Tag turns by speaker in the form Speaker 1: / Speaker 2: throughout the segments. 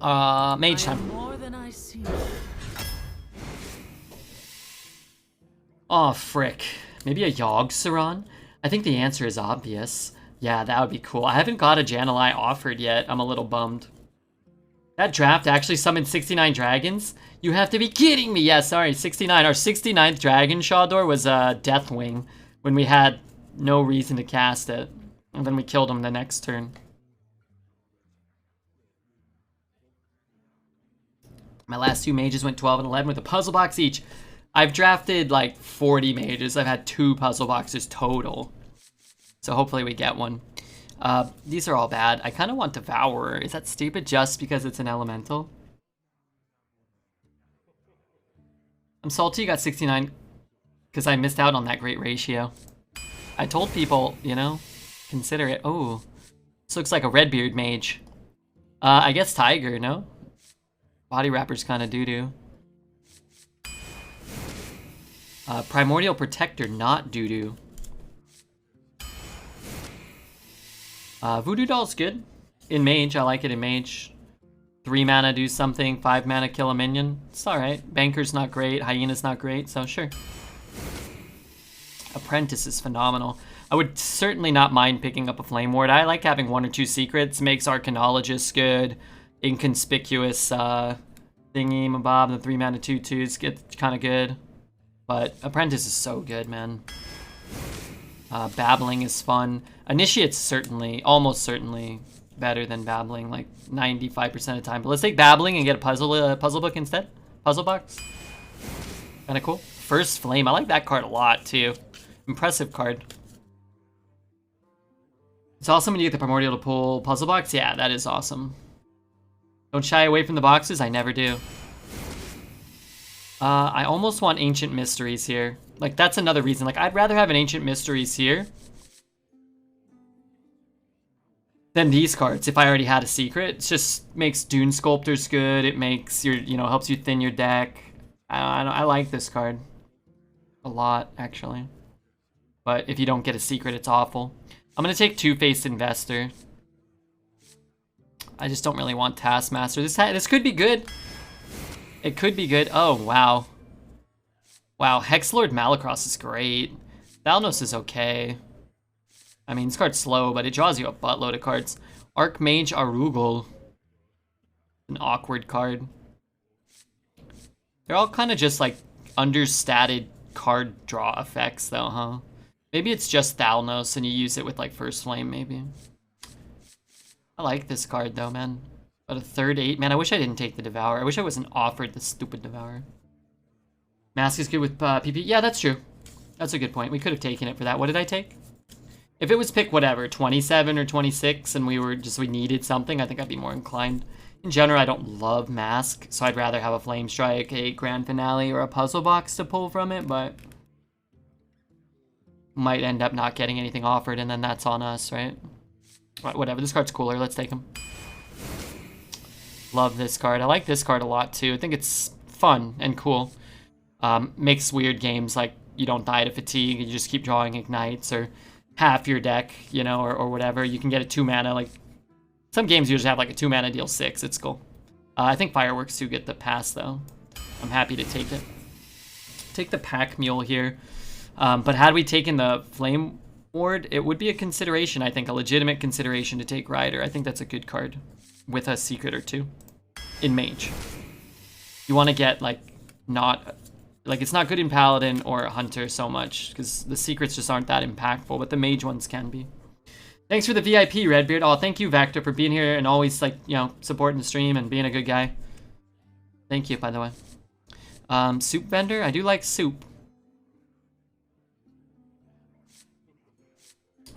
Speaker 1: Mage time. Oh, frick. Maybe a Yogg-Saron? I think the answer is obvious. Yeah, that would be cool. I haven't got a Jan'alai offered yet. I'm a little bummed. That draft actually summoned 69 dragons? You have to be kidding me! Yeah, sorry, 69. Our 69th dragon, Shador, was Deathwing when we had no reason to cast it. And then we killed him the next turn. My last two mages went 12 and 11 with a puzzle box each. I've drafted like 40 mages. I've had 2 puzzle boxes total. So hopefully we get one. These are all bad. I kind of want Devourer. Is that stupid just because it's an elemental? I'm salty you got 69 because I missed out on that great ratio. I told people, you know, consider it. Oh, this looks like a Redbeard mage. I guess Tiger, no? Body Wrapper's kind of doo-doo. Primordial Protector, not doo-doo. Voodoo Doll's good. In Mage, I like it in Mage. 3 mana do something, 5 mana kill a minion. It's alright. Banker's not great, Hyena's not great, so sure. Apprentice is phenomenal. I would certainly not mind picking up a Flame Ward. I like having 1 or 2 secrets. Makes Arcanologist good. Inconspicuous thingy mabob. The 3 mana 2/2s get kind of good. But Apprentice is so good, man. Babbling is fun. Initiate's certainly, almost certainly better than Babbling, like 95% of the time. But let's take Babbling and get a puzzle book instead. Puzzle box. Kind of cool. First Flame. I like that card a lot, too. Impressive card. It's awesome when you get the Primordial to pull puzzle box. Yeah, that is awesome. Don't shy away from the boxes. I never do. I almost want Ancient Mysteries here. Like, that's another reason. Like, I'd rather have an Ancient Mysteries here than these cards if I already had a secret. It just makes Dune Sculptors good. It makes your, you know, helps you thin your deck. I like this card a lot, actually. But if you don't get a secret, it's awful. I'm going to take Two-Faced Investor. I just don't really want Taskmaster. This could be good. It could be good. Oh, wow. Wow, Hexlord Malacrass is great. Thalnos is okay. I mean, this card's slow, but it draws you a buttload of cards. Archmage Arugul. An awkward card. They're all kind of just, like, understated card draw effects, though, huh? Maybe it's just Thalnos, and you use it with, like, First Flame, maybe. I like this card, though, man. But a 3rd 8. Man, I wish I didn't take the Devourer. I wish I wasn't offered the stupid Devourer. Mask is good with PP. Yeah, that's true. That's a good point. We could have taken it for that. What did I take? If it was pick whatever, 27 or 26, and we needed something, I think I'd be more inclined. In general, I don't love Mask, so I'd rather have a Flame Strike, a Grand Finale, or a Puzzle Box to pull from it, but might end up not getting anything offered, and then that's on us, right? Whatever, this card's cooler. Let's take him. Love this card. I like this card a lot, too. I think it's fun and cool. Makes weird games like you don't die to fatigue, you just keep drawing Ignites, or half your deck, you know, or whatever. You can get a 2 mana, like, some games usually have like a 2 mana deal 6, it's cool. I think Fireworks do get the pass, though. I'm happy to take it. Take the Pack Mule here. But had we taken the Flame Ward, it would be a consideration, I think, a legitimate consideration to take Rider. I think that's a good card with a secret or 2 in Mage. You want to get, like, not... Like, it's not good in Paladin or Hunter so much, because the secrets just aren't that impactful, but the Mage ones can be. Thanks for the VIP, Redbeard. Oh, thank you, Vector, for being here and always, like, you know, supporting the stream and being a good guy. Thank you, by the way. Soup Vendor? I do like soup.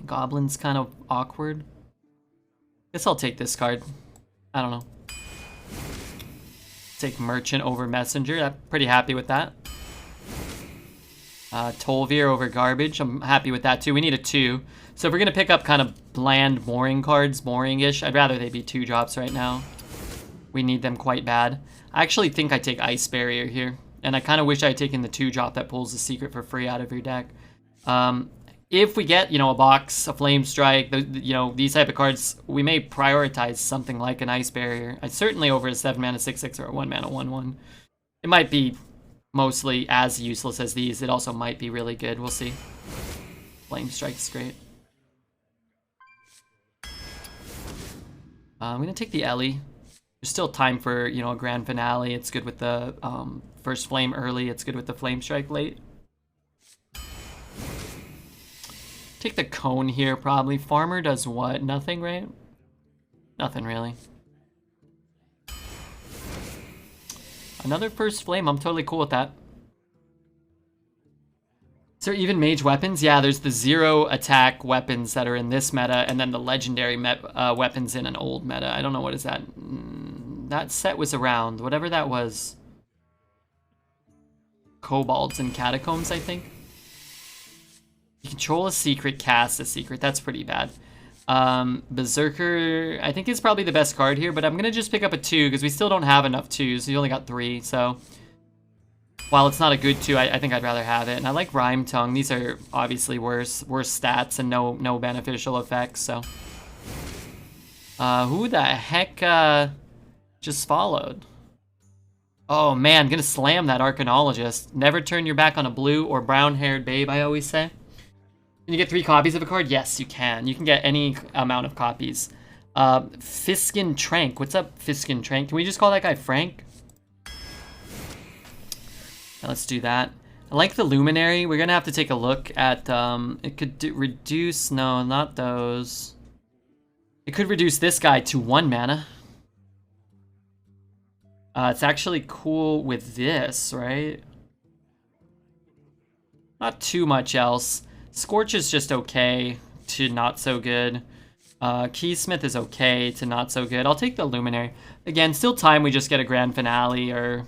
Speaker 1: Goblin's kind of awkward. Guess I'll take this card. I don't know. Take Merchant over Messenger. I'm pretty happy with that. Tolvir over Garbage. I'm happy with that too. We need a 2. So if we're going to pick up kind of bland, boring cards, boring-ish, I'd rather they be 2 drops right now. We need them quite bad. I actually think I take Ice Barrier here. And I kind of wish I had taken the 2 drop that pulls the secret for free out of your deck. if we get, you know, a box, a Flame Strike, you know, these type of cards, we may prioritize something like an Ice Barrier. Certainly over a 7 mana 6/6 or a 1 mana 1/1. It might be mostly as useless as these. It also might be really good. We'll see. Flame Strike's great. I'm gonna take the Ellie. There's still time for, you know, a grand finale. It's good with the first flame early. It's good with the Flame Strike late. Take the Cone here, probably. Farmer does what? Nothing, right? Nothing, really. Another first flame. I'm totally cool with that. Is there even mage weapons? Yeah, there's the 0 attack weapons that are in this meta, and then the legendary weapons in an old meta. I don't know, what is that? That set was around. Whatever that was. Kobolds and Catacombs, I think. You control a secret, cast a secret. That's pretty bad. Berserker, I think is probably the best card here, but I'm going to just pick up a 2 because we still don't have enough 2s. We only got 3, so... While it's not a good 2, I think I'd rather have it. And I like Rhyme Tongue. These are obviously worse stats and no beneficial effects, so... who the heck just followed? Oh man, gonna slam that Arcanologist. Never turn your back on a blue or brown-haired babe, I always say. Can you get 3 copies of a card? Yes, you can. You can get any amount of copies. Fiskin Trank. What's up, Fiskin Trank? Can we just call that guy Frank? Let's do that. I like the Luminary. We're gonna have to take a look at, it could reduce, no, not those. It could reduce this guy to 1 mana. It's actually cool with this, right? Not too much else. Scorch is just okay to not so good. Keysmith is okay to not so good. I'll take the Luminary. Again, still time we just get a grand finale, or...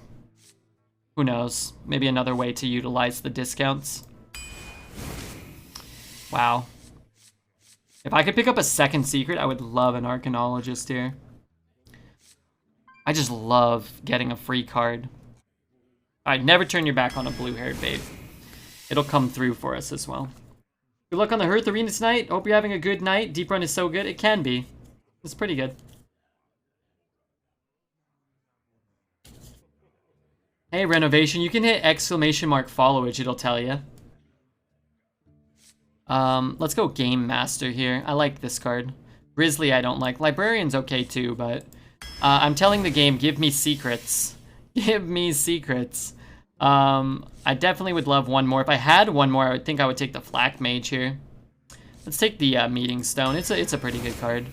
Speaker 1: Who knows? Maybe another way to utilize the discounts. Wow. If I could pick up a second secret, I would love an Arcanologist here. I just love getting a free card. Alright, never turn your back on a blue-haired babe. It'll come through for us as well. Good luck on the Hearth Arena tonight. Hope you're having a good night. Deep Run is so good. It can be. It's pretty good. Hey, Renovation, you can hit ! followage, it'll tell you. Let's go Game Master here. I like this card. Grizzly I don't like. Librarian's okay too, but I'm telling the game, give me secrets. Give me secrets. I definitely would love one more. If I had one more, I would think I would take the Flak Mage here. Let's take the Meeting Stone. It's a pretty good card.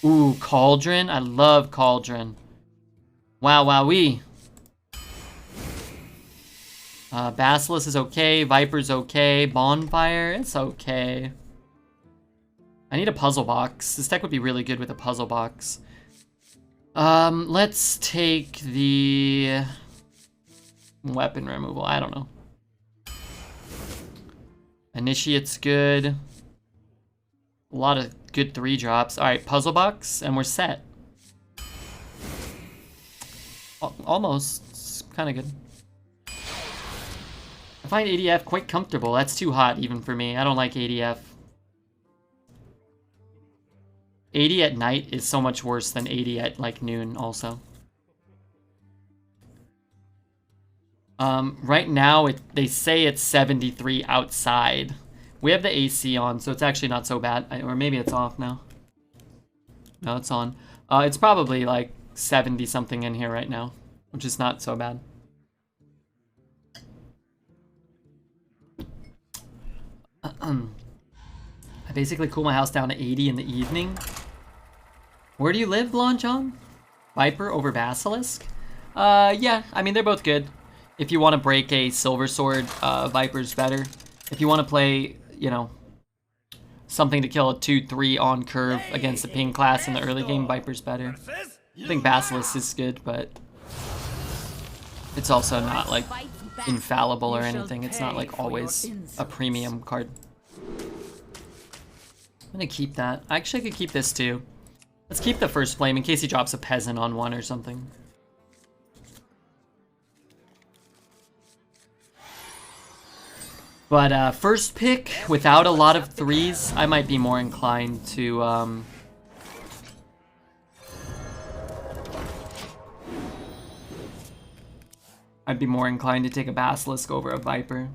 Speaker 1: Ooh, Cauldron. I love Cauldron. Wow, wowee. Basilisk is okay. Viper's okay. Bonfire, it's okay. I need a puzzle box. This deck would be really good with a puzzle box. Let's take the weapon removal. I don't know. Initiate's good. A lot of good 3-drops. Alright, puzzle box, and we're set. Almost. It's kind of good. I find ADF quite comfortable. That's too hot even for me. I don't like ADF. 80 at night is so much worse than 80 at like noon also. Right now they say it's 73 outside. We have the AC on, so it's actually not so bad. Or maybe it's off now. No, it's on. It's probably like 70 something in here right now, which is not so bad. I basically cool my house down to 80 in the evening. Where do you live, Longjong? Viper over Basilisk? Yeah, I mean, they're both good. If you want to break a Silver Sword, Viper's better. If you want to play, you know, something to kill a 2-3 on curve against a ping class in the early game, Viper's better. I think Basilisk is good, but it's also not, like, infallible or anything. It's not, like, always a premium card. I'm gonna keep that. Actually, I could keep this, too. Let's keep the first flame in case he drops a peasant on one or something. But first pick, without a lot of threes, I might be more inclined to... I'd be more inclined to take a Basilisk over a Viper.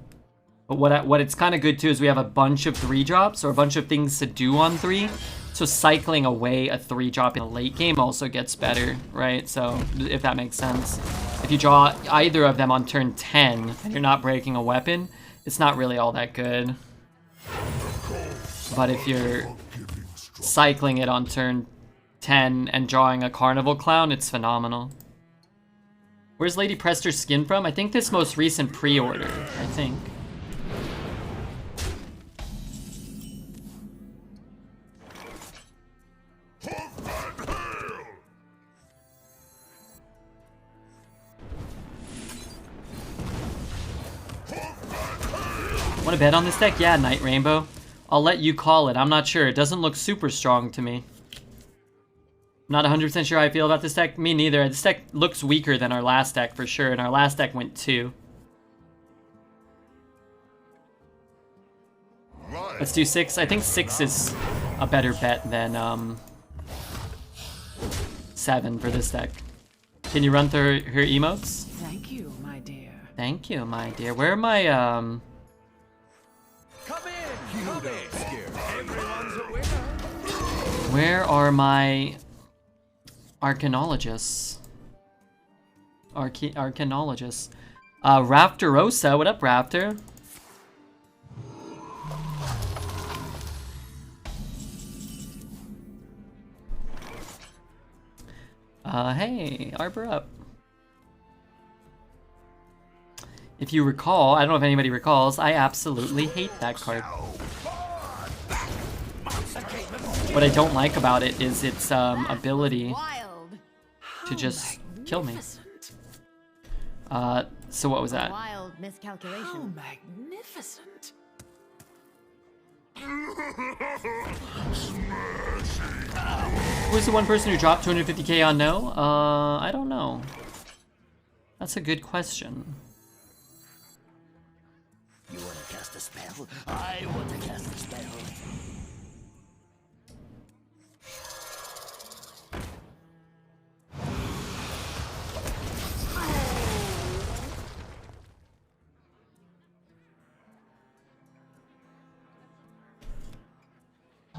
Speaker 1: But what it's kind of good too is we have a bunch of 3-drops, or a bunch of things to do on 3. So cycling away a 3-drop in a late game also gets better, right? So if that makes sense. If you draw either of them on turn 10 and you're not breaking a weapon, it's not really all that good. But if you're cycling it on turn 10 and drawing a Carnival Clown, it's phenomenal. Where's Lady Prester's skin from? I think this most recent pre-order, I think. Want to bet on this deck? Yeah, Night Rainbow. I'll let you call it. I'm not sure. It doesn't look super strong to me. Not 100% sure how I feel about this deck. Me neither. This deck looks weaker than our last deck for sure, and our last deck went 2. Let's do 6. I think 6 is a better bet than 7 for this deck. Can you run through her emotes?
Speaker 2: Thank you, my dear.
Speaker 1: Thank you, my dear. Where are my
Speaker 2: Come in. Come in. Everyone's a winner.
Speaker 1: Where are my Arcanologists? Arcanologists. Raptorosa. What up, Raptor? Hey, Arbor up. If you recall, I don't know if anybody recalls, I absolutely hate that card. What I don't like about it is its ability to just kill me. So what was that?
Speaker 3: Wild miscalculation.
Speaker 2: How magnificent.
Speaker 1: Who's the one person who dropped 250k on no? I don't know. That's a good question.
Speaker 4: You want to cast a spell? I want to cast a spell.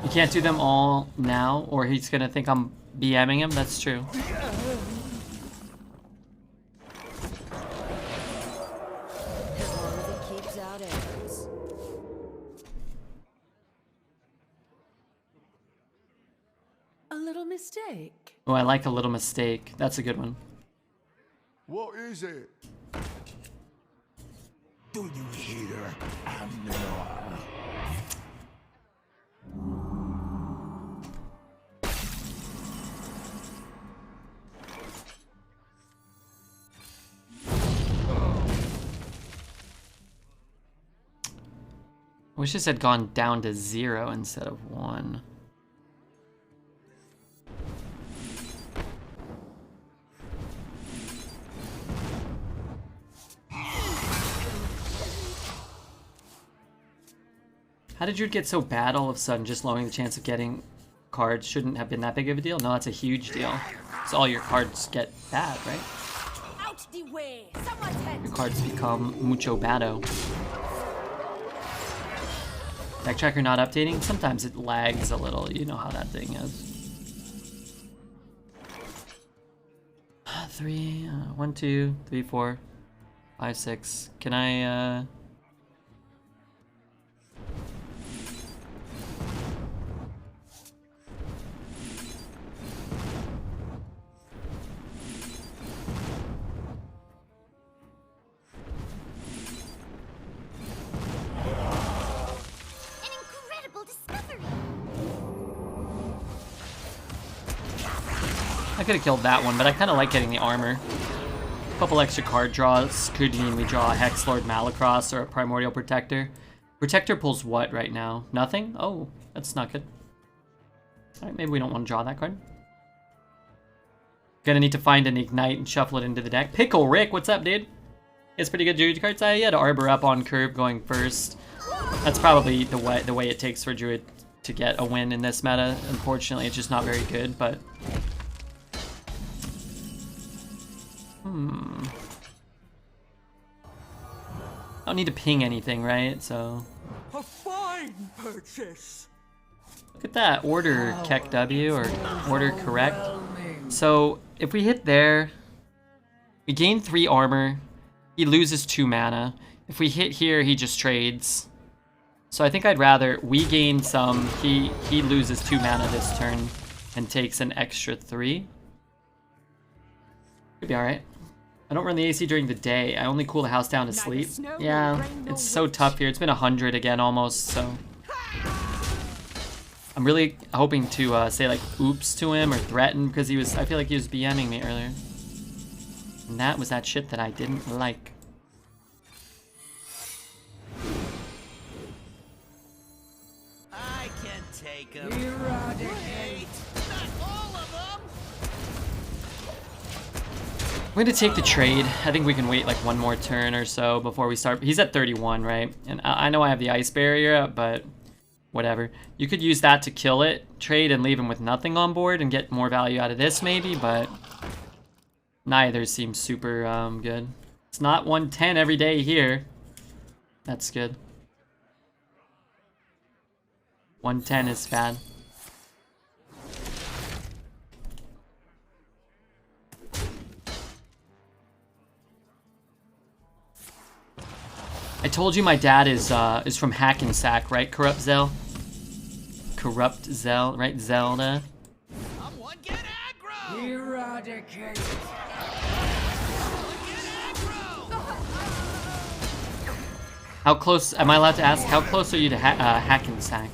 Speaker 1: You can't do them all now, or he's gonna think I'm BMing him. That's true.
Speaker 3: As long as it keeps out arrows.
Speaker 2: A little mistake.
Speaker 1: Oh, I like a little mistake. That's a good one.
Speaker 5: What is it?
Speaker 4: Do you hear? Amnor?
Speaker 1: I wish this had gone down to 0 instead of 1. How did Jude get so bad all of a sudden? Just lowering the chance of getting cards shouldn't have been that big of a deal? No, that's a huge deal. So all your cards get bad, right?
Speaker 3: Out the way! Someone's head!
Speaker 1: Your cards become mucho bado. Deck tracker not updating? Sometimes it lags a little. You know how that thing is. 3, 1, 2, 3, 4, 5, 6. Can I, I could have killed that one, but I kind of like getting the armor. A couple extra card draws could mean we draw a Hex Lord Malacross or a Primordial Protector. Protector pulls what right now? Nothing? Oh, that's not good. Alright, maybe we don't want to draw that card. Gonna need to find an Ignite and shuffle it into the deck. Pickle Rick, what's up, dude? It's pretty good Druid cards. I had Arbor up on curve going first. That's probably the way it takes for Druid to get a win in this meta. Unfortunately, it's just not very good, but... I don't need to ping anything, right? So...
Speaker 2: A fine purchase.
Speaker 1: Look at that. Order Keck W or order correct. So, if we hit there, we gain 3 armor. He loses 2 mana. If we hit here, he just trades. So I think I'd rather we gain some, he loses 2 mana this turn and takes an extra 3. Could be alright. I don't run the AC during the day. I only cool the house down to sleep. Yeah, it's so tough here. It's been 100 again almost, so. I'm really hoping to say like oops to him or threaten because I feel like he was BMing me earlier. And that was that shit that I didn't like.
Speaker 4: I can take them.
Speaker 2: Eradicate.
Speaker 4: Not all of them.
Speaker 1: I'm going to take the trade. I think we can wait like one more turn or so before we start. He's at 31, right? And I know I have the ice barrier up, but whatever. You could use that to kill it, trade, and leave him with nothing on board and get more value out of this maybe, but neither seems super good. It's not 110 every day here. That's good. 110 is bad. I told you my dad is from Hackensack, right? Corrupt Zell? Corrupt Zell, right? Zelda?
Speaker 4: Someone get aggro.
Speaker 2: Eradicate.
Speaker 1: How close, am I allowed to ask, how close are you to Hackensack?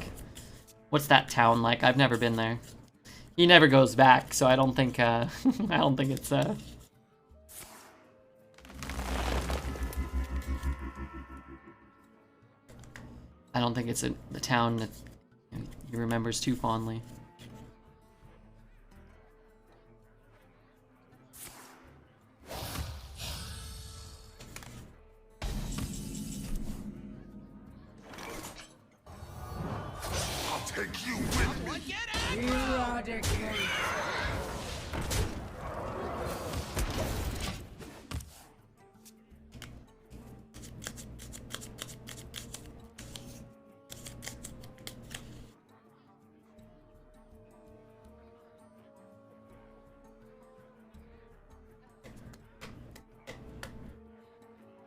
Speaker 1: What's that town like? I've never been there. He never goes back, so I don't think, I don't think it's, I don't think it's the town that he remembers too fondly.
Speaker 5: Take you with me.
Speaker 2: Eradicate.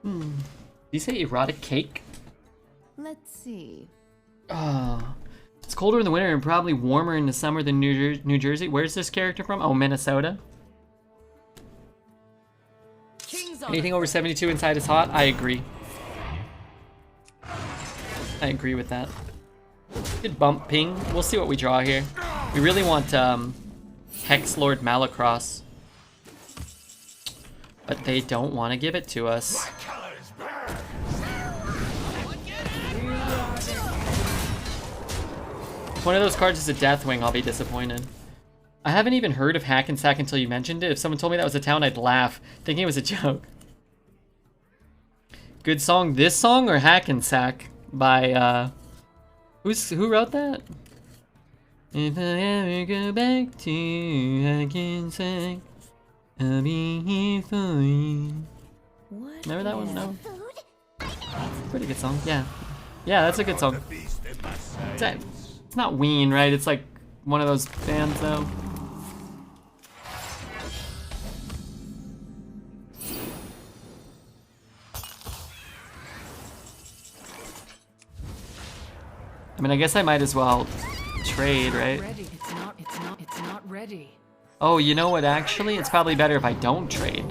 Speaker 1: Did you say erotic cake?
Speaker 3: Let's see.
Speaker 1: Oh, it's colder in the winter and probably warmer in the summer than New Jersey. Where's this character from? Oh, Minnesota. Anything over 72 inside is hot. I agree. I agree with that. Good bump ping. We'll see what we draw here. We really want Hex Lord Malacrass, but they don't want to give it to us. If one of those cards is a Deathwing, I'll be disappointed. I haven't even heard of Hackensack until you mentioned it. If someone told me that was a town, I'd laugh, thinking it was a joke. Good song, this song or Hackensack by who wrote that? If I ever go back to Hackensack, I'll be here for you.
Speaker 3: What?
Speaker 1: Remember that one? No. Pretty good song. Yeah. Yeah, that's a good song. It's not Ween, right? It's like one of those bands, though. I mean, I guess I might as well trade, right?
Speaker 2: Ready. It's not ready.
Speaker 1: Oh, you know what, actually? It's probably better if I don't trade.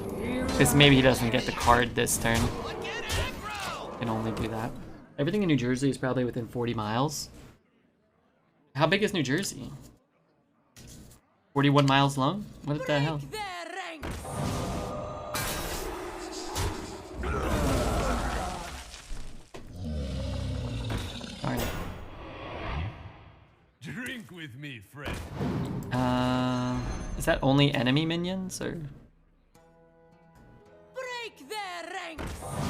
Speaker 1: Because maybe he doesn't get the card this turn. I can only do that. Everything in New Jersey is probably within 40 miles. How big is New Jersey? 41 miles long? What the hell? Darn it.
Speaker 6: Drink with me, friend.
Speaker 1: Is that only enemy minions, or?
Speaker 3: Break their ranks.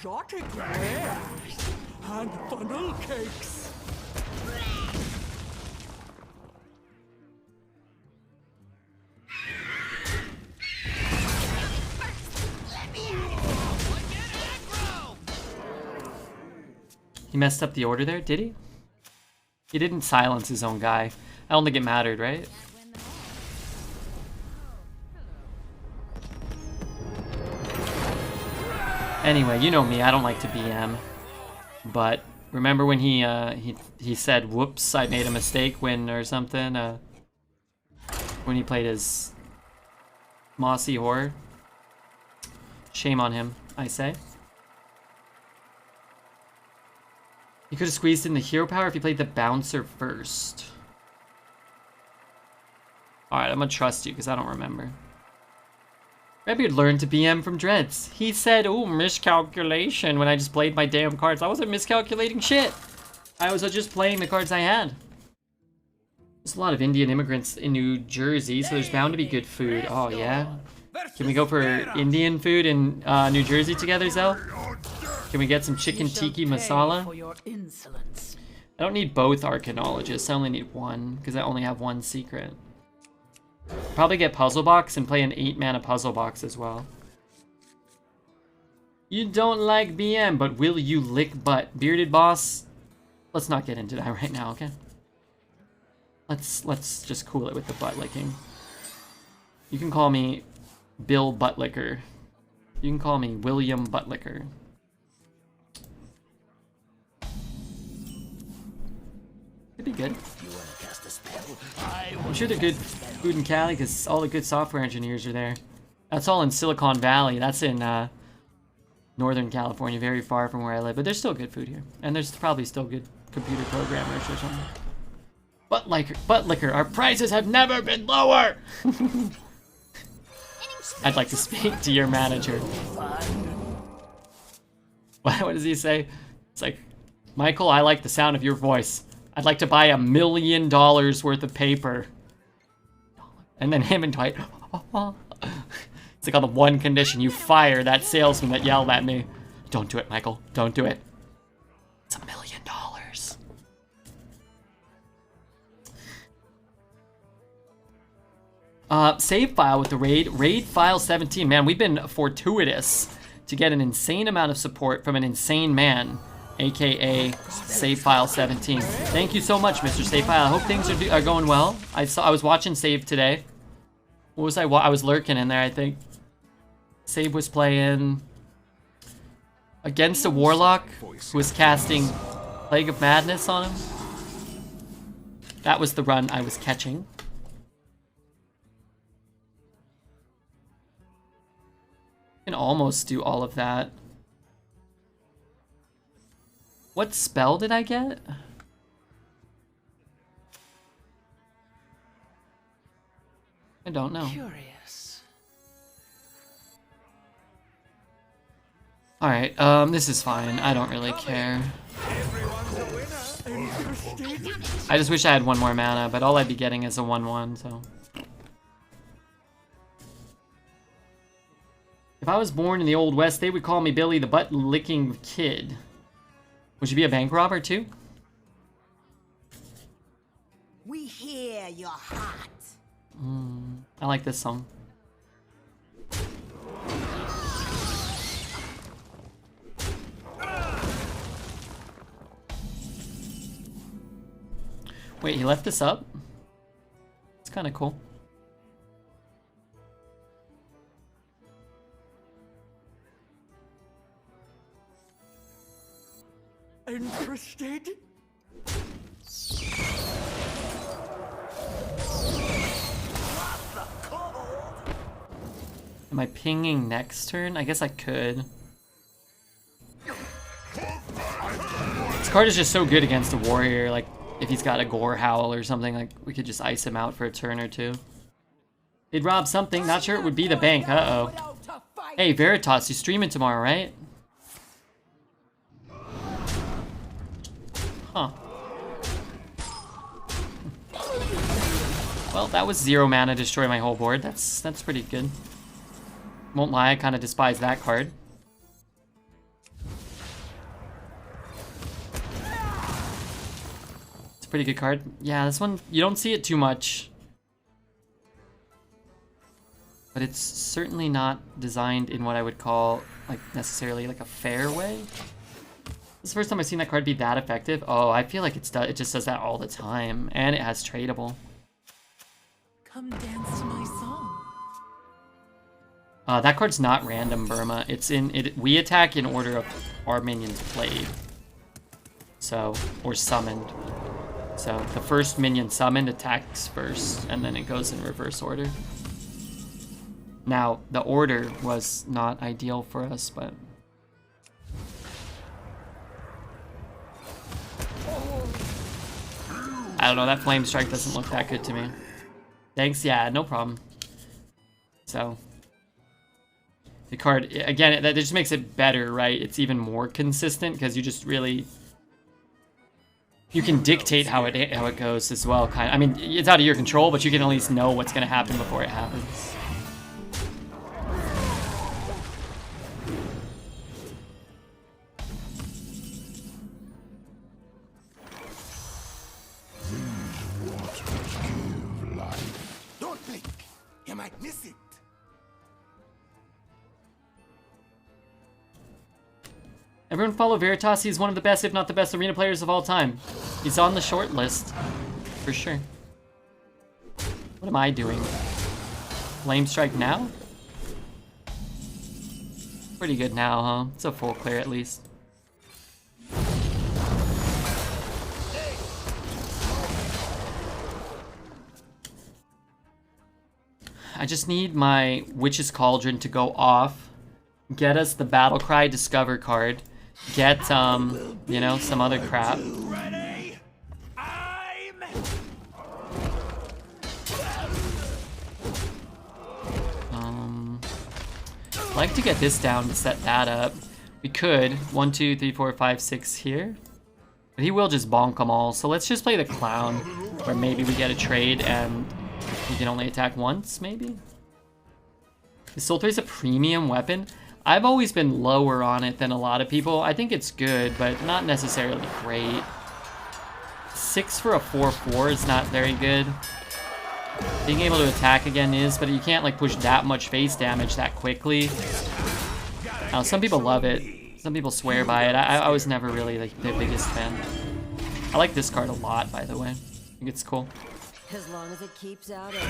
Speaker 2: exotic wares and funnel cakes.
Speaker 1: He messed up the order there, did he? He didn't silence his own guy. I don't think it mattered, right? Anyway, you know me, I don't like to BM. But remember when he said, whoops, I made a mistake when or something? When he played his Mossy Horror? Shame on him, I say. You could have squeezed in the hero power if you played the bouncer first. Alright, I'm gonna trust you because I don't remember. Redbeard learned to BM from Dreads. He said, oh, miscalculation when I just played my damn cards. I wasn't miscalculating shit. I was just playing the cards I had. There's a lot of Indian immigrants in New Jersey, so there's bound to be good food. Oh, yeah? Can we go for Indian food in New Jersey together, Zell? Can we get some chicken tiki masala? I don't need both Arcanologists. I only need one, because I only have one secret. Probably get Puzzle Box and play an 8-mana Puzzle Box as well. You don't like BM, but will you lick butt? Bearded Boss? Let's not get into that right now, okay? Let's just cool it with the butt licking. You can call me Bill Buttlicker. You can call me William Buttlicker. Could be good. I'm sure they're good food in Cali because all the good software engineers are there. That's all in Silicon Valley. That's in Northern California, very far from where I live. But there's still good food here. And there's probably still good computer programmers or something. Butt liquor, our prices have never been lower! I'd like to speak to your manager. What does he say? It's like, Michael, I like the sound of your voice. I'd like to buy $1 million worth of paper. And then him and Dwight. It's like on the one condition, you fire that salesman that yelled at me. Don't do it, Michael. Don't do it. It's $1 million. Save file with the raid file 17. Man, we've been fortuitous to get an insane amount of support from an insane man, aka Save File 17. Thank you so much, Mr. Save File. I hope things are going well. I was watching Save today. What was I was lurking in there, I think. Save was playing against a warlock who was casting Plague of Madness on him. That was the run I was catching. Can almost do all of that. What spell did I get? I don't know.
Speaker 2: Curious.
Speaker 1: Alright, this is fine. I don't really care. I just wish I had one more mana, but all I'd be getting is a 1/1, so. If I was born in the Old West, they would call me Billy the Butt-Licking Kid. Would you be a bank robber, too?
Speaker 3: We hear you're hot.
Speaker 1: I like this song. Wait, he left this up? It's kind of cool.
Speaker 2: Interested?
Speaker 1: Am I pinging next turn? I guess I could. This card is just so good against a warrior. Like, if he's got a Gore Howl or something, like, we could just ice him out for a turn or two. They'd rob something. Not sure it would be the bank. Uh-oh. Hey, Veritas, you streaming tomorrow, right? Huh. Well, that was 0 mana, destroy my whole board. That's pretty good. Won't lie, I kind of despise that card. a pretty good card. Yeah, this one, you don't see it too much. But it's certainly not designed in what I would call, like, necessarily like a fair way. This is the first time I've seen that card be that effective. Oh, I feel like it just does that all the time. And it has tradable.
Speaker 2: Come dance to my song.
Speaker 1: That card's not random, Burma. It's in it. We attack in order of our minions played. So, or summoned. So the first minion summoned attacks first, and then it goes in reverse order. Now, the order was not ideal for us, but... I don't know, that Flame Strike doesn't look that good to me. Thanks, yeah, no problem. So... the card, again, that just makes it better, right? It's even more consistent, because you just really... you can dictate how it goes as well, kind of. I mean, it's out of your control, but you can at least know what's going to happen before it happens.
Speaker 4: Don't blink. You might miss it.
Speaker 1: Everyone follow Veritas. He's one of the best, if not the best, arena players of all time. He's on the short list, for sure. What am I doing? Flame Strike now? Pretty good now, huh? It's a full clear at least. I just need my Witch's Cauldron to go off, get us the Battle Cry Discover card, get, you know, some other crap.
Speaker 4: Ready? I'm...
Speaker 1: I'd like to get this down to set that up. We could 1, 2, 3, 4, 5, 6 here, but he will just bonk them all. So let's just play the Clown, where maybe we get a trade and he can only attack once, maybe. Is Soul 3 a premium weapon? I've always been lower on it than a lot of people. I think it's good, but not necessarily great. 6 for a 4/4 is not very good. Being able to attack again is, but you can't like push that much face damage that quickly. Now, some people love it. Some people swear by it. I was never really like the biggest fan. I like this card a lot, by the way. I think it's cool.
Speaker 3: As long as it keeps out of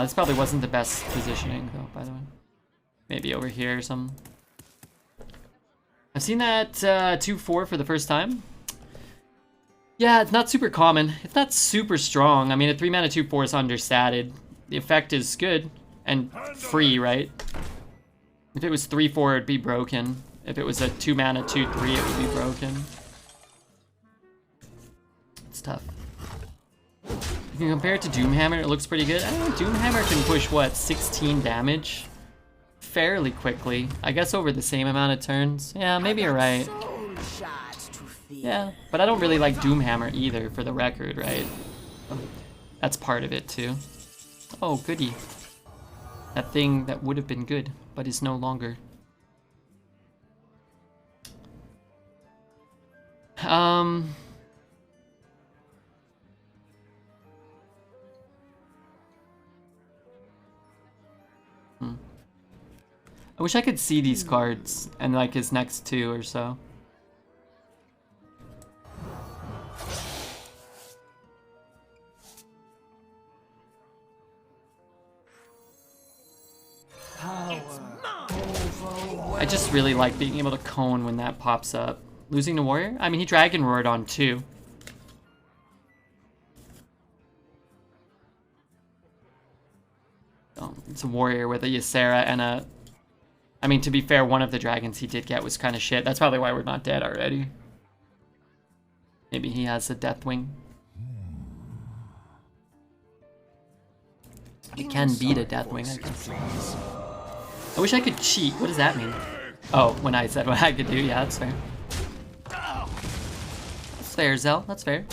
Speaker 1: This probably wasn't the best positioning, though, by the way. Maybe over here or something. I've seen that 2/4 for the first time. Yeah, it's not super common. It's not super strong. I mean, a 3-mana 2/4 is understated. The effect is good and free, right? If it was 3/4, it'd be broken. If it was a 2-mana 2/3, it would be broken. It's tough. If you compare it to Doomhammer, it looks pretty good. I don't know, Doomhammer can push, what, 16 damage? Fairly quickly. I guess over the same amount of turns. Yeah, maybe you're right.
Speaker 3: soul shots to feel.
Speaker 1: Yeah, but I don't really like Doomhammer either, for the record, right? That's part of it, too. Oh, goody. That thing that would have been good, but is no longer. I wish I could see these cards and like his next 2 or so. I just really like being able to cone when that pops up. Losing to Warrior? I mean, he Dragon Roared on 2. Oh, it's a Warrior with a Ysera and a... I mean, to be fair, one of the dragons he did get was kind of shit. That's probably why we're not dead already. Maybe he has a Deathwing. It can beat a Deathwing, I guess. I wish I could cheat. What does that mean? Oh, when I said what I could do, yeah, that's fair. That's fair, Zell. That's fair.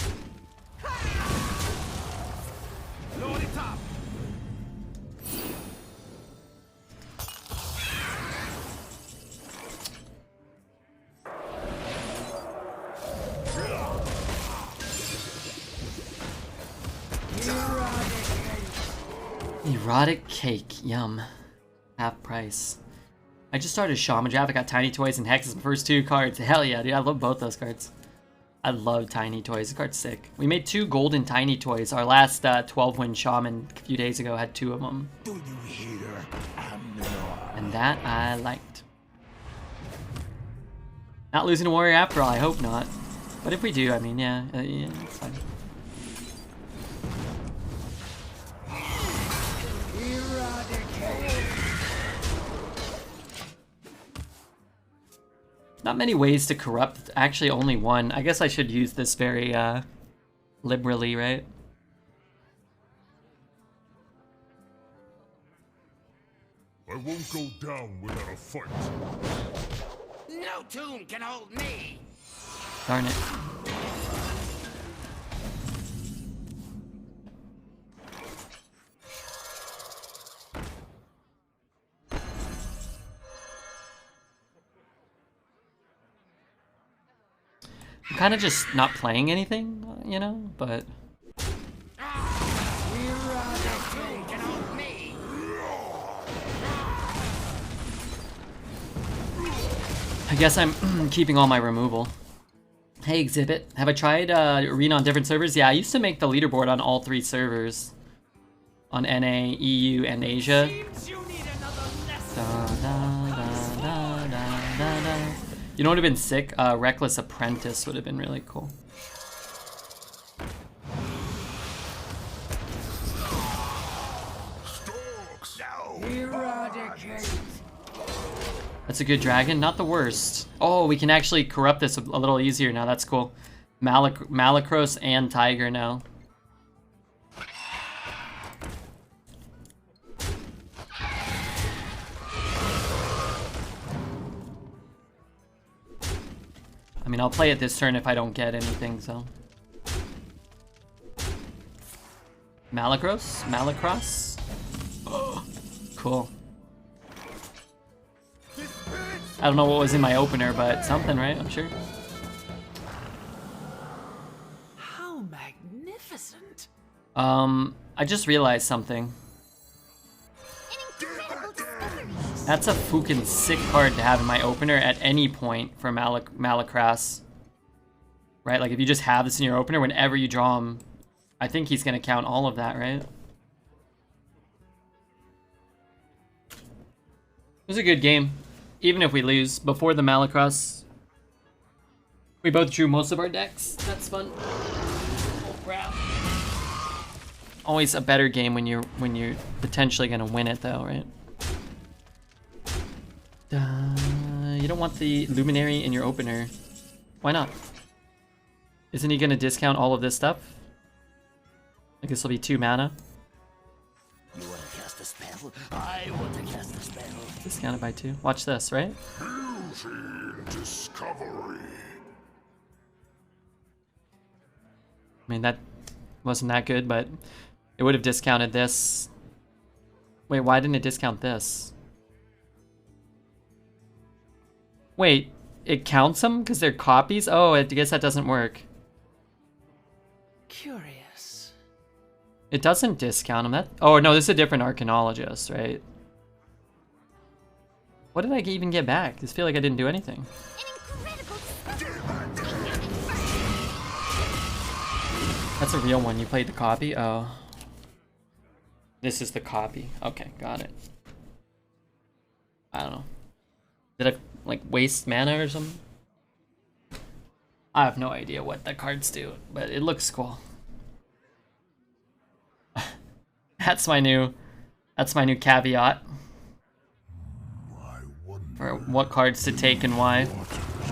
Speaker 1: Erotic cake, yum. Half price. I just started Shaman Draft. I got Tiny Toys and Hexes, the first 2 cards. Hell yeah, dude. I love both those cards. I love Tiny Toys. The card's sick. We made 2 golden Tiny Toys. Our last 12-win Shaman a few days ago had 2 of them.
Speaker 4: Do you hear?
Speaker 1: And that I liked. Not losing a warrior after all, I hope not. But if we do, I mean, yeah, it's fine. Not many ways to corrupt, actually only one. I guess I should use this very liberally, right?
Speaker 5: I won't go down without a fight.
Speaker 4: No tomb can hold me.
Speaker 1: Darn it. I'm kind of just not playing anything, you know, but... I guess I'm keeping all my removal. Hey Exhibit, have I tried Arena on different servers? Yeah, I used to make the leaderboard on all 3 servers. On NA, EU, and Asia. You know what would have been sick? Reckless Apprentice would have been really cool. That's a good dragon, not the worst. Oh, we can actually corrupt this a little easier now, that's cool. Malacrass and Tiger now. I mean, I'll play it this turn if I don't get anything, so. Malacrass? Oh, cool. I don't know what was in my opener, but something, right? I'm sure.
Speaker 2: How magnificent.
Speaker 1: I just realized something. That's a fucking sick card to have in my opener at any point for Malacrass. Right? Like, if you just have this in your opener, whenever you draw him, I think he's gonna count all of that, right? It was a good game. Even if we lose, before the Malacrass, we both drew most of our decks. That's fun. Oh crap. Always a better game when you're potentially gonna win it though, right? You don't want the Luminary in your opener. Why not? Isn't he gonna discount all of this stuff? Like this will be 2 mana.
Speaker 4: You want to cast a spell? I want to cast a spell.
Speaker 1: Discounted by 2. Watch this, right?
Speaker 5: Discovery.
Speaker 1: I mean, that wasn't that good, but it would have discounted this. Wait, why didn't it discount this? Wait, it counts them because they're copies? Oh, I guess that doesn't work.
Speaker 2: Curious.
Speaker 1: It doesn't discount them. That. Oh no, this is a different Arcanologist, right? What did I even get back? I just feel like I didn't do anything. That's a real one. You played the copy? Oh. This is the copy. Okay, got it. I don't know. Did I, like, waste mana or something? I have no idea what the cards do, but it looks cool. That's my new caveat. For what cards to take and why.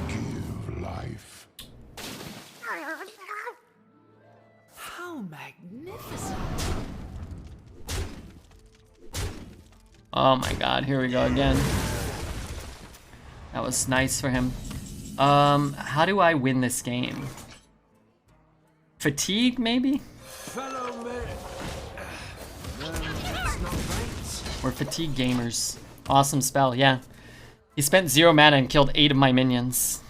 Speaker 5: Give life.
Speaker 2: How magnificent.
Speaker 1: Oh my god, here we go again. That was nice for him. How do I win this game? Fatigue, maybe? We're fatigue gamers. Awesome spell, yeah. He spent 0 mana and killed 8 of my minions.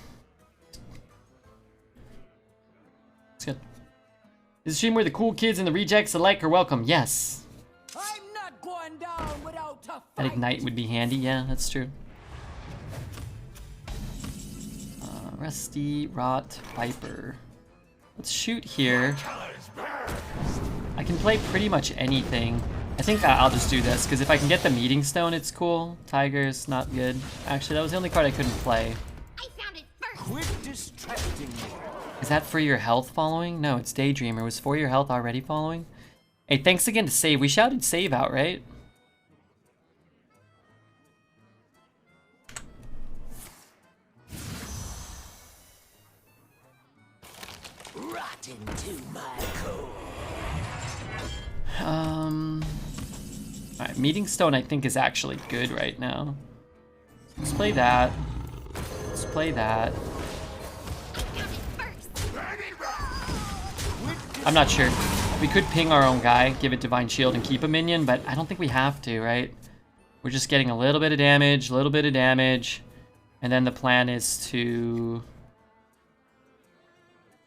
Speaker 1: It's good. Is a stream where the cool kids and the rejects alike are welcome? Yes.
Speaker 3: I'm not going
Speaker 1: That ignite would be handy. Yeah, that's true. Rusty, Rot, Viper. Let's shoot here. I can play pretty much anything. I think I'll just do this, because if I can get the Meeting Stone, it's cool. Tiger's not good. Actually, that was the only card I couldn't play.
Speaker 3: I found it first.
Speaker 4: Quit distracting me.
Speaker 1: Is that for your health following? No, it's Daydreamer. Was for your health already following? Hey, thanks again to Save. We shouted Save out, right?
Speaker 4: Rot into my core.
Speaker 1: Alright, Meeting Stone I think is actually good right now. Let's play that. Let's play that. I'm not sure. We could ping our own guy, give it Divine Shield, and keep a minion, but I don't think we have to, right? We're just getting a little bit of damage, and then the plan is to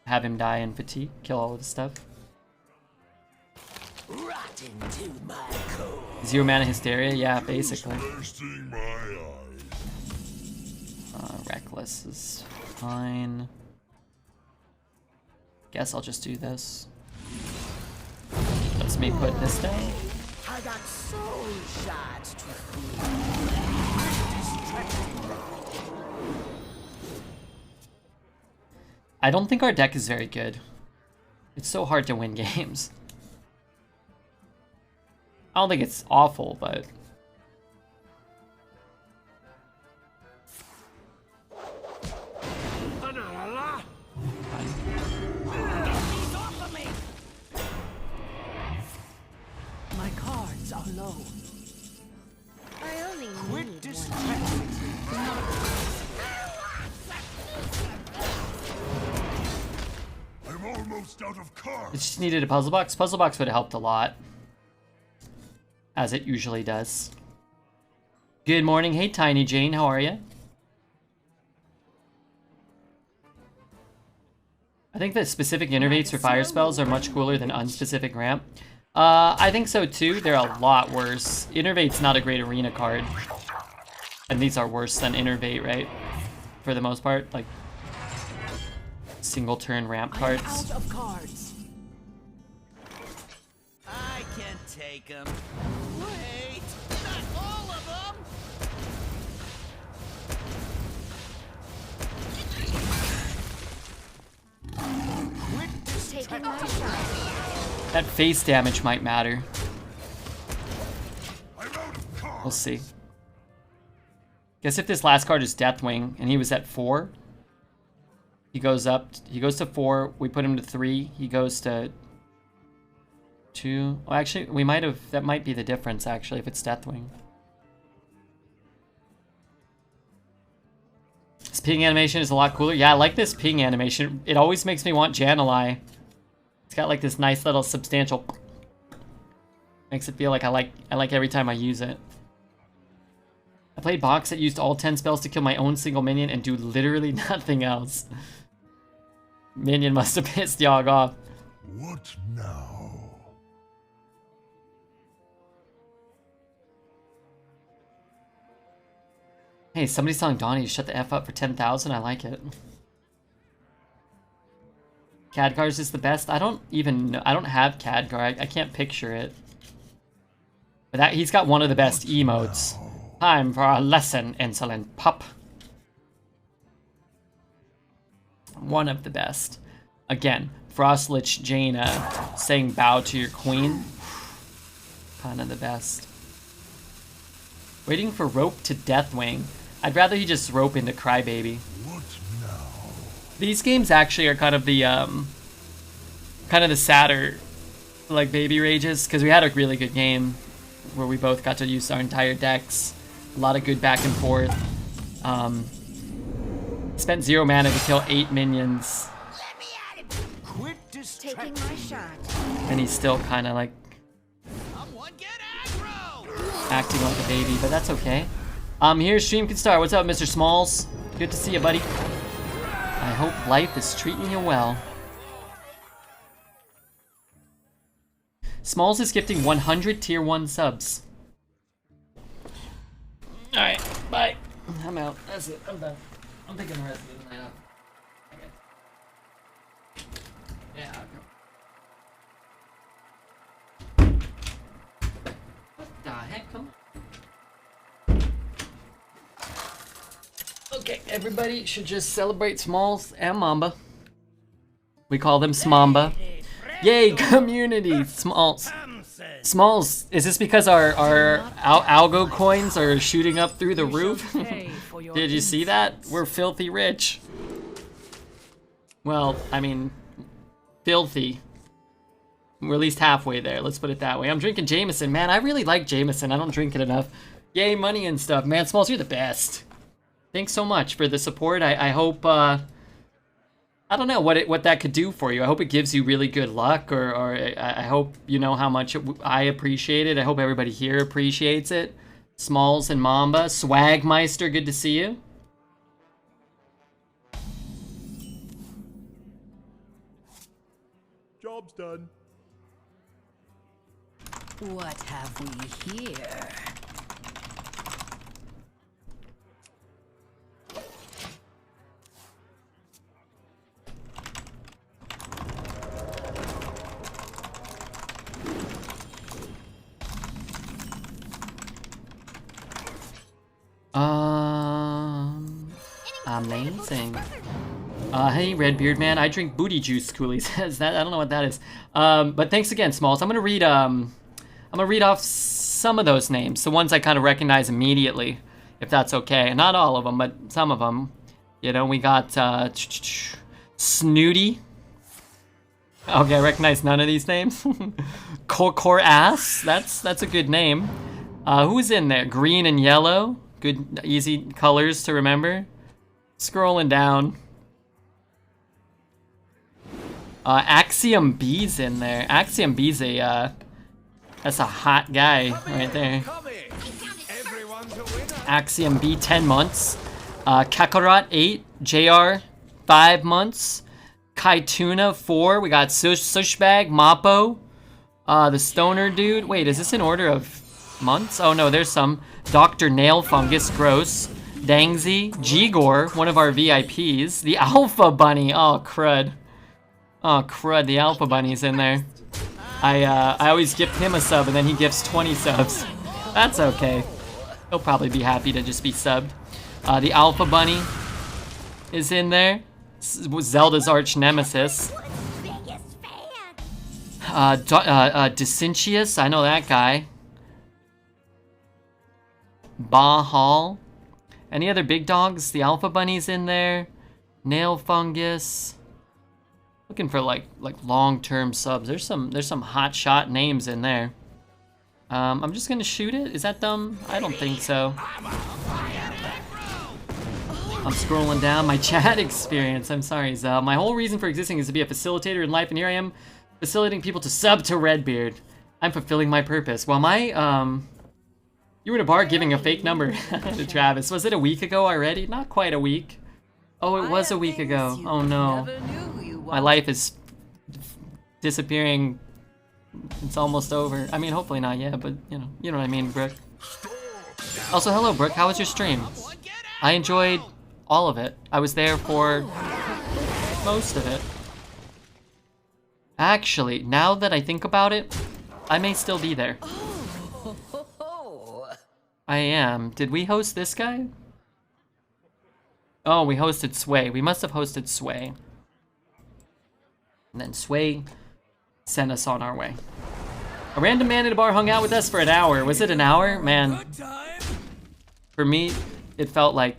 Speaker 1: have him die in fatigue, kill all of his stuff.
Speaker 4: Rot into my core.
Speaker 1: 0 mana Hysteria, yeah, basically.
Speaker 5: Bursting my eyes.
Speaker 1: Reckless is fine. Guess I'll just do this. Let's me put this down.
Speaker 4: I got soul shards to feel. Distracting me.
Speaker 1: I don't think our deck is very good. It's so hard to win games. I don't think it's awful, but...
Speaker 2: My cards are low.
Speaker 3: I only
Speaker 4: Quit
Speaker 3: need
Speaker 4: distracting me.
Speaker 5: I'm almost out of
Speaker 1: It
Speaker 5: cards.
Speaker 1: just needed a puzzle box. Puzzle box would have helped a lot. As it usually does. Good morning. Hey, Tiny Jane. How are you? I think that specific innervates for fire spells are much cooler than unspecific ramp. I think so too. They're a lot worse. Innervate's not a great arena card. And these are worse than Innervate, right? For the most part. Like, single turn ramp
Speaker 2: I'm
Speaker 1: cards.
Speaker 2: out of cards.
Speaker 4: I can take them. Wait, not all of them. Quit
Speaker 3: taking my
Speaker 4: distracting me.
Speaker 3: shot.
Speaker 1: That face damage might matter.
Speaker 5: I'm out of cards.
Speaker 1: We'll see. Guess if this last card is Deathwing and he was at 4, he goes to 4, we put him to 3, he goes to 2. Well, actually, that might be the difference, actually, if it's Deathwing. This ping animation is a lot cooler. Yeah, I like this ping animation. It always makes me want Jan'alai. It's got like this nice little substantial... Makes it feel like I like every time I use it. I played box that used all 10 spells to kill my own single minion and do literally nothing else. Minion must have pissed Yogg off.
Speaker 5: What now?
Speaker 1: Hey, somebody's telling Donnie to shut the F up for 10,000. I like it. Khadgar's is the best. I don't even know. I don't have Khadgar. I can't picture it. But he's got one of the best emotes. Time for a lesson, insolent pup. One of the best. Again, Frostlich Jaina saying bow to your queen. Kind of the best. Waiting for rope to Deathwing. I'd rather he just rope into Crybaby.
Speaker 5: What now?
Speaker 1: These games actually are kind of the sadder, like, baby rages, because we had a really good game where we both got to use our entire decks. A lot of good back and forth. Spent 0 mana to kill 8 minions,
Speaker 4: Quit
Speaker 3: Taking
Speaker 4: distracting
Speaker 3: my
Speaker 4: me.
Speaker 3: shot.
Speaker 1: and he's still kind of like
Speaker 4: Someone get aggro.
Speaker 1: acting like a baby, but that's okay. Here's Stream Can Start. What's up, Mr. Smalls? Good to see you, buddy. I hope life is treating you well. Smalls is gifting 100 tier 1 subs. Alright, bye. I'm out. That's it. I'm done. I'm taking the rest of the night off. Okay. Yeah, what the heck? Come on. Okay, everybody should just celebrate Smalls and Mamba. We call them Smamba. Yay, community! Smalls. Smalls, is this because our algo coins are shooting up through the roof? Did you see that? We're filthy rich. Well, I mean, filthy. We're at least halfway there, let's put it that way. I'm drinking Jameson. Man, I really like Jameson. I don't drink it enough. Yay, money and stuff. Man, Smalls, you're the best. Thanks so much for the support. I hope, I don't know what that could do for you. I hope it gives you really good luck, or I hope you know how much I appreciate it. I hope everybody here appreciates it. Smalls and Mamba. Swagmeister, good to see you.
Speaker 5: Job's done.
Speaker 3: What have we here?
Speaker 1: Amazing. Hey, Redbeard man, I drink booty juice. Cooley says that. I don't know what that is. But thanks again, Smalls. I'm gonna read off some of those names, the ones I kind of recognize immediately, if that's okay. Not all of them, but some of them. You know, we got Snooty. Okay, I recognize none of these names. Core Ass. That's a good name. Who's in there? Green and yellow. Good, easy colors to remember. Scrolling down. Axiom B's in there. Axiom B's that's a hot guy right there. Axiom B, 10 months. Kakarot, 8. JR, 5 months. Kaituna, 4. We got Sushbag, Mappo. The Stoner dude. Wait, is this in order of months? Oh no, there's some. Dr. Nail Fungus, gross. Dangzy, Gigor, one of our VIPs. The Alpha Bunny, oh crud. Oh crud, the Alpha Bunny's in there. I always gift him a sub and then he gifts 20 subs. That's okay. He'll probably be happy to just be subbed. The Alpha Bunny is in there. Zelda's arch nemesis. Dissentius, I know that guy. Bahal. Any other big dogs? The Alpha Bunny's in there. Nail Fungus. Looking for like long-term subs. There's some hot shot names in there. I'm just gonna shoot it. Is that dumb? I don't think so. I'm scrolling down my chat experience. I'm sorry, Zel. My whole reason for existing is to be a facilitator in life, and here I am facilitating people to sub to Redbeard. I'm fulfilling my purpose. Well, you were in a bar giving a fake number to Travis. Was it a week ago already? Not quite a week. Oh, it was a week ago. Oh no. My life is disappearing. It's almost over. I mean, hopefully not yet, but you know what I mean, Brooke. Also, hello, Brooke. How was your stream? I enjoyed all of it. I was there for most of it. Actually, now that I think about it, I may still be there. I am. Did we host this guy? Oh, we hosted Sway. We must have hosted Sway. And then Sway sent us on our way. A random man at a bar hung out with us for an hour. Was it an hour? Man. For me, it felt like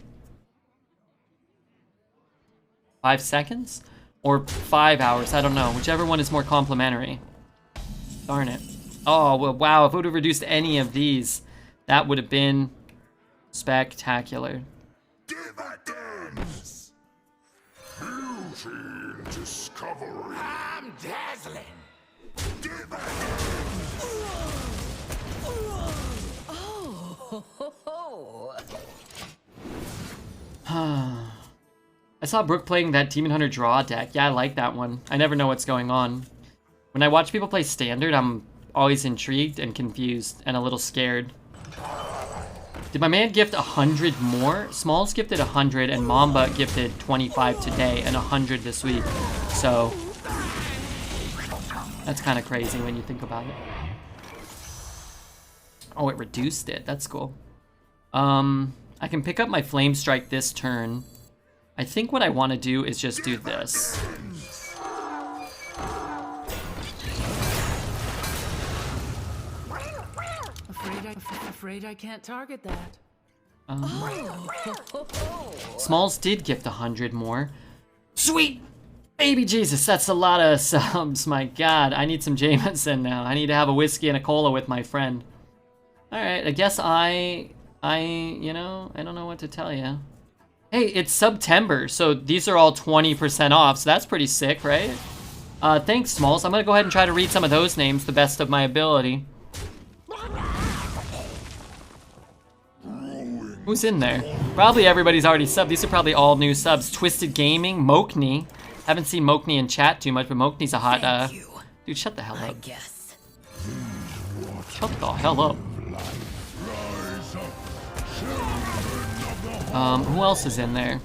Speaker 1: 5 seconds? Or 5 hours, I don't know. Whichever one is more complimentary. Darn it. Oh, well, wow, if it would have reduced any of these, that would have been spectacular.
Speaker 5: Dividends! Beauty and discovery.
Speaker 4: I'm dazzling.
Speaker 1: I saw Brooke playing that Demon Hunter draw deck. Yeah, I like that one. I never know what's going on. When I watch people play Standard, I'm always intrigued and confused and a little scared. Did my man gift 100 more? Smalls gifted 100 and Mamba gifted 25 today and 100 this week. So that's kind of crazy when you think about it. Oh, it reduced it. That's cool. I can pick up my Flame Strike this turn. I think what I want to do is just do this.
Speaker 2: Afraid I can't target that.
Speaker 1: Smalls did gift 100 more. Sweet baby Jesus, that's a lot of subs. My God, I need some Jameson now. I need to have a whiskey and a cola with my friend. All right, I guess you know, I don't know what to tell you. Hey, it's September, so these are all 20% off, so that's pretty sick, right? Thanks, Smalls. I'm gonna go ahead and try to read some of those names the best of my ability. Who's in there? Probably everybody's already subbed. These are probably all new subs. Twisted Gaming, Mokney. Haven't seen Mokney in chat too much, but Mokney's a hot, dude, shut the hell up.
Speaker 3: I guess.
Speaker 1: Shut the hell up. Who else is in there?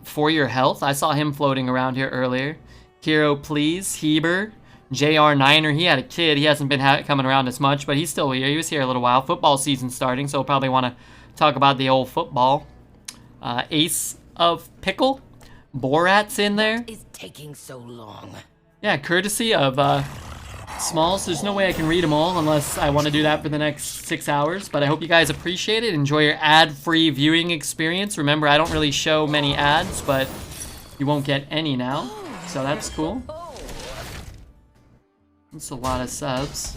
Speaker 1: For Your Health. I saw him floating around here earlier. Hero Please, Heber. JR Niner, he had a kid. He hasn't been coming around as much, but he's still here. He was here a little while. Football season starting, so we'll probably want to talk about the old football. Ace of Pickle. Borat's in there.
Speaker 3: Is taking so long.
Speaker 1: Yeah, courtesy of Smalls. There's no way I can read them all unless I want to do that for the next 6 hours, but I hope you guys appreciate it. Enjoy your ad-free viewing experience. Remember, I don't really show many ads, but you won't get any now, so that's cool. That's a lot of subs.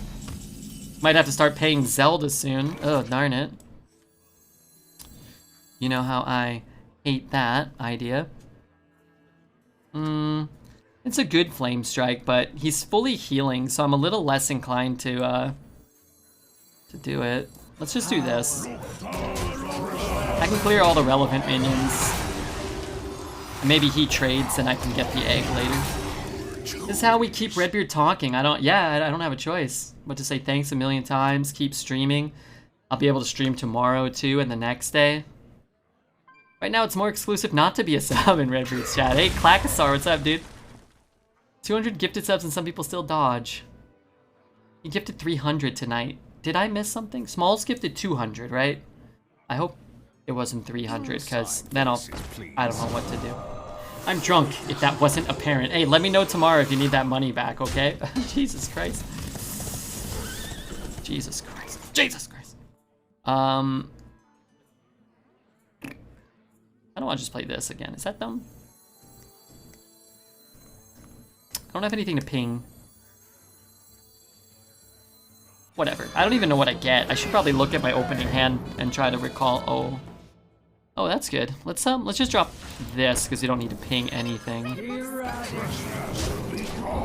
Speaker 1: Might have to start paying Zelda soon. Oh, darn it. You know how I hate that idea. It's a good Flame Strike, but he's fully healing, so I'm a little less inclined to do it. Let's just do this. I can clear all the relevant minions. And maybe he trades and I can get the egg later. This is how we keep Redbeard talking. I don't have a choice but to say thanks a million times, keep streaming. I'll be able to stream tomorrow too and the next day. Right now it's more exclusive not to be a sub in Redbeard's chat. Hey, Clackasar, what's up, dude? 200 gifted subs and some people still dodge. He gifted 300 tonight. Did I miss something? Smalls gifted 200, right? I hope it wasn't 300, because then I don't know what to do. I'm drunk, if that wasn't apparent. Hey, let me know tomorrow if you need that money back, okay? Jesus Christ. Jesus Christ. Jesus Christ. I don't want to just play this again. Is that dumb? I don't have anything to ping. Whatever. I don't even know what I get. I should probably look at my opening hand and try to recall. Oh, that's good. Let's just drop this because you don't need to ping anything.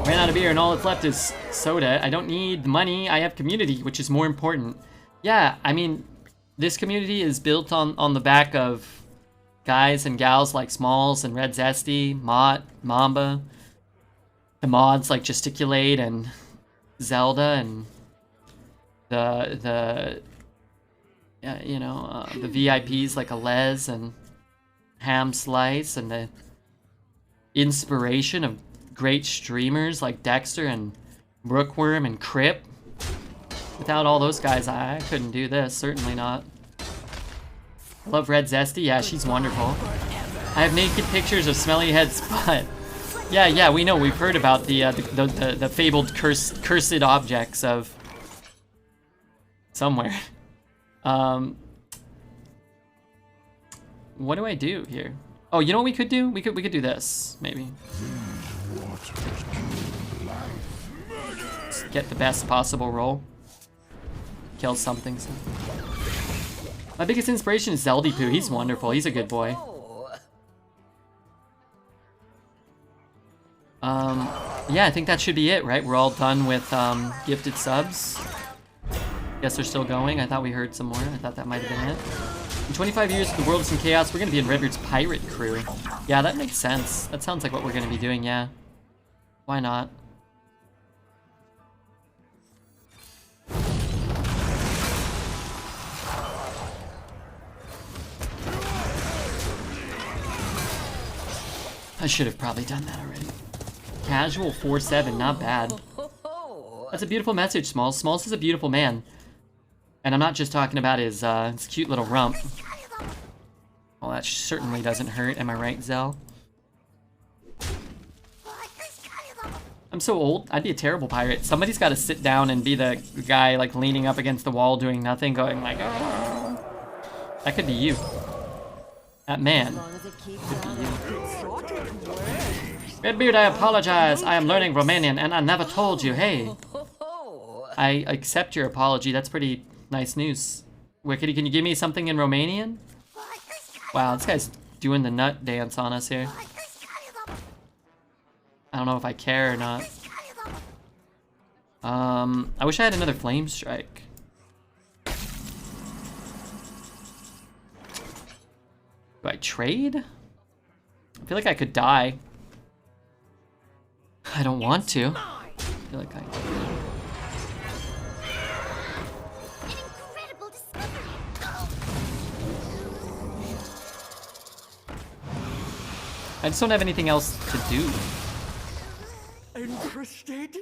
Speaker 1: Ran out of beer and all that's left is soda. I don't need money. I have community, which is more important. Yeah, I mean, this community is built on the back of guys and gals like Smalls and Red Zesty, Mott, Mamba, the mods like Gesticulate and Zelda and the VIPs like Alez and Ham Slice and the inspiration of great streamers like Dexter and Brookworm and Crip. Without all those guys, I couldn't do this, certainly not. Love Red Zesty, yeah, she's wonderful. I have naked pictures of Smelly Head's butt. Yeah, we know, we've heard about the fabled cursed objects of somewhere. What do I do here? Oh, you know what we could do? We could do this, maybe. Just get the best possible roll. Kill something. My biggest inspiration is Zeldy Poo. He's wonderful. He's a good boy. Yeah, I think that should be it, right? We're all done with gifted subs. Guess they're still going. I thought we heard some more. I thought that might have been it. In 25 years, the world is in chaos. We're going to be in Redbeard's pirate crew. Yeah, that makes sense. That sounds like what we're going to be doing, yeah. Why not? I should have probably done that already. Casual 4-7, not bad. That's a beautiful message, Smalls. Smalls is a beautiful man. And I'm not just talking about his cute little rump. Well, that certainly doesn't hurt, am I right, Zell? I'm so old, I'd be a terrible pirate. Somebody's got to sit down and be the guy, like, leaning up against the wall doing nothing, going like, "Oh." That could be you. That man could be you. Redbeard, I apologize. I am learning Romanian and I never told you. Hey. I accept your apology. That's pretty nice news. Wickedy, can you give me something in Romanian? Wow, this guy's doing the nut dance on us here. I don't know if I care or not. I wish I had another flame strike. Do I trade? I feel like I could die. I don't want to. I feel like I could.
Speaker 3: Incredible discovery.
Speaker 1: I just don't have anything else to do.
Speaker 4: Interested?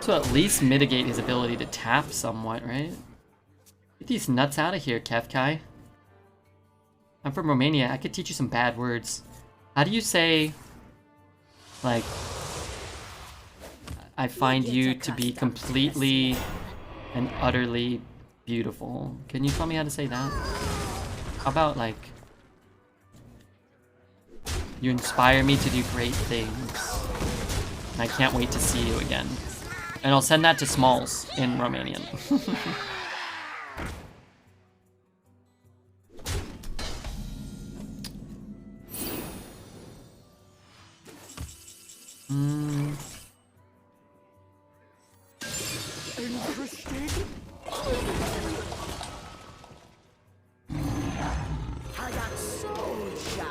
Speaker 1: To at least mitigate his ability to tap somewhat, right? Get these nuts out of here, Kefkai. I'm from Romania. I could teach you some bad words. How do you say, like, I find you to be completely and utterly beautiful? Can you tell me how to say that? How about, like, you inspire me to do great things. And I can't wait to see you again. And I'll send that to Smalls in Romanian.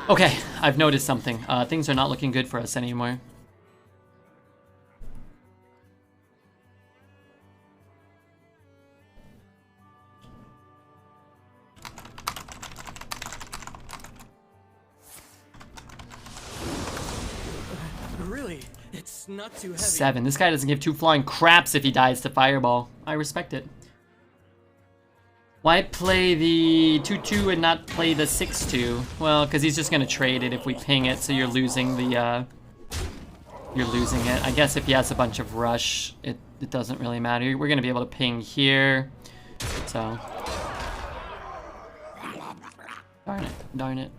Speaker 1: Okay, I've noticed something. Things are not looking good for us anymore.
Speaker 7: Really? It's not too heavy.
Speaker 1: 7. This guy doesn't give two flying craps if he dies to Fireball. I respect it. Why play the 2-2 and not play the 6-2? Well, because he's just gonna trade it if we ping it, so you're losing the, you're losing it. I guess if he has a bunch of rush, it doesn't really matter. We're gonna be able to ping here, so. Darn it, darn it.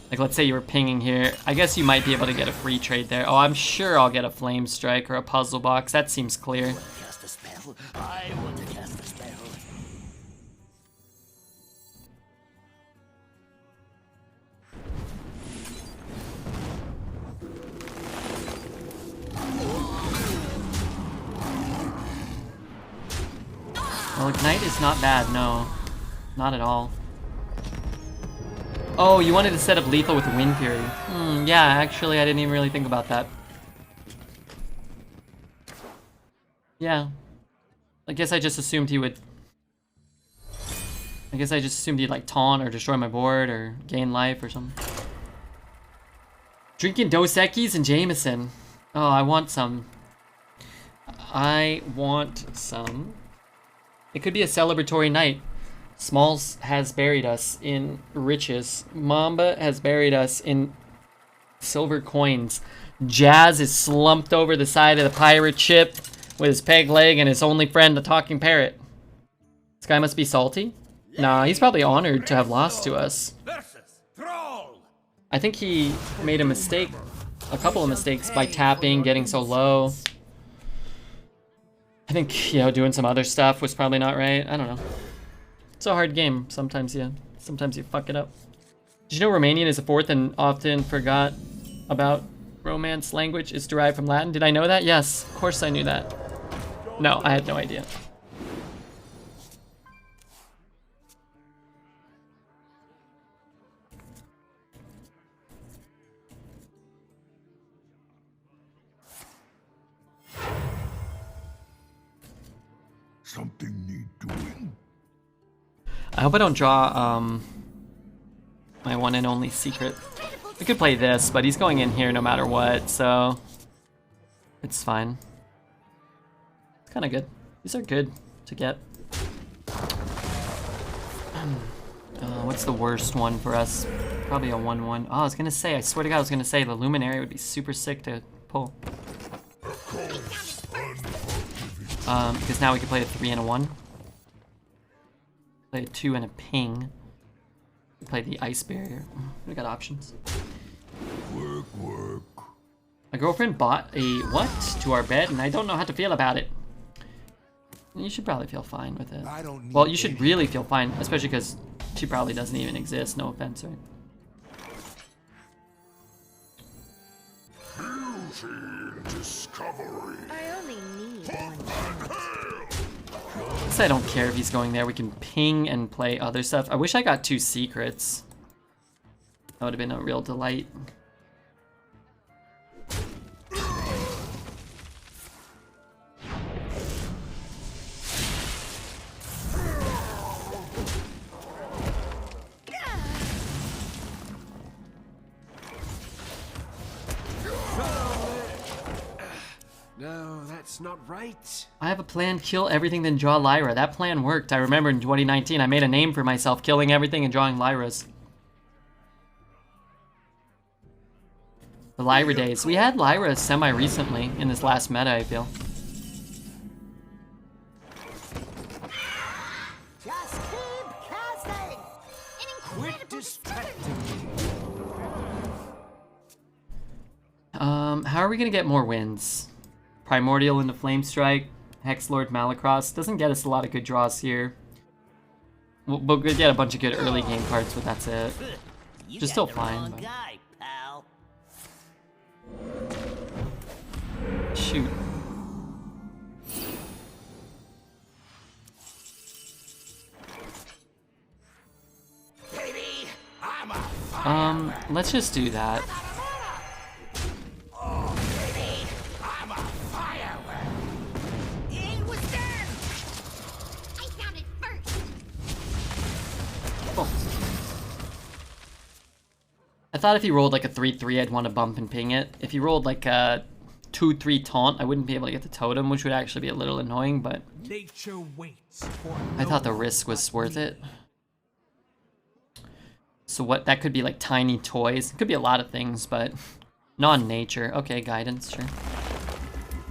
Speaker 1: Like, let's say you were pinging here. I guess you might be able to get a free trade there. Oh, I'm sure I'll get a flame strike or a puzzle box. That seems clear.
Speaker 4: Cast a spell. I want to cast a spell.
Speaker 1: Well, Ignite is not bad, no. Not at all. Oh, you wanted to set up lethal with the Wind Fury. Yeah, actually, I didn't even really think about that. Yeah. I guess I just assumed he would... I guess I just assumed he'd, like, taunt or destroy my board or gain life or something. Drinking Dos Equis and Jameson. Oh, I want some. I want some. It could be a celebratory night. Smalls has buried us in riches. Mamba has buried us in silver coins. Jazz is slumped over the side of the pirate ship with his peg leg and his only friend, the talking parrot. This guy must be salty? Nah, he's probably honored to have lost to us. I think he made a mistake, a couple of mistakes by tapping, getting so low. I think, you know, doing some other stuff was probably not right. I don't know. It's a hard game. Sometimes you fuck it up. Did you know Romanian is the fourth and often forgot about Romance language is derived from Latin? Did I know that? Yes, of course I knew that. No, I had no idea.
Speaker 5: Something need doing?
Speaker 1: I hope I don't draw my one and only secret. We could play this, but he's going in here no matter what, so it's fine. It's kind of good. These are good to get. What's the worst one for us? Probably a 1/1. Oh, I was gonna say, I swear to God, I was gonna say the Luminary would be super sick to pull. Because now we can play a 3 and a 1. Play a 2 and a ping. Play the ice barrier. We got options.
Speaker 5: Work.
Speaker 1: My girlfriend bought a what to our bed, and I don't know how to feel about it. You should probably feel fine with it. Well, you should really feel fine, especially because she probably doesn't even exist. No offense, right?
Speaker 5: Discovery.
Speaker 3: I only need one.
Speaker 1: I guess I don't care if he's going there. We can ping and play other stuff. I wish I got 2 secrets. That would have been a real delight.
Speaker 7: No, that's not right.
Speaker 1: I have a plan, kill everything, then draw Lyra. That plan worked. I remember in 2019, I made a name for myself, killing everything and drawing Lyras. The Lyra days. We had Lyra semi-recently in this last meta, I feel.
Speaker 3: Just keep casting.
Speaker 7: Quit distracting me.
Speaker 1: How are we gonna get more wins? Primordial into Flame Strike, Hexlord Malacross. Doesn't get us a lot of good draws here. We'll get a bunch of good early game cards, but that's it.
Speaker 4: You
Speaker 1: Just
Speaker 4: got
Speaker 1: still
Speaker 4: the
Speaker 1: fine,
Speaker 4: wrong
Speaker 1: but-
Speaker 4: guy, pal.
Speaker 1: Shoot.
Speaker 4: Baby, I'm a
Speaker 1: Let's just do that.
Speaker 4: baby, I'm a firework. It was there. I found it first.
Speaker 1: Oh. I thought if he rolled like a 3/3, I'd want to bump and ping it. If he rolled like a 2/3 taunt, I wouldn't be able to get the totem, which would actually be a little annoying, but
Speaker 7: Nature waits for
Speaker 1: I thought the risk was worth it. So what, that could be like tiny toys. It could be a lot of things, but non-nature. Okay, guidance, sure.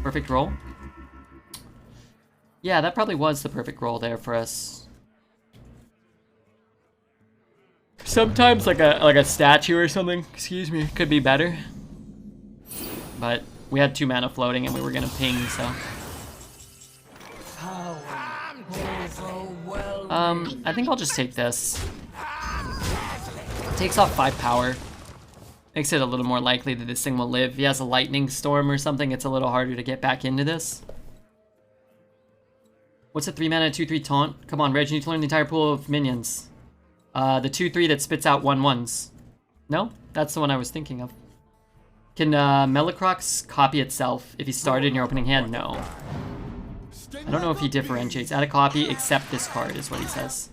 Speaker 1: Perfect roll. Yeah, that probably was the perfect roll there for us. Sometimes like a statue or something, excuse me, could be better. But we had 2 mana floating and we were gonna ping, so. I think I'll just take this. Takes off 5 power. Makes it a little more likely that this thing will live. If he has a lightning storm or something, it's a little harder to get back into this. What's a 3 mana 2/3 taunt? Come on, Reg, you need to learn the entire pool of minions. The 2/3 that spits out 1/1s. No? That's the one I was thinking of. Can Malacrass copy itself if he started in your opening hand? No. I don't know if he differentiates. Add a copy, except this card is what he says.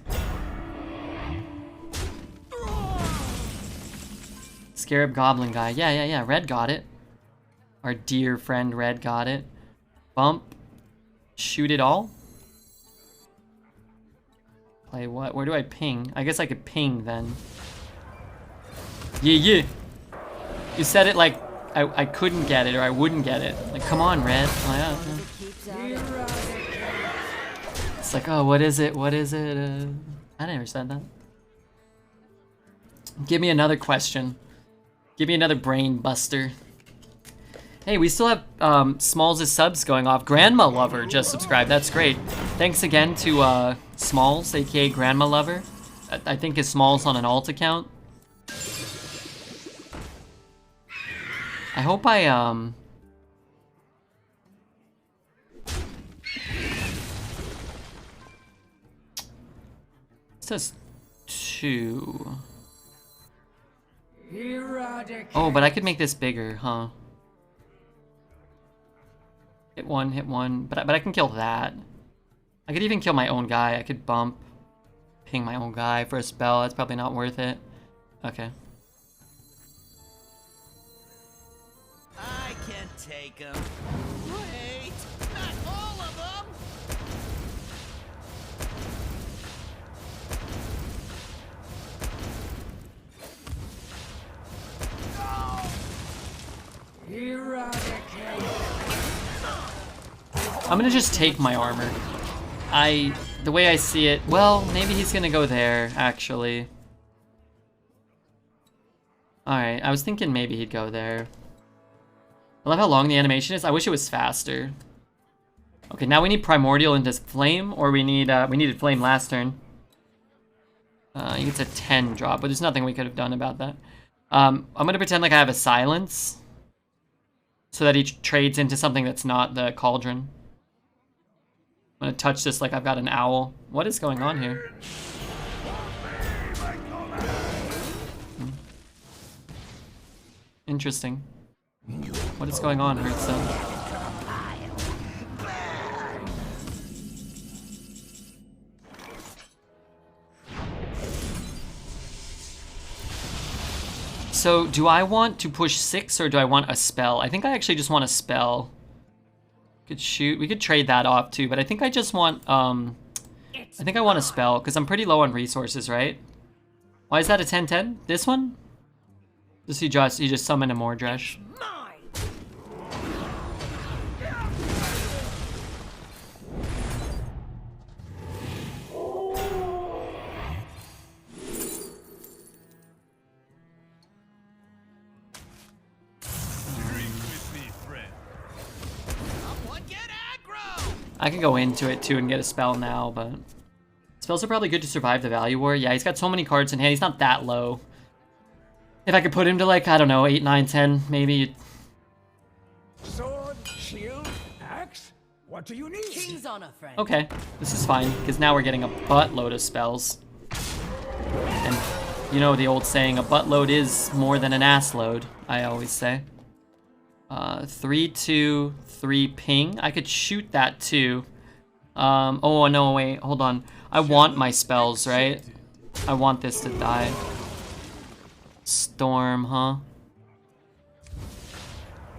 Speaker 1: Scarab Goblin guy. Yeah. Red got it. Our dear friend Red got it. Bump. Shoot it all. Play what? Where do I ping? I guess I could ping then. Yeah. You said it like I couldn't get it or I wouldn't get it. Like, come on, Red. Oh, yeah.
Speaker 3: Keeps out of
Speaker 1: It's like, oh, what is it? What is it? I never said that. Give me another question. Give me another brain buster. Hey, we still have Smalls' subs going off. Grandma Lover just subscribed. That's great. Thanks again to Smalls, aka Grandma Lover. I think it's Smalls on an alt account. I hope I it says 2. Oh, but I could make this bigger, huh? Hit one, but I can kill that. I could even kill my own guy. I could bump, ping my own guy for a spell. That's probably not worth it. Okay.
Speaker 8: I can take him. Wait, not all of them.
Speaker 1: I'm gonna just take my armor. The way I see it, well, maybe he's gonna go there, actually. Alright, I was thinking maybe he'd go there. I love how long the animation is. I wish it was faster. Okay, now we need Primordial into Flame, or we needed Flame last turn. He gets a 10 drop, but there's nothing we could have done about that. I'm gonna pretend like I have a Silence, so that he trades into something that's not the Cauldron. I'm gonna touch this like I've got an owl. What is going on here? Interesting. What is going on, Hearthstone? So, do I want to push 6 or do I want a spell? I think I actually just want a spell. Could shoot. We could trade that off too, but I think I just want I think I want a spell because I'm pretty low on resources, right? Why is that a 10-10? This one? Does he just summon a Mordresh? I can go into it too and get a spell now, but spells are probably good to survive the value war. Yeah, he's got so many cards in hand. He's not that low. If I could put him to like, I don't know, 8, 9, 10, maybe.
Speaker 7: Sword, shield, axe. What do you need?
Speaker 3: King's on a friend.
Speaker 1: Okay, this is fine because now we're getting a buttload of spells. And you know the old saying, a buttload is more than an ass load, I always say. 3, 2, 3 ping. I could shoot that too. Oh no, wait, hold on. I want my spells, right? I want this to die. Storm, huh?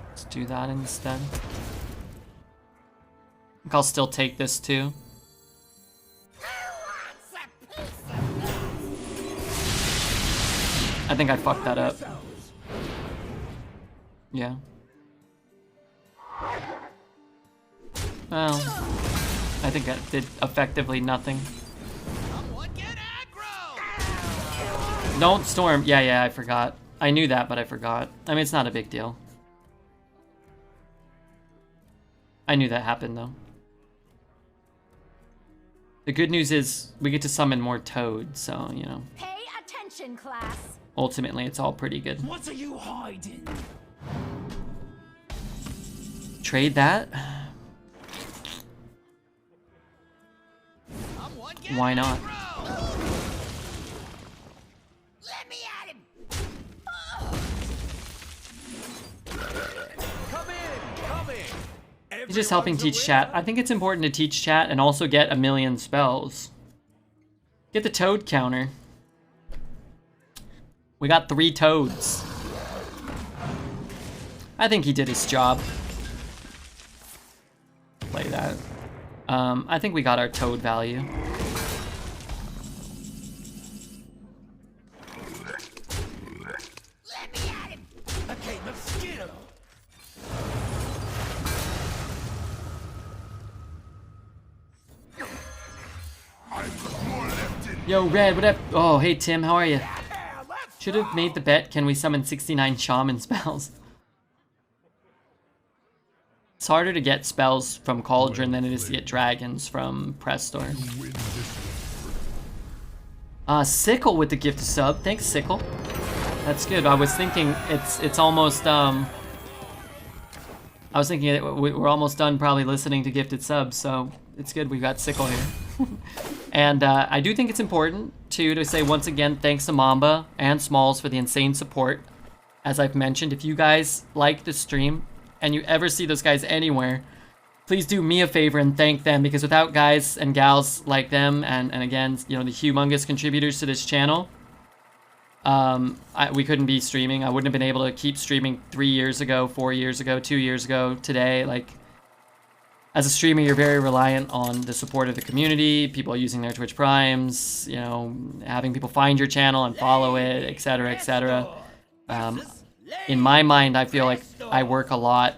Speaker 1: Let's do that instead. I think I'll still take this too. I think I fucked that up. Yeah. Well, I think I did effectively nothing. Don't storm. Yeah, I forgot. I knew that, but I forgot. I mean, it's not a big deal. I knew that happened, though. The good news is we get to summon more toads, so, you know.
Speaker 3: Pay attention, class.
Speaker 1: Ultimately, it's all pretty good.
Speaker 7: What are you hiding?
Speaker 1: Trade that? Why not?
Speaker 4: Let me at him.
Speaker 7: Come in.
Speaker 1: He's just helping teach chat. I think it's important to teach chat and also get a million spells. Get the toad counter. We got 3 toads. I think he did his job. Play that. I think we got our toad value.
Speaker 4: Let me at him.
Speaker 7: Okay, let's get him.
Speaker 1: Yo, Red, what up? Oh, hey, Tim, how are you? Should have made the bet, can we summon 69 shaman spells? It's harder to get spells from Cauldron than it is to get dragons from Prestor. Sickle with the gift of sub. Thanks, Sickle. That's good. I was thinking it's almost I was thinking we're almost done probably listening to gifted subs, so it's good we got Sickle here. And I do think it's important to say once again thanks to Mamba and Smalls for the insane support. As I've mentioned, if you guys like the stream and you ever see those guys anywhere, please do me a favor and thank them, because without guys and gals like them, and again, you know, the humongous contributors to this channel, we couldn't be streaming. I wouldn't have been able to keep streaming 3 years ago, 4 years ago, 2 years ago, today. Like, as a streamer, you're very reliant on the support of the community, people using their Twitch Primes, you know, having people find your channel and follow it, etc., etc. In my mind, I feel like I work a lot,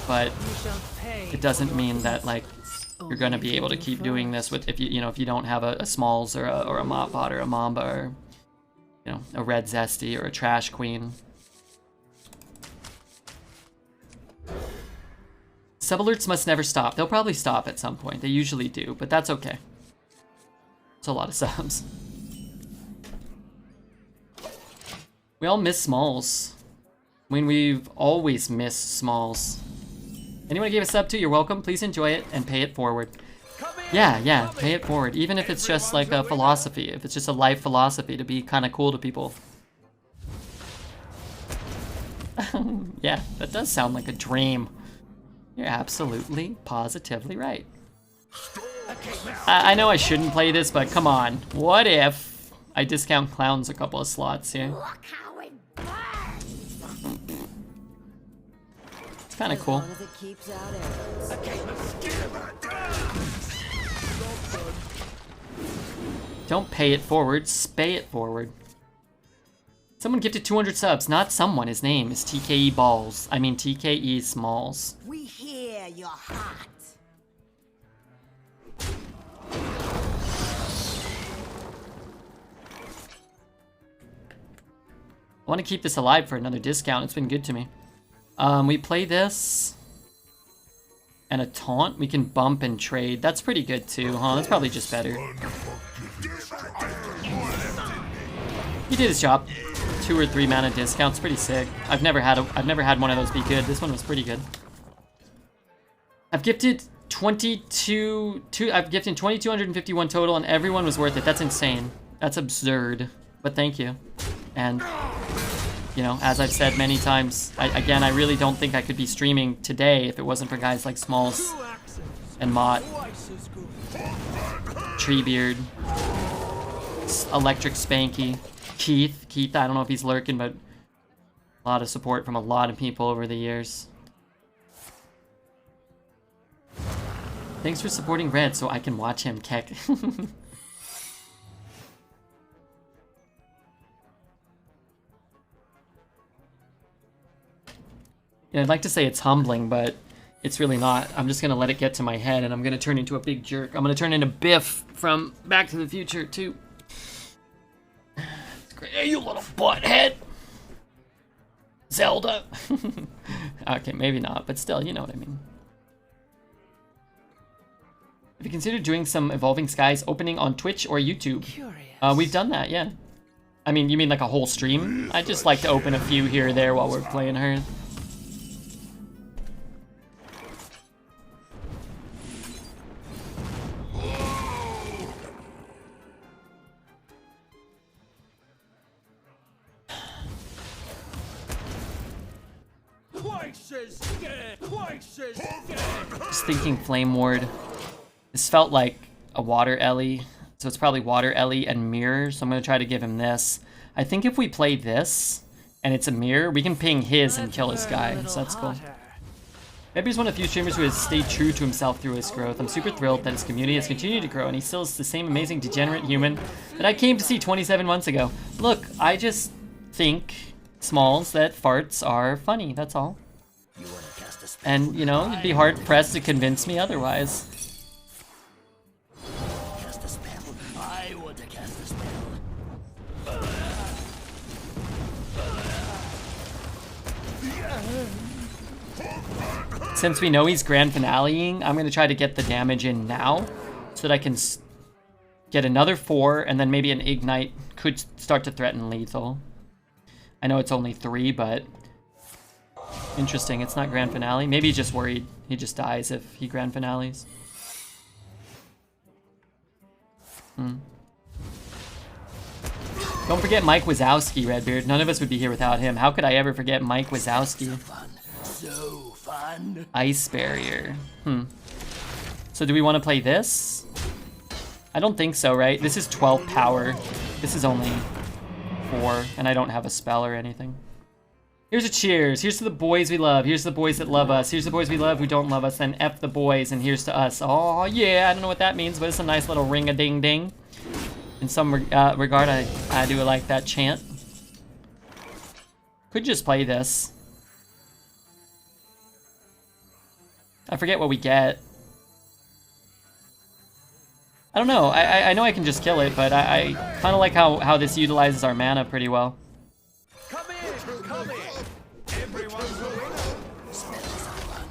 Speaker 1: but it doesn't mean that, like, you're gonna be able to keep doing this with, if you don't have a Smalls or a Mopbot or a Mamba or, you know, a Red Zesty or a Trash Queen. Sub alerts must never stop. They'll probably stop at some point. They usually do, but that's okay. It's a lot of subs. We all miss Smalls. I mean, we've always missed Smalls. Anyone gave a sub to, you're welcome. Please enjoy it and pay it forward. Yeah, pay it forward. Even if it's just like a philosophy, if it's just a life philosophy to be kind of cool to people. Yeah, that does sound like a dream. You're absolutely, positively right. I know I shouldn't play this, but come on. What if I discount clowns a couple of slots here?
Speaker 4: Look how it burns.
Speaker 1: It's kind of cool.
Speaker 3: As long as it keeps out arrows.
Speaker 1: Don't pay it forward, spay it forward. Someone gifted 200 subs, not someone. His name is TKE Balls. I mean TKE Smalls.
Speaker 3: We hear your heart.
Speaker 1: I want to keep this alive for another discount. It's been good to me. We play this and a taunt. We can bump and trade. That's pretty good too, huh? That's probably just better. He did his job. 2 or 3 mana discounts, pretty sick. I've never had one of those be good. This one was pretty good. I've gifted 2,251 total, and everyone was worth it. That's insane. That's absurd. But thank you. And you know, as I've said many times, I really don't think I could be streaming today if it wasn't for guys like Smalls and Mott, Treebeard, Electric Spanky, Keith, I don't know if he's lurking, but a lot of support from a lot of people over the years. Thanks for supporting Red so I can watch him keck. Yeah, I'd like to say it's humbling, but it's really not. I'm just gonna let it get to my head and I'm gonna turn into a big jerk. I'm gonna turn into Biff from Back to the Future too. Hey, you little butthead! Zelda! Okay, maybe not, but still, you know what I mean. Have you considered doing some Evolving Skies opening on Twitch or YouTube?
Speaker 2: Curious.
Speaker 1: We've done that, yeah. I mean, you mean like a whole stream? I just like to open a few here or there while we're playing her. Just thinking Flame Ward. This felt like a Water Ellie, so it's probably Water Ellie and Mirror, so I'm going to try to give him this. I think if we play this, and it's a Mirror, we can ping his and kill his guy, so that's cool. Maybe he's one of the few streamers who has stayed true to himself through his growth. I'm super thrilled that his community has continued to grow, and he still is the same amazing degenerate human that I came to see 27 months ago. Look, I just think, Smalls, that farts are funny, that's all. And, you know, you'd be hard-pressed to convince me otherwise.
Speaker 8: Cast a spell. I want to cast a spell.
Speaker 1: Since we know he's grand finaleing, I'm going to try to get the damage in now so that I can get another 4 and then maybe an Ignite could start to threaten lethal. I know it's only 3, but interesting. It's not grand finale. Maybe he's just worried he just dies if he grand finales. Don't forget Mike Wazowski, Redbeard. None of us would be here without him. How could I ever forget Mike Wazowski?
Speaker 8: So fun.
Speaker 1: Ice barrier. So do we want to play this? I don't think so, right? This is 12 power. This is only 4, and I don't have a spell or anything. Here's a cheers. Here's to the boys we love. Here's to the boys that love us. Here's the boys we love who don't love us. Then F the boys, and here's to us. Oh, yeah. I don't know what that means, but it's a nice little ring-a-ding-ding. In some regard, I do like that chant. Could just play this. I forget what we get. I don't know. I know I can just kill it, but I kind of like how this utilizes our mana pretty well.
Speaker 7: Come in, come in. Everyone's a winner.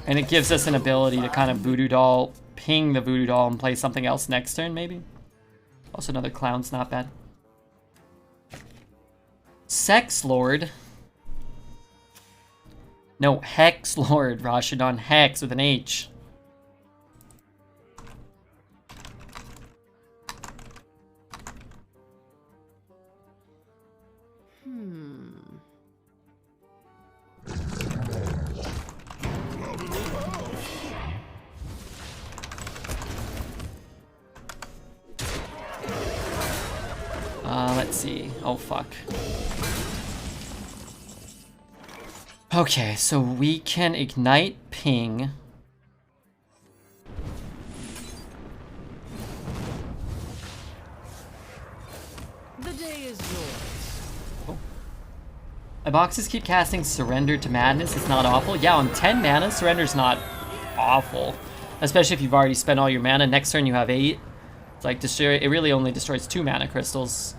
Speaker 1: And it gives us an ability to kind of voodoo doll, ping the voodoo doll and play something else next turn, maybe. Also another clown's not bad. Sex Lord. No, Hex Lord, Rashidon. Hex with an H. Let's see. Oh, fuck. Okay, so we can ignite ping.
Speaker 2: The day is yours.
Speaker 1: Oh. My boxes keep casting Surrender to Madness. It's not awful. Yeah, on 10 mana, Surrender's not awful. Especially if you've already spent all your mana. Next turn you have 8. It's like, it really only destroys 2 mana crystals.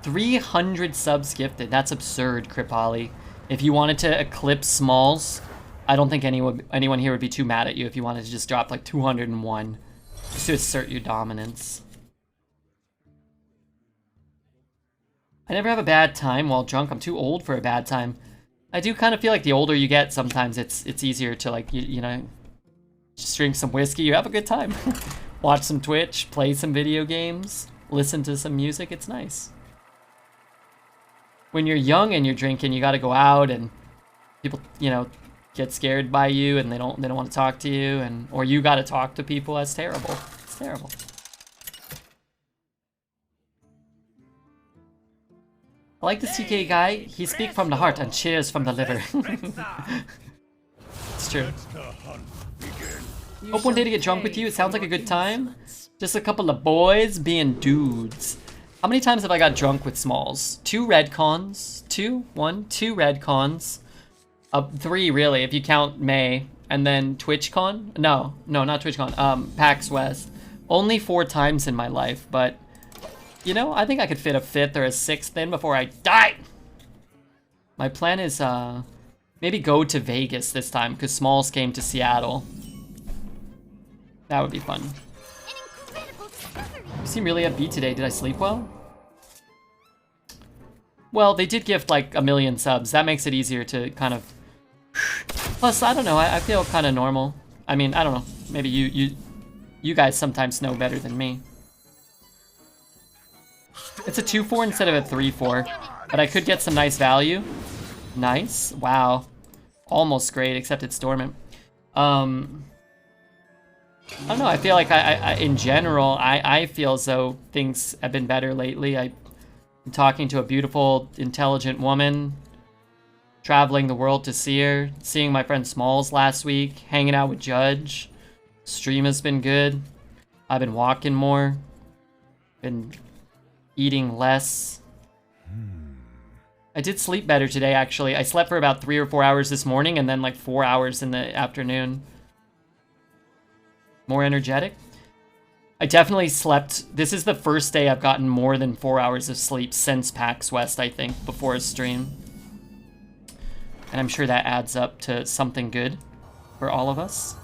Speaker 1: 300 subs gifted. That's absurd, Kripali. If you wanted to eclipse Smalls, I don't think anyone here would be too mad at you if you wanted to just drop like 201 just to assert your dominance. I never have a bad time while drunk. I'm too old for a bad time. I do kind of feel like the older you get, sometimes it's easier to like, you know, just drink some whiskey, you have a good time. Watch some Twitch, play some video games, listen to some music, it's nice. When you're young and you're drinking, you got to go out and people, you know, get scared by you and they don't want to talk to you, and or you got to talk to people. That's terrible. It's terrible. I like the CK guy. He speak from the heart and cheers from the liver. It's true. Hope one day to get drunk with you. It sounds like a good time. Just a couple of boys being dudes. How many times have I got drunk with Smalls? 2 red cons. 2 red cons. 3 really, if you count May. And then TwitchCon? No, not TwitchCon. PAX West. Only 4 times in my life, but you know, I think I could fit a 5th or a 6th in before I die. My plan is maybe go to Vegas this time because Smalls came to Seattle. That would be fun. You seem really upbeat today. Did I sleep well? Well, they did gift like 1 million subs. That makes it easier to kind of... Plus, I don't know. I feel kind of normal. I mean, I don't know. Maybe you guys sometimes know better than me. It's a 2-4 instead of a 3-4. But I could get some nice value. Nice. Wow. Almost great, except it's dormant. I don't know, I feel like I in general, I feel as though things have been better lately. I'm talking to a beautiful, intelligent woman, traveling the world to see her, seeing my friend Smalls last week, hanging out with Judge. Stream has been good. I've been walking more, been eating less. I did sleep better today, actually. I slept for about 3 or 4 hours this morning and then like 4 hours in the afternoon. More energetic. I definitely slept. This is the first day I've gotten more than 4 hours of sleep since PAX West, I think, before a stream. And I'm sure that adds up to something good for all of us.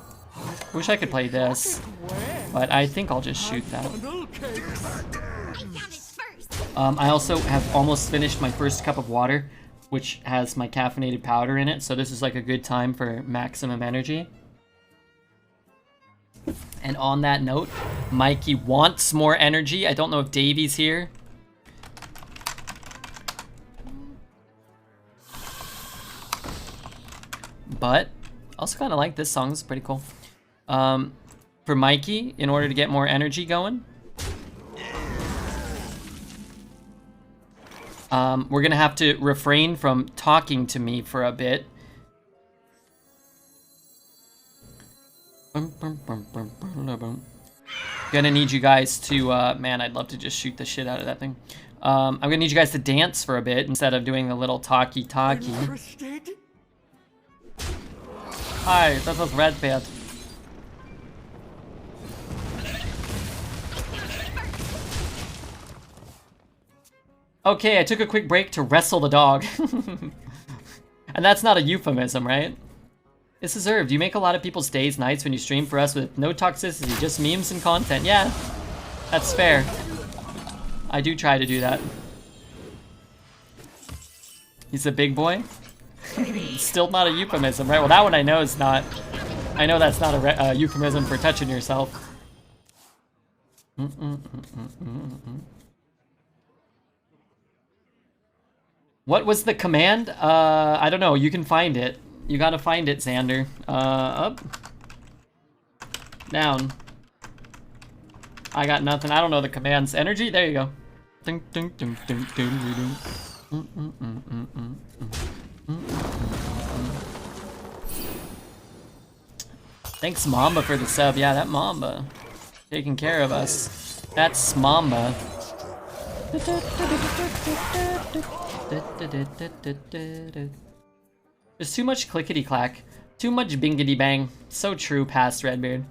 Speaker 1: Wish I could play this, but I think I'll just shoot that. I also have almost finished my first cup of water, which has my caffeinated powder in it, so this is like a good time for maximum energy. And on that note, Mikey wants more energy. I don't know if Davey's here. But also kind of like this song. It's pretty cool. For Mikey, in order to get more energy going, we're gonna have to refrain from talking to me for a bit. Gonna need you guys to, man, I'd love to just shoot the shit out of that thing. I'm gonna need you guys to dance for a bit instead of doing the little talkie. Hi, that was Red Beard. Okay, I took a quick break to wrestle the dog. And that's not a euphemism, right? It's deserved. You make a lot of people's days, nights when you stream for us with no toxicity, just memes and content. Yeah, that's fair. I do try to do that. He's a big boy? Still not a euphemism, right? Well, that one I know is not. I know that's not a euphemism for touching yourself. What was the command? I don't know. You can find it. You gotta find it, Xander. Up. Down. I got nothing. I don't know the commands. Energy? There you go. Ding, ding, ding, ding, ding, ding. Thanks, Mamba, for the sub. Yeah, that Mamba. Taking care of us. That's Mamba. There's too much clickety clack. Too much bingity bang. So true, past Redbeard.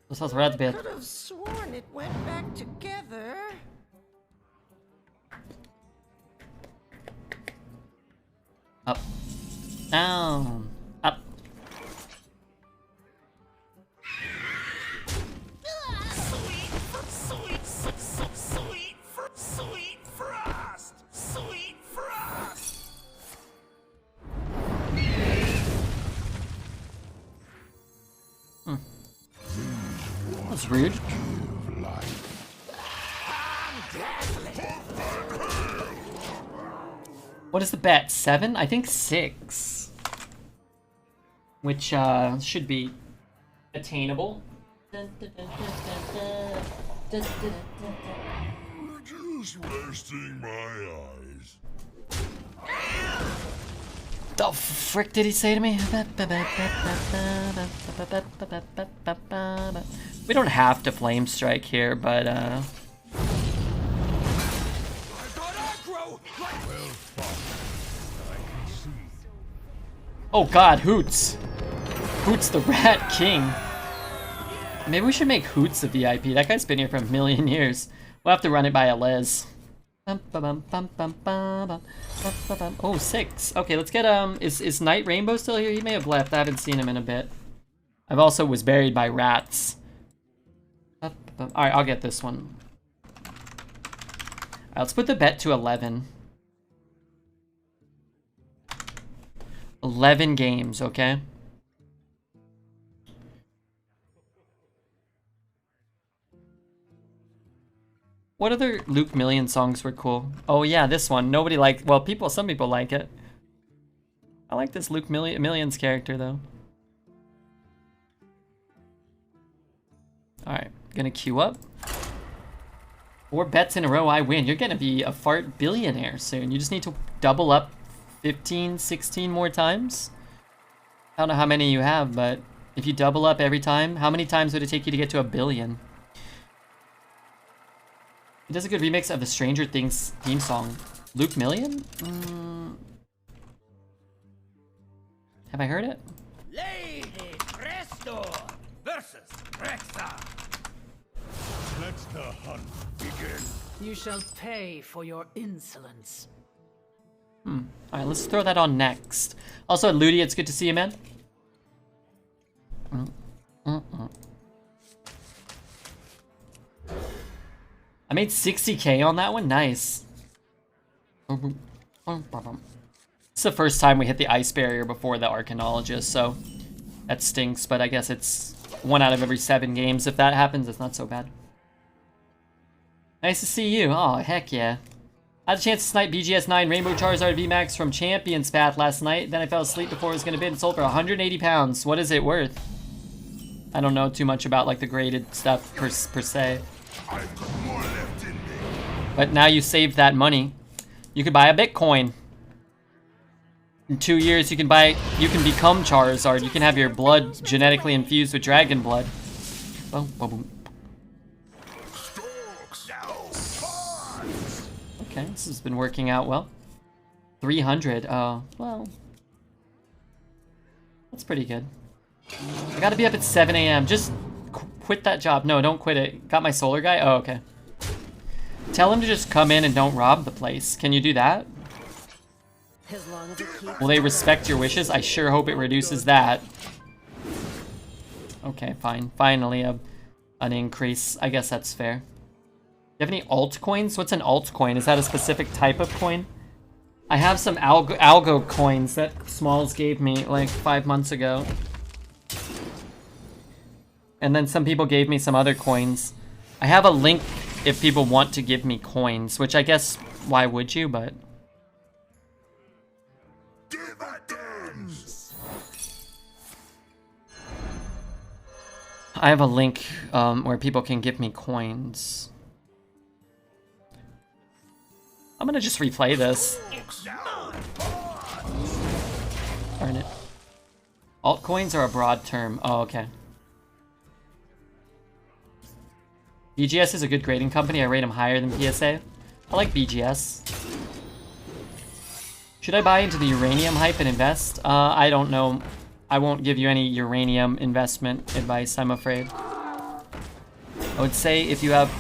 Speaker 1: This was Redbeard.
Speaker 8: Could have sworn it went back together.
Speaker 1: Up. Down. Up.
Speaker 8: Sweet frost. Sweet frost.
Speaker 1: That's rude. What is the bet? 7? I think 6. Which should be attainable.
Speaker 5: Just resting my eyes.
Speaker 1: The frick did he say to me? We don't have to flame strike here, but oh god, Hoots. Hoots the Rat King. Maybe we should make Hoots a VIP. That guy's been here for a million years. We'll have to run it by a Les. Oh, 6. Okay, let's get, is Night Rainbow still here? He may have left. I haven't seen him in a bit. I've also was buried by rats. Alright, I'll get this one. Alright, let's put the bet to 11. 11 games, okay? What other Luke Million songs were cool? Oh yeah, this one. Nobody liked, well, some people like it. I like this Luke Millions character though. Alright, gonna queue up. 4 bets in a row, I win. You're gonna be a fart billionaire soon. You just need to double up 15, 16 more times. I don't know how many you have, but if you double up every time, how many times would it take you to get to 1 billion? He does a good remix of the Stranger Things theme song. Luke Million? Have I heard it?
Speaker 8: Lady Presto versus Rexa.
Speaker 5: Let the hunt begin.
Speaker 2: You shall pay for your insolence.
Speaker 1: Alright, let's throw that on next. Also, Ludi, it's good to see you, man. I made 60k on that one. Nice. It's the first time we hit the ice barrier before the Arcanologist, so that stinks, but I guess it's 1 out of every 7 games. If that happens, it's not so bad. Nice to see you. Oh, heck yeah. I had a chance to snipe BGS 9 Rainbow Charizard VMAX from Champions Path last night. Then I fell asleep before it was going to bid and sold for 180 pounds. What is it worth? I don't know too much about like the graded stuff per se.
Speaker 5: I've got more left in me.
Speaker 1: But now you saved that money. You could buy a Bitcoin. In 2 years, you can become Charizard. You can have your blood genetically infused with dragon blood. Boom, boom, boom. Okay, this has been working out well. 300. Oh, well. That's pretty good. I gotta be up at 7 a.m. Just quit that job. No, don't quit it. Got my solar guy? Oh, okay. Tell him to just come in and don't rob the place. Can you do that?
Speaker 3: As long as it keeps
Speaker 1: Will they respect your wishes? I sure hope it reduces that. Okay, fine. Finally, an increase. I guess that's fair. You have any altcoins? What's an altcoin? Is that a specific type of coin? I have some algo coins that Smalls gave me like 5 months ago. And then some people gave me some other coins. I have a link if people want to give me coins, which I guess, why would you, but... I have a link where people can give me coins. I'm gonna just replay this. Darn it. Altcoins are a broad term. Oh, okay. BGS is a good grading company. I rate them higher than PSA. I like BGS. Should I buy into the uranium hype and invest? I don't know. I won't give you any uranium investment advice, I'm afraid. I would say if you have...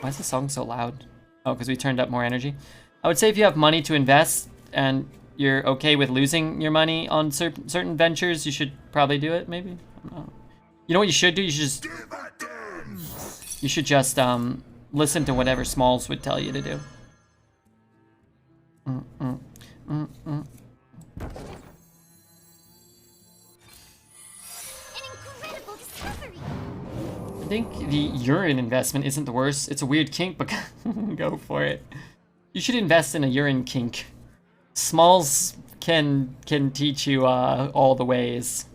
Speaker 1: Why is the song so loud? Oh, because we turned up more energy. I would say if you have money to invest and you're okay with losing your money on certain ventures, you should probably do it, maybe? I don't know. You know what you should do? You should just listen to whatever Smalls would tell you to do.
Speaker 4: An incredible discovery.
Speaker 1: I think the urine investment isn't the worst. It's a weird kink, but go for it. You should invest in a urine kink. Smalls can teach you all the ways.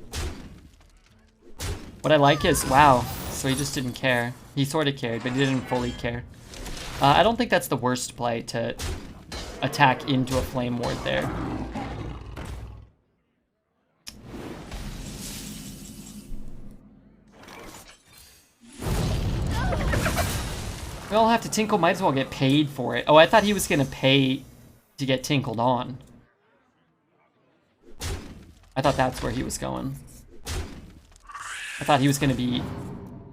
Speaker 1: What I like is, wow, so he just didn't care. He sort of cared, but he didn't fully care. I don't think that's the worst play to attack into a flame ward there. We all have to tinkle, might as well get paid for it. Oh, I thought he was gonna pay to get tinkled on. I thought that's where he was going. I thought he was gonna be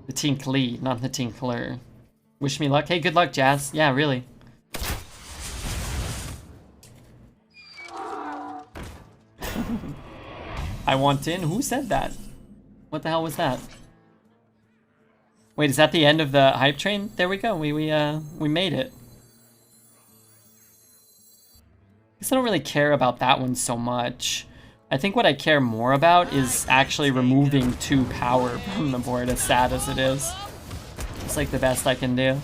Speaker 1: the tinkly, not the tinkler. Wish me luck. Hey, good luck, Jazz. Yeah, really. I want in. Who said that? What the hell was that? Wait, is that the end of the hype train? There we go. We made it. I guess I don't really care about that one so much. I think what I care more about is actually removing 2 power from the board, as sad as it is. It's like the best I can do.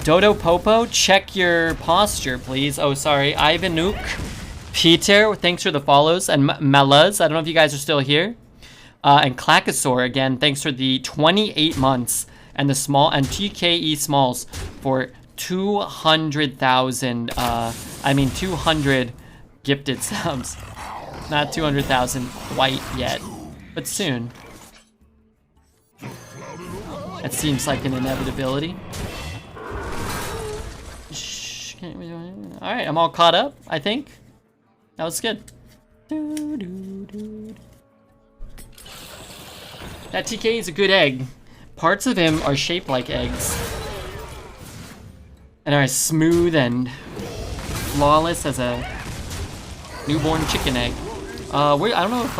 Speaker 1: Dodo Popo, check your posture, please. Oh, sorry. Ivanuk, Peter, thanks for the follows. And Maluz, I don't know if you guys are still here. And Clackasaur, again, thanks for the 28 months. And the small, and TKE Smalls for 200,000, 200 gifted subs. Not 200,000 quite yet, but soon. That seems like an inevitability. Alright, I'm all caught up, I think. That was good. That TK is a good egg. Parts of him are shaped like eggs. And are as smooth and flawless as a newborn chicken egg. I don't know if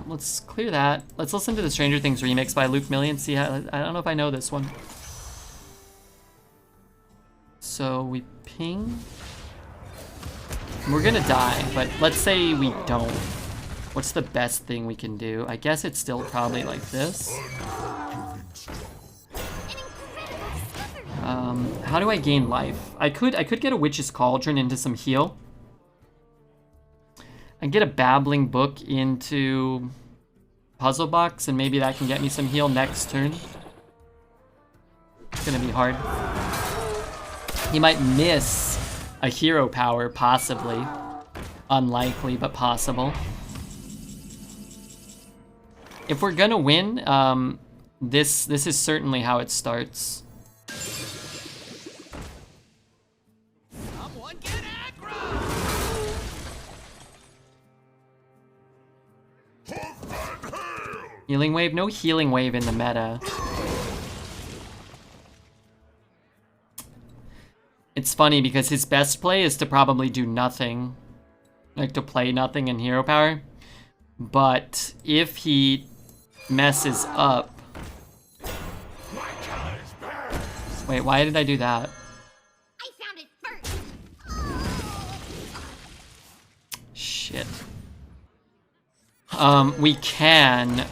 Speaker 1: let's clear that. Let's listen to the Stranger Things remix by Luke Million. See how, I don't know if I know this one. So we ping. We're gonna die, but let's say we don't. What's the best thing we can do? I guess it's still probably like this. How do I gain life? I could get a Witch's Cauldron into some heal. I can get a Babbling Book into Puzzle Box, and maybe that can get me some heal next turn. It's gonna be hard. He might miss a hero power, possibly. Unlikely, but possible. If we're gonna win, this is certainly how it starts.
Speaker 8: Someone get aggro!
Speaker 1: Healing Wave? No Healing Wave in the meta. It's funny because his best play is to probably do nothing. Like to play nothing in hero power. But if he messes up... Wait, why did I do that?
Speaker 4: I found it first.
Speaker 1: Shit. We can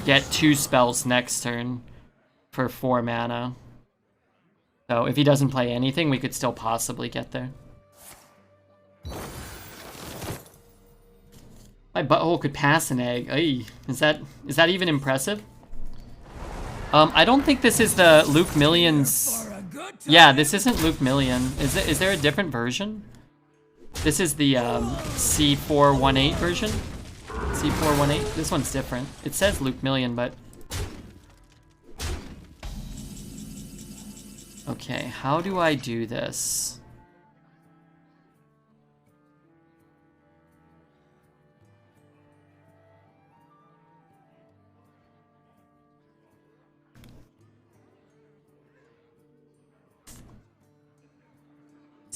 Speaker 1: get 2 spells next turn for 4 mana. So if he doesn't play anything, we could still possibly get there. My butthole could pass an egg. Ay, is that even impressive? I don't think this is the Luke Millions. Yeah, this isn't Luke Million. Is there a different version? This is the C418 version. C418. This one's different. It says Luke Million, but okay. How do I do this?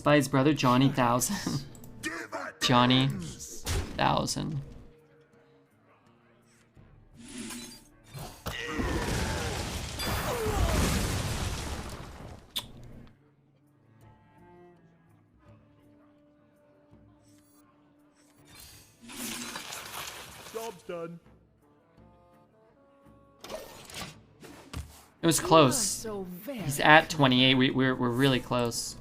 Speaker 1: By his brother Johnny 1000. Johnny 1000.
Speaker 5: Job's done.
Speaker 1: It was close.
Speaker 2: So very
Speaker 1: He's at 28. We're really close.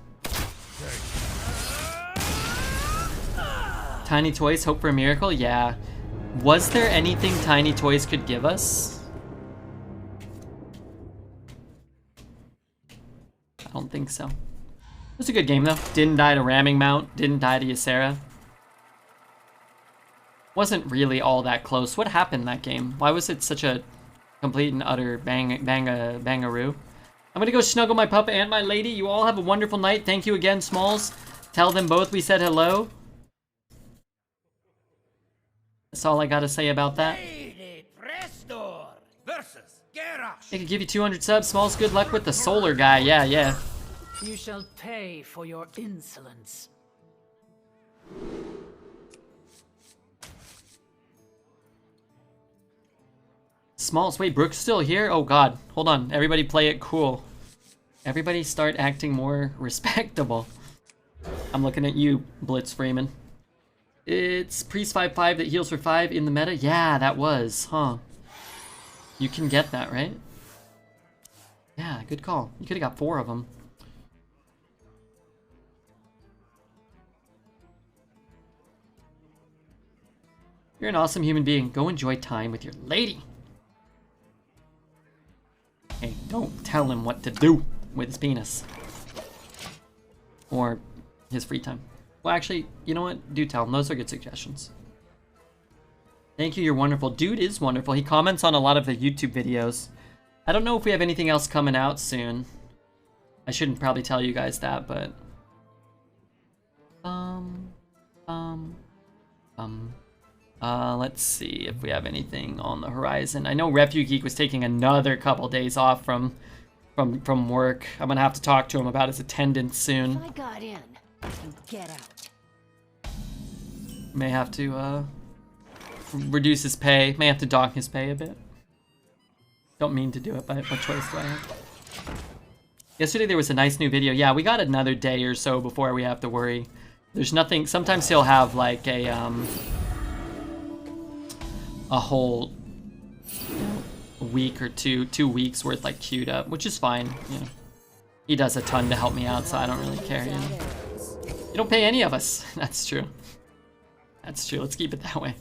Speaker 1: Tiny Toys, hope for a miracle? Yeah. Was there anything Tiny Toys could give us? I don't think so. It was a good game though. Didn't die to Ramming Mount, didn't die to Ysera. Wasn't really all that close. What happened in that game? Why was it such a complete and utter bangaroo? I'm gonna go snuggle my pup and my lady. You all have a wonderful night. Thank you again, Smalls. Tell them both we said hello. That's all I gotta say about that. They could give you 200 subs. Smalls, good luck with the solar guy. Yeah.
Speaker 2: You shall pay for your insolence.
Speaker 1: Smalls, wait, Brooke's still here? Oh god, hold on. Everybody play it cool. Everybody start acting more respectable. I'm looking at you, Blitz Freeman. It's Priest 5/5 that heals for 5 in the meta? Yeah, that was, huh? You can get that, right? Yeah, good call. You could have got 4 of them. You're an awesome human being. Go enjoy time with your lady. Hey, don't tell him what to do with his penis. Or his free time. Well, actually, you know what? Do tell him. Those are good suggestions. Thank you, you're wonderful. Dude is wonderful. He comments on a lot of the YouTube videos. I don't know if we have anything else coming out soon. I shouldn't probably tell you guys that, but... let's see if we have anything on the horizon. I know Refugee Geek was taking another couple days off from work. I'm gonna have to talk to him about his attendance soon.
Speaker 3: If I got in, you get out.
Speaker 1: May have to reduce his pay. May have to dock his pay a bit. Don't mean to do it, but what choice do I have? Yesterday there was a nice new video. Yeah, we got another day or so before we have to worry. There's nothing. Sometimes he'll have like a a whole week or 2 weeks worth like queued up, which is fine. You know, he does a ton to help me out, so I don't really care. You know, you don't pay any of us. That's true. That's true. Let's keep it that way.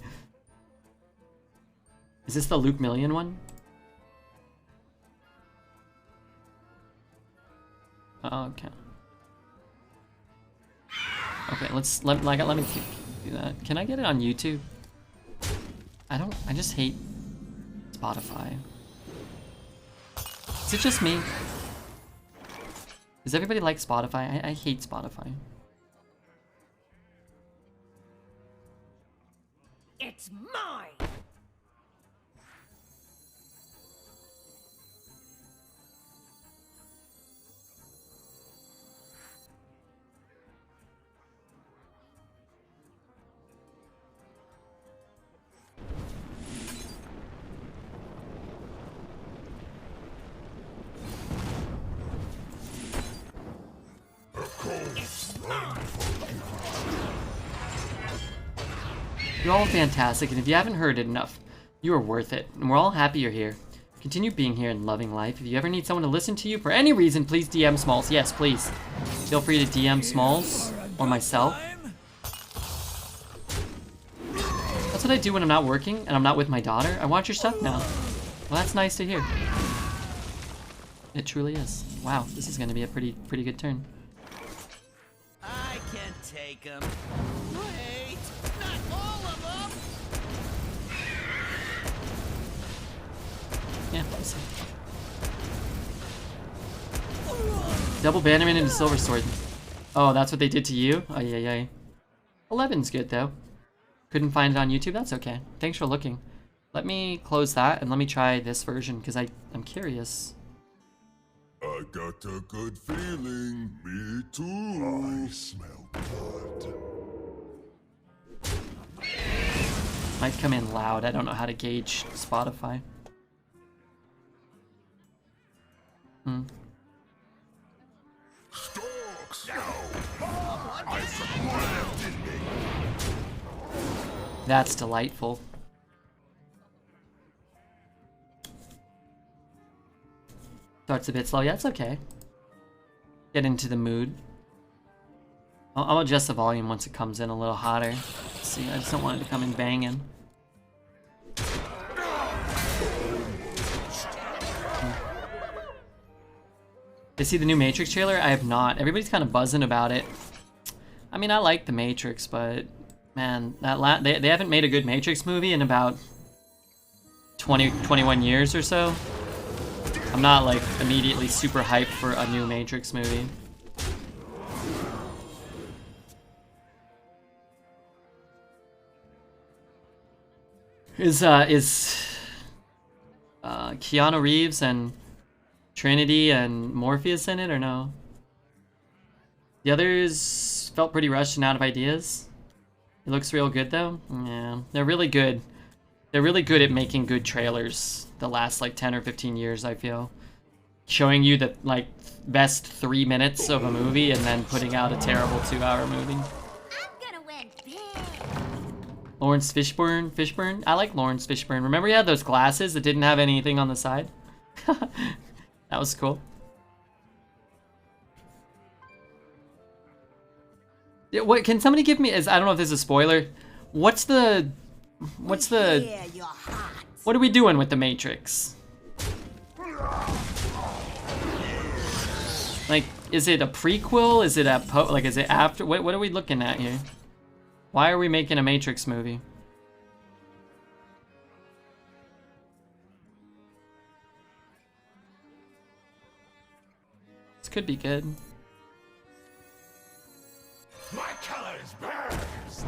Speaker 1: Is this the Luke Million one? Oh, okay. Okay, let me do that. Can I get it on YouTube? I just hate Spotify. Is it just me? Does everybody like Spotify? I hate Spotify.
Speaker 4: It's mine!
Speaker 1: You're all fantastic, and if you haven't heard it enough, you are worth it, and we're all happy you're here. Continue being here and loving life. If you ever need someone to listen to you for any reason, please DM Smalls. Yes, please. Feel free to DM Smalls or myself. That's what I do when I'm not working and I'm not with my daughter. I watch your stuff now. Well, that's nice to hear. It truly is. Wow, this is going to be a pretty good turn.
Speaker 8: I can take them. Wait, not all of them.
Speaker 1: Yeah, we'll see. Double Bannerman into Silver Sword. Oh, that's what they did to you? Oh, yeah. 11's good, though. Couldn't find it on YouTube? That's okay. Thanks for looking. Let me close that and let me try this version, because I'm curious.
Speaker 5: I got a good feeling. Me too. I smell blood.
Speaker 1: Might come in loud. I don't know how to gauge Spotify.
Speaker 5: Storks! I some more left in me.
Speaker 1: That's delightful. Starts a bit slow. Yeah, it's okay. Get into the mood. I'll adjust the volume once it comes in a little hotter. Let's see, I just don't want it to come in banging. You see the new Matrix trailer? I have not. Everybody's kind of buzzing about it. I mean, I like the Matrix, but man, they haven't made a good Matrix movie in about 21 years or so. I'm not like immediately super hyped for a new Matrix movie. Is Keanu Reeves and Trinity and Morpheus in it or no? The others felt pretty rushed and out of ideas. It looks real good though. Yeah, they're really good. They're really good at making good trailers the last like 10 or 15 years, I feel. Showing you the like best 3 minutes of a movie and then putting out a terrible 2-hour movie.
Speaker 4: I'm gonna win big.
Speaker 1: Lawrence Fishburne? I like Lawrence Fishburne. Remember he had those glasses that didn't have anything on the side? That was cool. Yeah, what can somebody give me? I don't know if this is a spoiler. What's the?
Speaker 4: Yeah, you're hot.
Speaker 1: What are we doing with the Matrix? Like, is it a prequel? Is it is it after? What are we looking at here? Why are we making a Matrix movie? This could be good.
Speaker 5: My colors burst.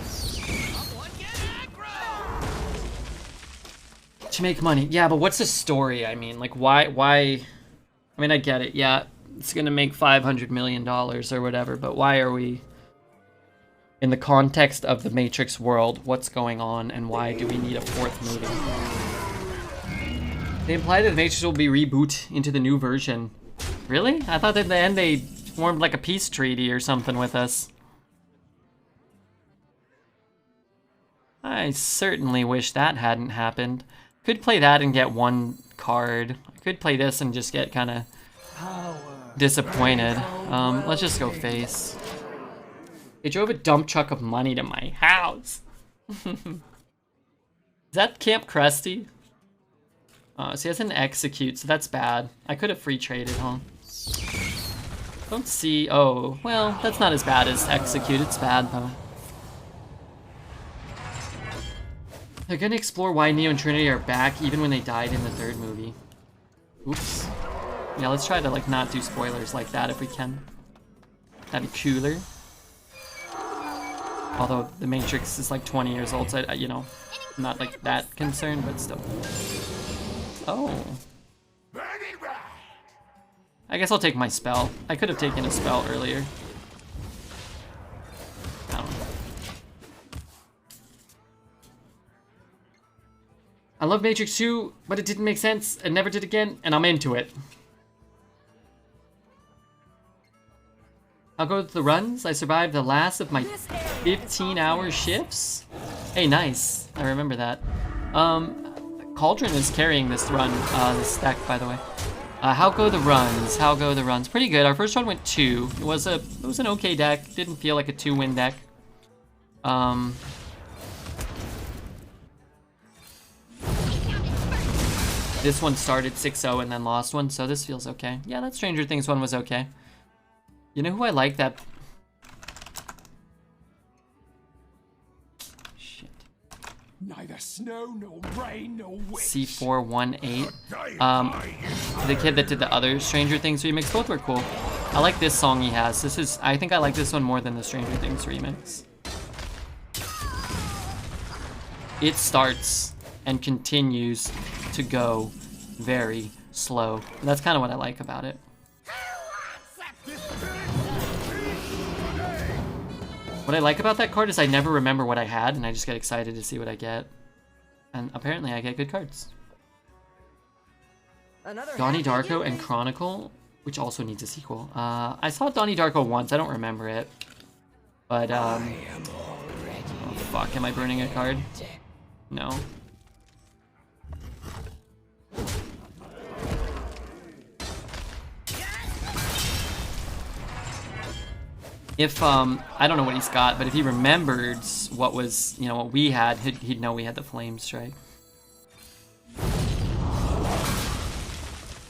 Speaker 8: Someone get aggro!
Speaker 1: To make money. Yeah, but what's the story? I mean, like, why? I mean, I get it. Yeah, it's gonna make $500 million or whatever, but why are we... In the context of the Matrix world, what's going on, and why do we need a 4th movie? They imply that the Matrix will be reboot into the new version. Really? I thought that at the end they formed like a peace treaty or something with us. I certainly wish that hadn't happened. Could play that and get one card. I could play this and just get kind of disappointed. Let's just go face. They drove a dump truck of money to my house. Is that Camp Krusty? So he has an execute, so that's bad. I could have free traded, huh? Don't see. Oh, well, that's not as bad as execute. It's bad though. They're gonna explore why Neo and Trinity are back even when they died in the third movie. Oops. Yeah, let's try to like not do spoilers like that if we can. That'd be cooler. Although the Matrix is like 20 years old, so you know, I'm not like that concerned, but still. Oh. I guess I'll take my spell. I could have taken a spell earlier. I don't know. I love Matrix 2, but it didn't make sense and never did again, and I'm into it. I'll go with the runs. I survived the last of my 15-hour shifts. Hey, nice. I remember that. Cauldron is carrying this run, this deck, by the way. How go the runs? How go the runs? Pretty good. Our first run went 2. It was an okay deck. Didn't feel like a 2-win deck. This one started 6-0 and then lost one, so this feels okay. Yeah, that Stranger Things one was okay. You know who I like that? Shit.
Speaker 7: Neither snow, nor rain, nor wind.
Speaker 1: C418. The kid that did the other Stranger Things remix, both were cool. I like this song he has. I think I like this one more than the Stranger Things remix. It starts and continues to go very slow. And that's kind of what I like about it. What I like about that card is I never remember what I had, and I just get excited to see what I get. And apparently I get good cards. Donnie Darko and Chronicle, which also needs a sequel. I saw Donnie Darko once, I don't remember it. But, oh fuck, am I burning a card? No. If, I don't know what he's got, but if he remembered what was, you know, what we had, he'd know we had the Flame Strike. I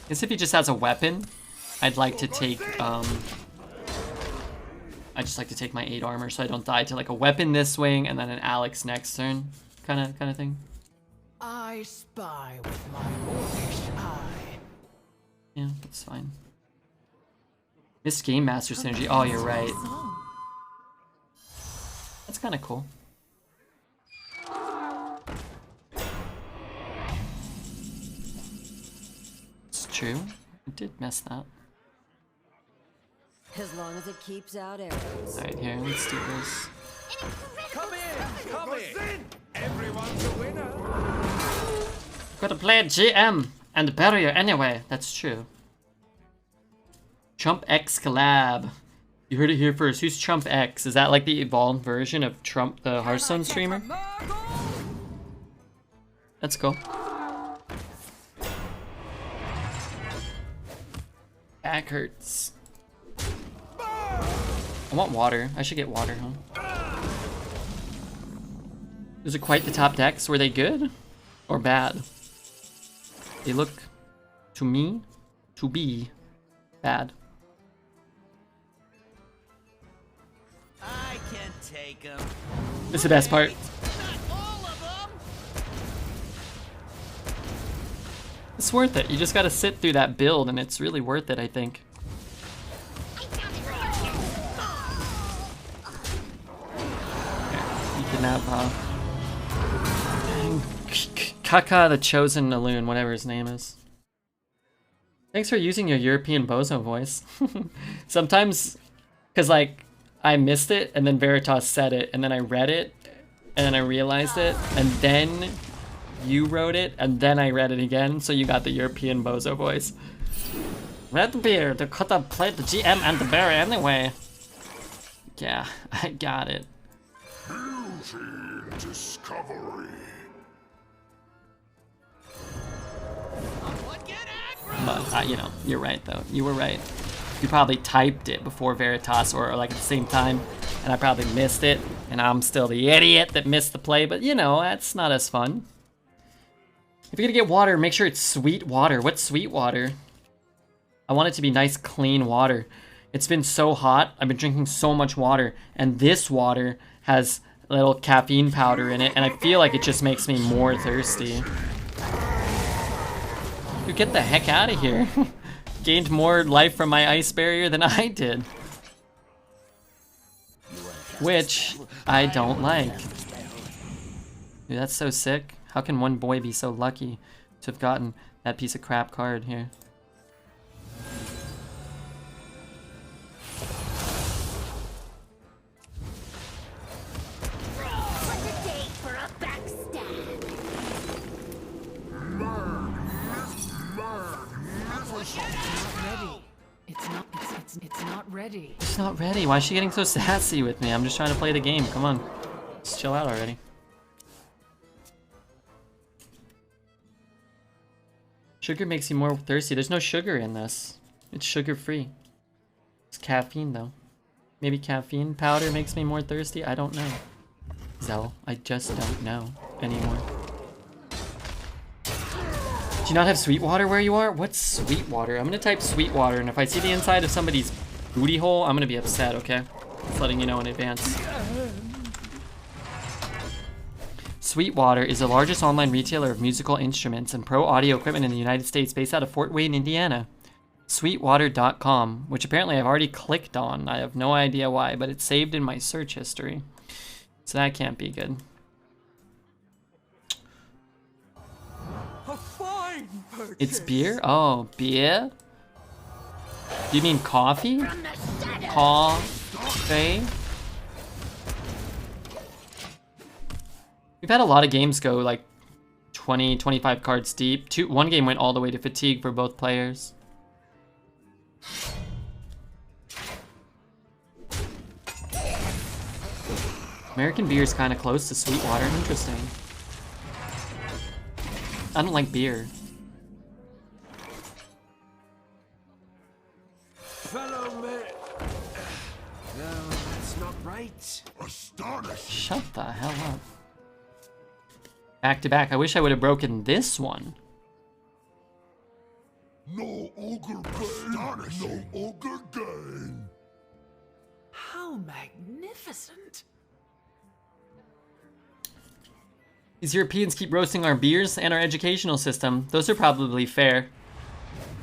Speaker 1: guess if he just has a weapon, I'd like to take, I just like to take my 8 armor so I don't die to like a weapon this swing and then an Alex next turn, kind of thing.
Speaker 2: I spy with my wolfish eye.
Speaker 1: Yeah, that's fine. This Game Master synergy. Oh, you're right. That's kind of cool. It's true. I did mess that.
Speaker 3: As long as it keeps out arrows.
Speaker 1: Alright, here, let's do this.
Speaker 7: Come in, come in. Everyone's a winner.
Speaker 1: Gotta play GM and barrier anyway. That's true. Trump X collab. You heard it here first. Who's Trump X? Is that like the evolved version of Trump, the Hearthstone streamer? That's cool. Back hurts. I want water. I should get water, huh? Those are quite the top decks. Were they good or bad? They look, to me, to be bad.
Speaker 8: I can take them.
Speaker 1: This is the best part.
Speaker 8: Not all of them.
Speaker 1: It's worth it. You just gotta sit through that build and it's really worth it, I think. You can have, Kaka the Chosen Naloon, whatever his name is. Thanks for using your European bozo voice. Sometimes, cause like, I missed it, and then Veritas said it, and then I read it, and then I realized it, and then you wrote it, and then I read it again, so you got the European bozo voice. Redbeard, they could have played the GM and the bear anyway. Yeah, I got it.
Speaker 5: discovery.
Speaker 8: Someone get aggro!
Speaker 1: But, you know, you're right, though. You were right. You probably typed it before Veritas or like at the same time, and I probably missed it, and I'm still the idiot that missed the play, but you know, that's not as fun. If you're gonna get water, make sure it's sweet water. What's sweet water? I want it to be nice, clean water. It's been so hot. I've been drinking so much water, and this water has a little caffeine powder in it, and I feel like it just makes me more thirsty. Dude, get the heck out of here. Gained more life from my ice barrier than I did. Which I don't like. Dude, that's so sick. How can one boy be so lucky to have gotten that piece of crap card here?
Speaker 4: What's a date for a backstab?
Speaker 2: It's not ready.
Speaker 1: She's not ready. Why is she getting so sassy with me? I'm just trying to play the game. Come on. Just chill out already. Sugar makes you more thirsty. There's no sugar in this. It's sugar-free. It's caffeine, though. Maybe caffeine powder makes me more thirsty? I don't know. Zell, I just don't know anymore. Do you not have sweet water where you are? What's sweet water? I'm gonna type sweet water, and if I see the inside of somebody's booty hole, I'm gonna be upset, okay? Just letting you know in advance. Sweetwater is the largest online retailer of musical instruments and pro audio equipment in the United States, based out of Fort Wayne, Indiana. Sweetwater.com, which apparently I've already clicked on. I have no idea why, but it's saved in my search history. So that can't be good.
Speaker 2: A fine purchase.
Speaker 1: It's beer? Oh, beer? Do you mean coffee? Coffee? We've had a lot of games go like 20, 25 cards deep. One game went all the way to fatigue for both players. American beer is kind of close to Sweetwater. Interesting. I don't like beer.
Speaker 7: Fellow man. No, that's not right.
Speaker 5: Astonishing.
Speaker 1: Shut the hell up. Back to back. I wish I would have broken this one.
Speaker 5: No ogre pain, no ogre gain.
Speaker 2: How magnificent.
Speaker 1: These Europeans keep roasting our beers and our educational system. Those are probably fair.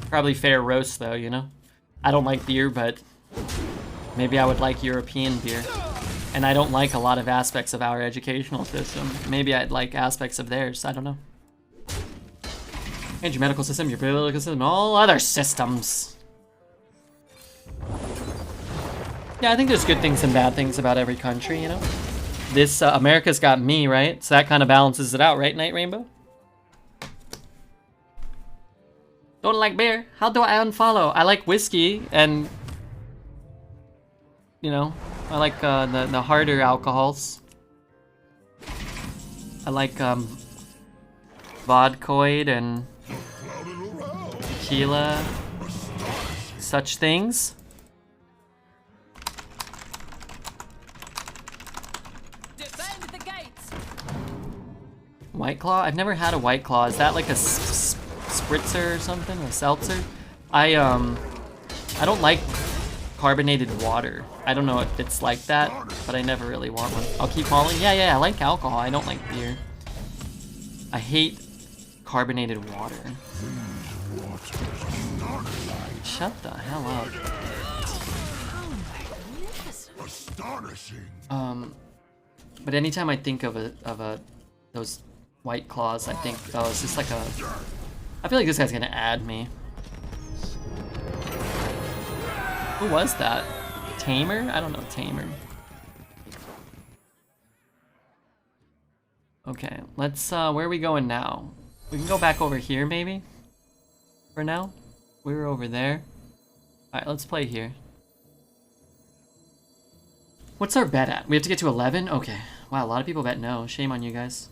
Speaker 1: Probably fair roast though, you know? I don't like beer, but maybe I would like European beer. And I don't like a lot of aspects of our educational system. Maybe I'd like aspects of theirs, I don't know. And your medical system, your political system, all other systems. Yeah, I think there's good things and bad things about every country, you know? This, America's got me, right? So that kind of balances it out, right, Night Rainbow? Don't like beer? How do I unfollow? I like whiskey, and... you know, I like the harder alcohols. I like vodkoid and tequila, such things.
Speaker 3: Defend the gates.
Speaker 1: White Claw? I've never had a White Claw. Is that like a spritzer or something? A seltzer? I don't like carbonated water. I don't know if it's like that, but I never really want one. I'll keep calling. Yeah, I like alcohol. I don't like beer. I hate carbonated water. Shut the hell up.
Speaker 5: Astonishing.
Speaker 1: But anytime I think of those White Claws, I think, oh, it's just like a... I feel like this guy's gonna add me. Who was that? Tamer? I don't know, Tamer. Okay, let's, where are we going now? We can go back over here, maybe? For now? We were over there. Alright, let's play here. What's our bet at? We have to get to 11? Okay. Wow, a lot of people bet no. Shame on you guys.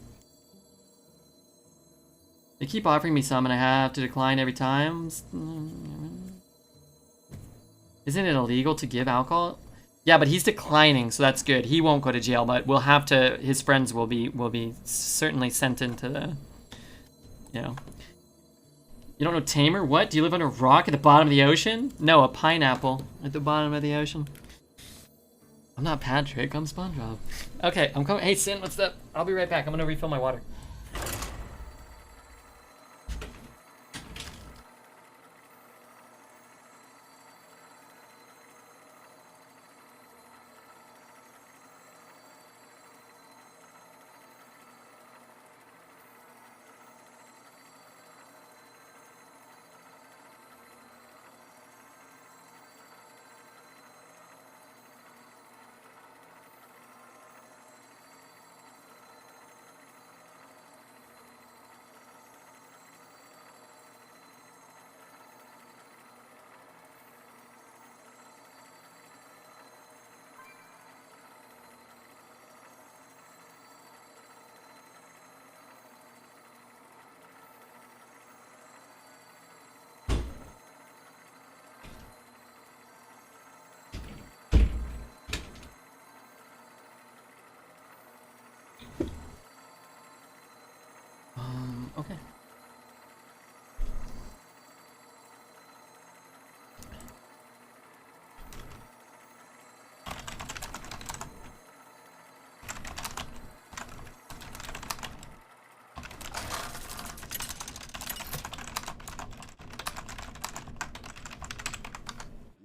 Speaker 1: They keep offering me some and I have to decline every time. Isn't it illegal to give alcohol? Yeah, but he's declining, so that's good. He won't go to jail, but we'll have to. His friends will be certainly sent into the. You know. You don't know Tamer? What? Do you live on a rock at the bottom of the ocean? No, a pineapple at the bottom of the ocean. I'm not Patrick. I'm SpongeBob. Okay, I'm coming. Hey, Sin, what's up? I'll be right back. I'm gonna refill my water. Okay.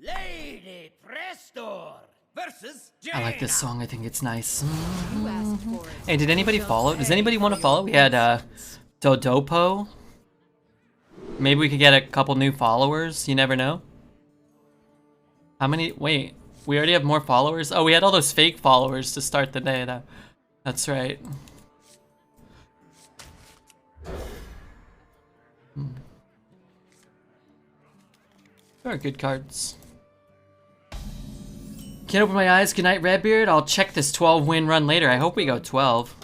Speaker 8: Lady Prestor versus Jaina.
Speaker 1: I like this song. I think it's nice.
Speaker 3: You asked for it.
Speaker 1: Hey, did anybody follow? Does anybody want to follow? We had Dodopo. Maybe we could get a couple new followers. You never know. How many? Wait, we already have more followers? Oh, we had all those fake followers to start the day. That's right. There are good cards. Can't open my eyes. Good night, Redbeard. I'll check this 12-win run later. I hope we go 12.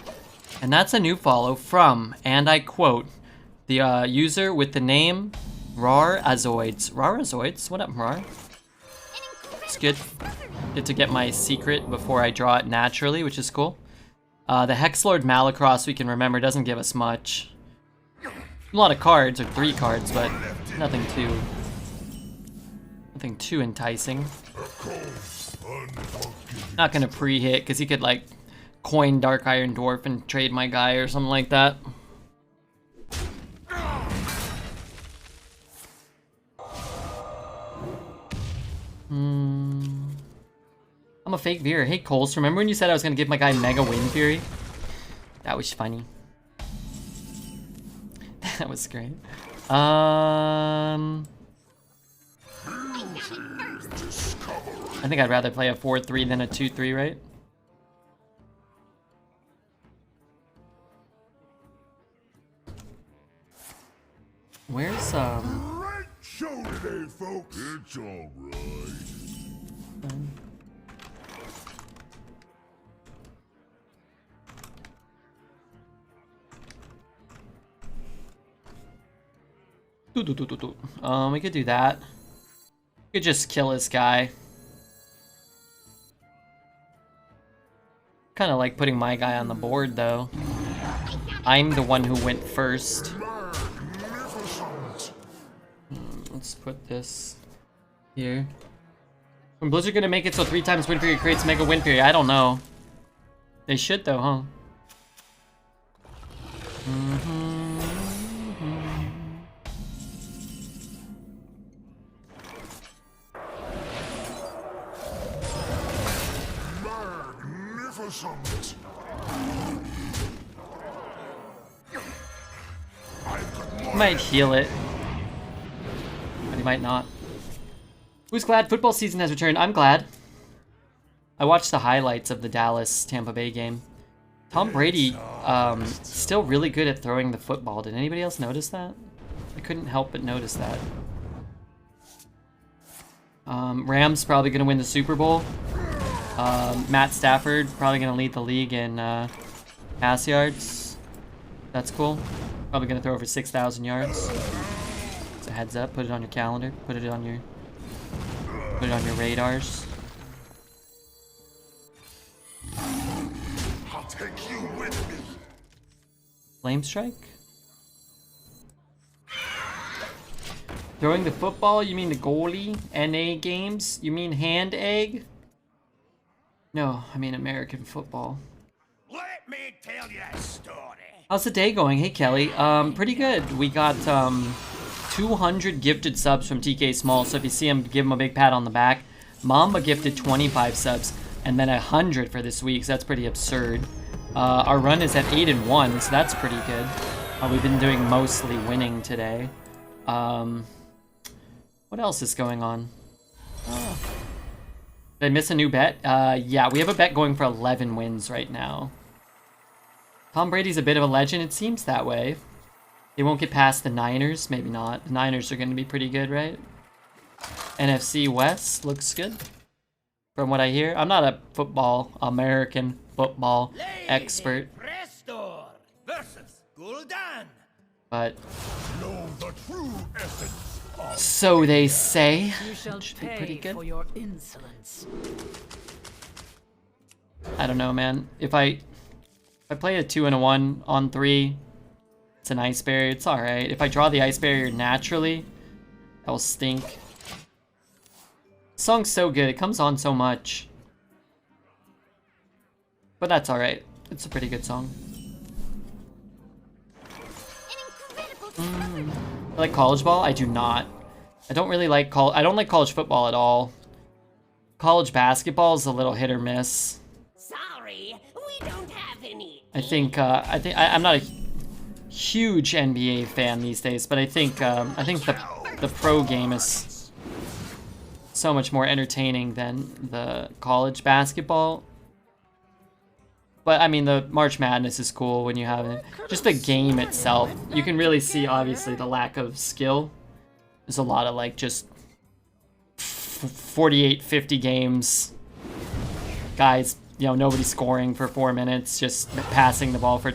Speaker 1: And that's a new follow from, and I quote, the user with the name Rar Azoids. Rar Azoids? What up, Rar? It's good. Get to get my secret before I draw it naturally, which is cool. The Hexlord Malacrass, we can remember, doesn't give us much. A lot of cards, or 3 cards, but nothing too enticing. Not gonna pre-hit, because he could, like, coin Dark Iron Dwarf and trade my guy or something like that. I'm a fake Veer. Hey, Coles, remember when you said I was gonna give my guy Mega Wind Fury? That was funny. That was great. I think I'd rather play a 4-3 than a 2-3, right? Where's
Speaker 5: Great show today, folks. It's all right.
Speaker 1: We could do that. We could just kill this guy. Kind of like putting my guy on the board, though. I'm the one who went first. Let's put this here. When Blizzard gonna make it so 3 times Wind Fury creates Mega Wind Fury? I don't know. They should, though, huh?
Speaker 5: Magnificent.
Speaker 1: He might heal it. But he might not. Who's glad football season has returned? I'm glad. I watched the highlights of the Dallas-Tampa Bay game. Tom Brady, still really good at throwing the football. Did anybody else notice that? I couldn't help but notice that. Rams probably gonna win the Super Bowl. Matt Stafford probably gonna lead the league in pass yards. That's cool. Probably gonna throw over 6,000 yards. So heads up, put it on your calendar, put it on your radars.
Speaker 5: I'll take you with me.
Speaker 1: Flame strike? Throwing the football? You mean the goalie? NA games? You mean hand egg? No, I mean American football.
Speaker 7: Let me tell you a story.
Speaker 1: How's the day going? Hey Kelly. Pretty good. We got 200 gifted subs from TK Small, so if you see him, give him a big pat on the back. Mamba gifted 25 subs, and then 100 for this week, so that's pretty absurd. Our run is at 8-1, so that's pretty good. We've been doing mostly winning today. What else is going on? Did I miss a new bet? Yeah, we have a bet going for 11 wins right now. Tom Brady's a bit of a legend, it seems that way. They won't get past the Niners, maybe not. The Niners are going to be pretty good, right? NFC West looks good, from what I hear. I'm not a American football expert.
Speaker 8: Prestor versus Gul'dan.
Speaker 1: But
Speaker 5: Know the true essence of
Speaker 1: so they say.
Speaker 2: You shall
Speaker 1: Should be
Speaker 2: pay
Speaker 1: pretty good.
Speaker 2: for your insolence.
Speaker 1: I don't know, man. If I play a 2 and a 1 on 3, it's an ice barrier. It's all right. If I draw the ice barrier naturally, that will stink. The song's so good. It comes on so much. But that's all right. It's a pretty good song. I like college ball. I do not. I don't really like I don't like college football at all. College basketball is a little hit or miss.
Speaker 4: Sorry, we don't have any.
Speaker 1: I'm not a huge NBA fan these days, but I think the pro game is so much more entertaining than the college basketball. But I mean, the March Madness is cool when you have it. Just the game itself, you can really see obviously the lack of skill. There's a lot of like just 48, 50 games. Guys, you know, nobody scoring for 4 minutes, just passing the ball for.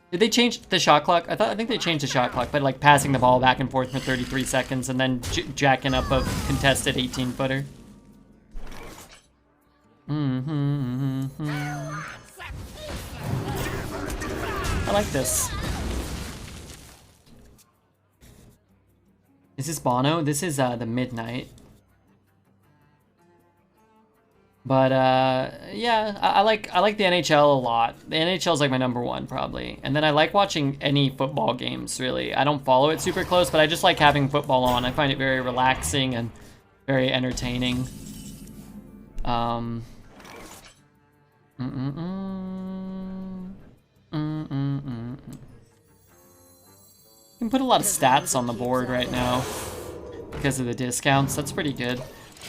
Speaker 1: Did they change the shot clock? I think they changed the shot clock, but like passing the ball back and forth for 33 seconds and then jacking up a contested 18-footer. I like this. Is this Bono? This is the Midnight. But yeah, I like the NHL a lot. The NHL is like my #1 probably. And then I like watching any football games, really. I don't follow it super close, but I just like having football on. I find it very relaxing and very entertaining. You can put a lot of stats on the board right now because of the discounts. That's pretty good.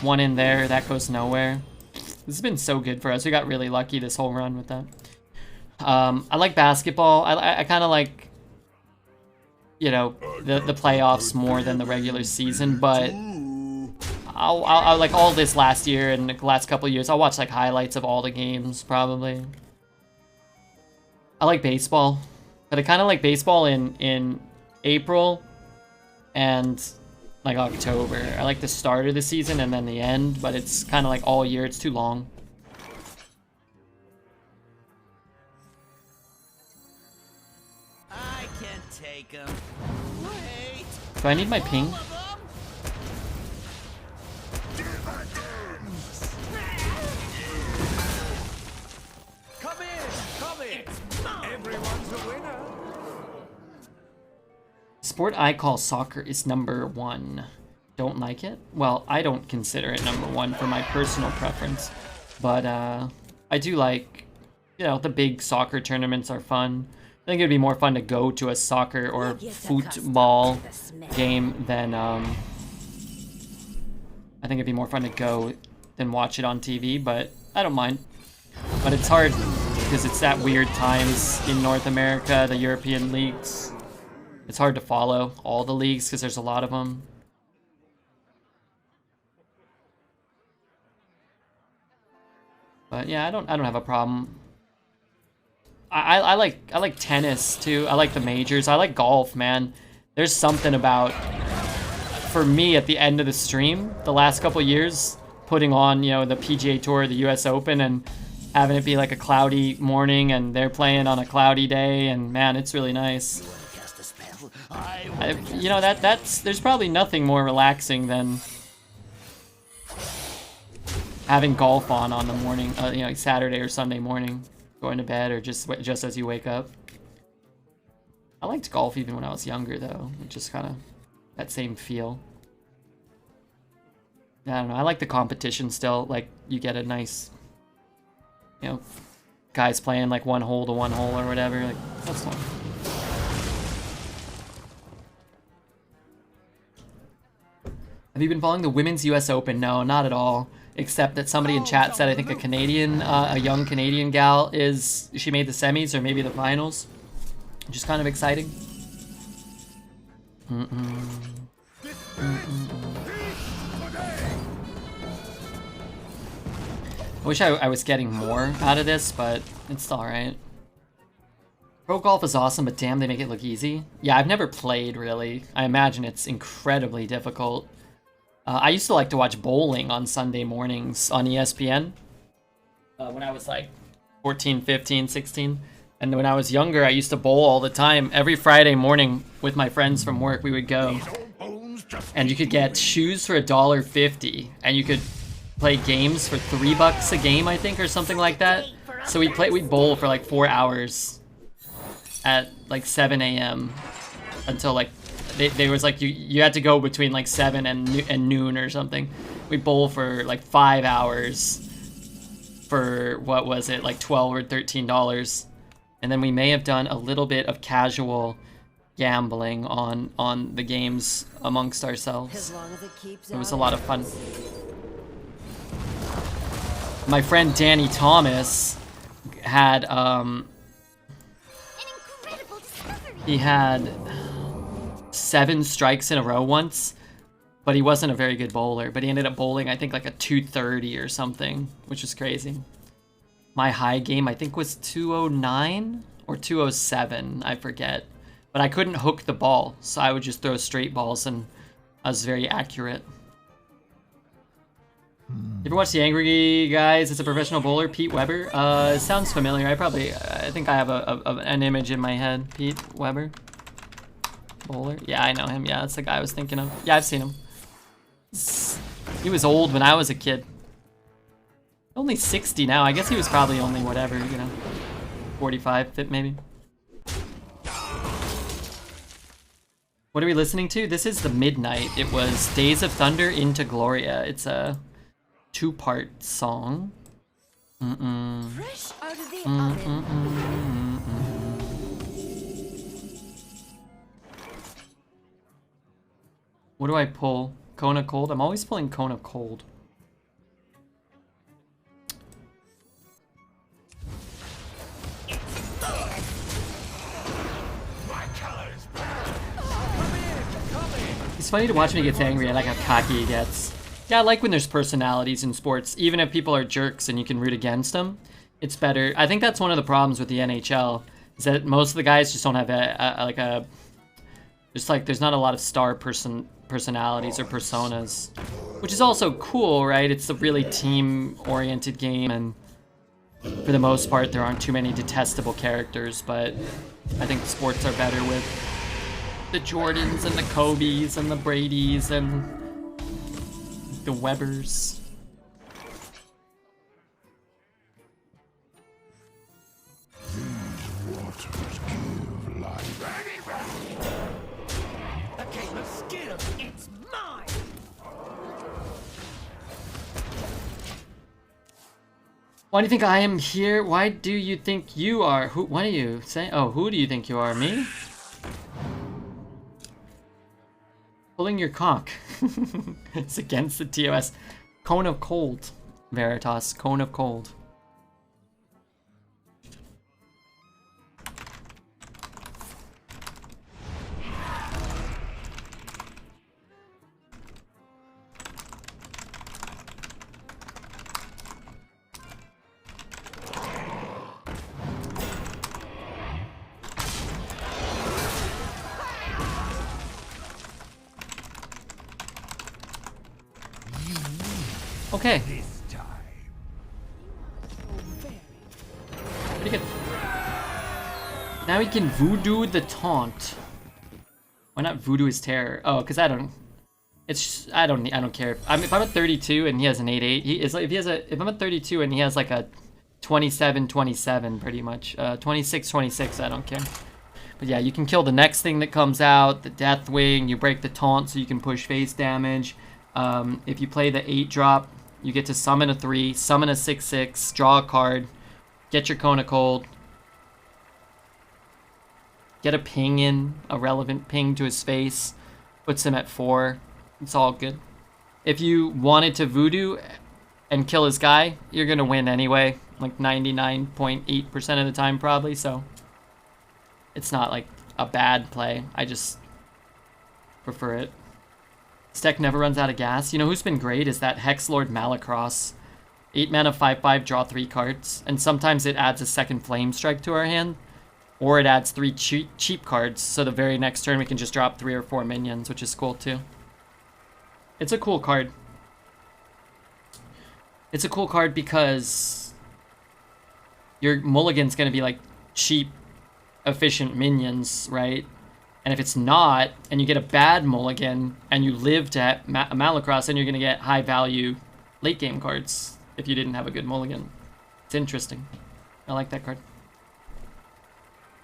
Speaker 1: One in there, that goes nowhere. This has been so good for us. We got really lucky this whole run with that. I like basketball. I kind of like, you know, the playoffs more than the regular season, but I'll like all this last year and the last couple of years, I'll watch like highlights of all the games probably. I like baseball, but I kind of like baseball in April and like October. I like the start of the season and then the end, but it's kind of like all year. It's too long.
Speaker 8: I can't take him. Wait.
Speaker 1: Do I need my ping?
Speaker 7: Come in. Everyone's a winner.
Speaker 1: Sport I call soccer is #1. Don't like it? Well, I don't consider it #1 for my personal preference. But I do like, you know, the big soccer tournaments are fun. I think it'd be more fun to go to a soccer or football game than I think it'd be more fun to go than watch it on TV, but I don't mind. But it's hard because it's at weird times in North America, the European leagues. It's hard to follow all the leagues because there's a lot of them. But yeah, I don't have a problem. I like tennis too. I like the majors. I like golf, man. There's something about, for me, at the end of the stream, the last couple years, putting on, you know, the PGA Tour, the US Open, and having it be like a cloudy morning, and they're playing on a cloudy day, and man, it's really nice. You know, there's probably nothing more relaxing than having golf on the morning, you know, like Saturday or Sunday morning, going to bed, or just as you wake up. I liked golf even when I was younger, though. Just kind of that same feel. I don't know. I like the competition still. Like, you get a nice, you know, guys playing like 1 hole to 1 hole or whatever. Like, that's fun. Have you been following the Women's US Open? No, not at all. Except that somebody in chat said I think a young Canadian gal she made the semis or maybe the finals. Which is kind of exciting. I wish I was getting more out of this, but it's alright. Pro golf is awesome, but damn, they make it look easy. Yeah, I've never played, really. I imagine it's incredibly difficult. I used to like to watch bowling on Sunday mornings on ESPN. When I was like 14, 15, 16. And when I was younger, I used to bowl all the time. Every Friday morning with my friends from work, we would go. And you could get shoes for $1.50. And you could play games for $3 a game, I think, or something like that. So we'd bowl for like 4 hours at like 7 a.m. until like, there was like, you had to go between like 7 and noon or something. We'd bowl for like 5 hours for, what was it, like $12 or $13. And then we may have done a little bit of casual gambling on the games amongst ourselves.
Speaker 3: As long as it keeps
Speaker 1: It was a
Speaker 3: out
Speaker 1: lot of fun. My friend Danny Thomas had he had 7 strikes in a row once, but he wasn't a very good bowler. But he ended up bowling, I think, like a 230 or something, which is crazy. My high game, I think, was 209 or 207, I forget. But I couldn't hook the ball, so I would just throw straight balls, and I was very accurate. You ever watch The Angry Guys? It's a professional bowler, Pete Weber. It sounds familiar. I think I have an image in my head. Pete Weber, bowler. Yeah, I know him. Yeah, that's the guy I was thinking of. Yeah, I've seen him. He was old when I was a kid. Only 60 now. I guess he was probably only whatever, you know, 45, fit maybe. What are we listening to? This is The Midnight. It was Days of Thunder into Gloria. It's a 2-part song.
Speaker 3: fresh out of the oven.
Speaker 1: What do I pull? Kona Cold? I'm always pulling Kona Cold. It's funny to watch when he gets angry. I like how cocky he gets. Yeah, I like when there's personalities in sports. Even if people are jerks and you can root against them, it's better. I think that's one of the problems with the NHL, is that most of the guys just don't have there's not a lot of star personalities or personas, which is also cool, right? It's a really team-oriented game, and for the most part, there aren't too many detestable characters, but I think sports are better with the Jordans and the Kobes and the Bradys and the Webbers.
Speaker 5: These waters give life.
Speaker 8: Okay, let's get him.
Speaker 4: It's mine!
Speaker 1: Why do you think I am here? Why do you think you are? Who? What are you saying? Oh, who do you think you are? Me? Pulling your cock. It's against the TOS. Cone of Cold. Veritas. Cone of Cold. Okay.
Speaker 6: This time.
Speaker 1: Pretty good. Now we can voodoo the taunt. Why not voodoo his terror? Oh, because I don't care. If I'm at 32 and he has an 8-8, if I'm at 32 and he has like a 27-27 pretty much, 26-26, I don't care. But yeah, you can kill the next thing that comes out, the Deathwing, you break the taunt so you can push face damage. If you play the 8-drop, you get to summon a 3, summon a 6-6, draw a card, get your Cone of Cold, get a ping in, a relevant ping to his face, puts him at 4. It's all good. If you wanted to voodoo and kill his guy, you're gonna win anyway, like 99.8% of the time probably, so it's not like a bad play. I just prefer it. This deck never runs out of gas. You know who's been great is that Hex Lord Malacrass. 8 mana, 5/5, draw 3 cards, and sometimes it adds a second Flame Strike to our hand, or it adds 3 cheap cards, so the very next turn we can just drop 3 or 4 minions, which is cool too. It's a cool card. It's a cool card because your mulligan's gonna be like cheap, efficient minions, right? And if it's not, and you get a bad mulligan, and you live to Malacrass, then you're gonna get high value late game cards if you didn't have a good mulligan. It's interesting. I like that card.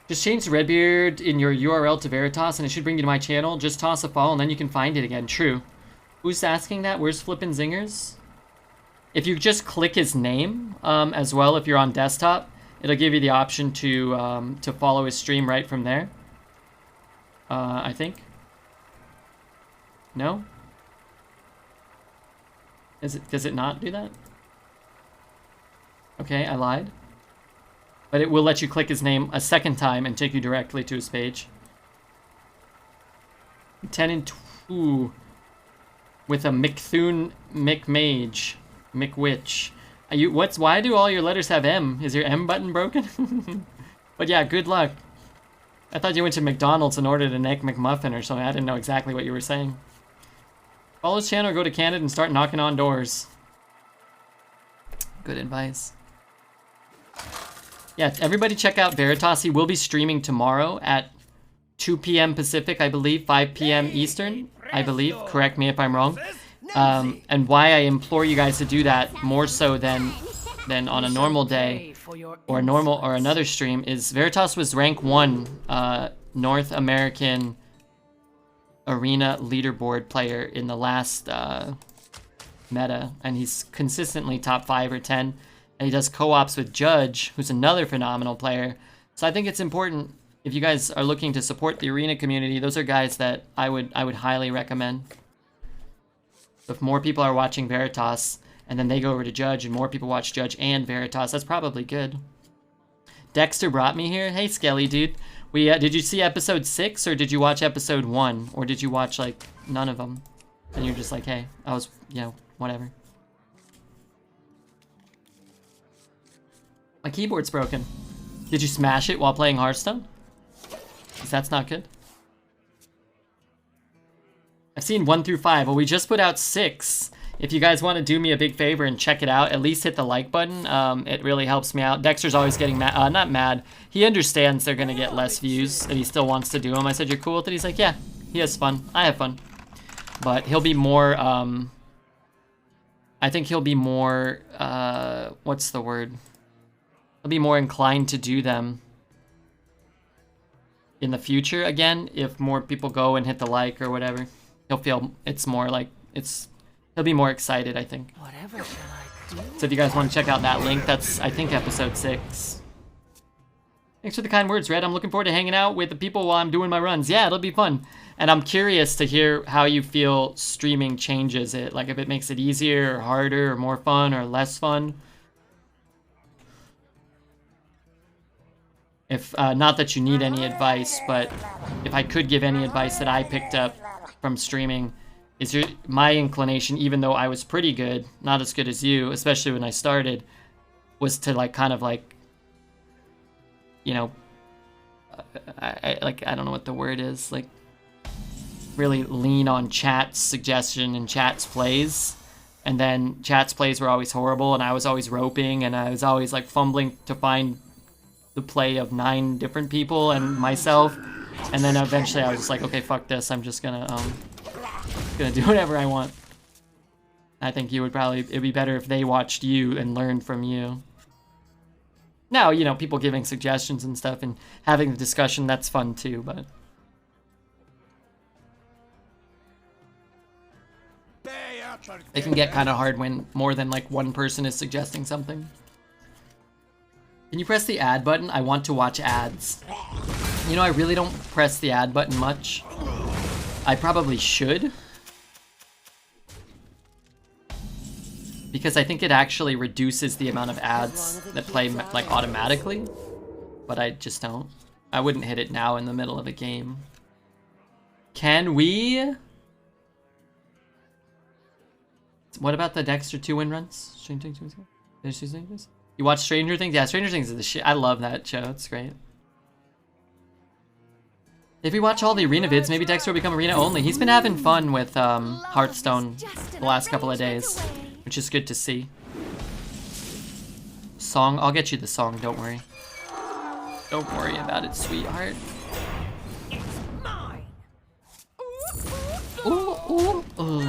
Speaker 1: Just change Redbeard in your URL to Veritas and it should bring you to my channel. Just toss a follow and then you can find it again. True. Who's asking that? Where's Flippin' Zingers? If you just click his name as well, if you're on desktop, it'll give you the option to follow his stream right from there. I think. No? Does it not do that? Okay, I lied. But it will let you click his name a second time and take you directly to his page. 10 and 2 with a McThune, McMage, McWitch. Why do all your letters have M? Is your M button broken? But yeah, good luck. I thought you went to McDonald's and ordered an Egg McMuffin or something. I didn't know exactly what you were saying. Follow his channel or go to Canada and start knocking on doors. Good advice. Yeah, everybody check out Veritas. He will be streaming tomorrow at 2 p.m. Pacific, I believe, 5 p.m. Eastern, I believe. Correct me if I'm wrong. And why I implore you guys to do that more so than on a normal day or another stream is Veritas was rank 1 North American Arena leaderboard player in the last meta, and he's consistently top 5 or 10. And he does co-ops with Judge, who's another phenomenal player. So I think it's important if you guys are looking to support the arena community. Those are guys that I would highly recommend. If more people are watching Veritas, and then they go over to Judge, and more people watch Judge and Veritas, that's probably good. Dexter brought me here. Hey, Skelly, dude. Did you see episode 6, or did you watch episode 1, or did you watch like none of them? And you're just like, hey, I was, whatever. My keyboard's broken. Did you smash it while playing Hearthstone? Because that's not good. I've seen 1 through 5. Well, we just put out 6. If you guys want to do me a big favor and check it out, at least hit the like button. It really helps me out. Dexter's always getting mad. Not mad. He understands they're going to get less views, and he still wants to do them. I said, you're cool with it? He's like, yeah. He has fun. I have fun. But he'll be more... I think he'll be more... what's the word? He'll be more inclined to do them in the future again if more people go and hit the like or whatever. He'll feel it's more like he'll be more excited, I think.
Speaker 2: Whatever shall I do?
Speaker 1: So if you guys want to check out that link, that's I think episode 6. Thanks for the kind words, Red. I'm looking forward to hanging out with the people while I'm doing my runs. Yeah, it'll be fun. And I'm curious to hear how you feel streaming changes it. Like if it makes it easier or harder or more fun or less fun. If not that you need any advice, but if I could give any advice that I picked up from streaming, is my inclination, even though I was pretty good, not as good as you, especially when I started, was to like kind of like, I don't know what the word is, like really lean on chat's suggestion and chat's plays And then chat's plays were always horrible, and I was always roping, and I was always like fumbling to find the play of 9 different people and myself. And then eventually I was just like, okay, fuck this. I'm just gonna do whatever I want. I think it'd be better if they watched you and learned from you. Now, you know, people giving suggestions and stuff and having the discussion, that's fun too, but... It can get kind of hard when more than like one person is suggesting something. Can you press the ad button? I want to watch ads. You know, I really don't press the ad button much. I probably should. Because I think it actually reduces the amount of ads that play like automatically. But I just don't. I wouldn't hit it now in the middle of a game. Can we? What about the Dexter 2 win runs? Stranger Things? You watch Stranger Things? Yeah, Stranger Things is the shit. I love that show. It's great. If we watch all the arena vids, maybe Dexter will become arena only. He's been having fun with Hearthstone the last couple of days, which is good to see. Song? I'll get you the song, don't worry. Don't worry about it, sweetheart. Ooh, ooh, ooh.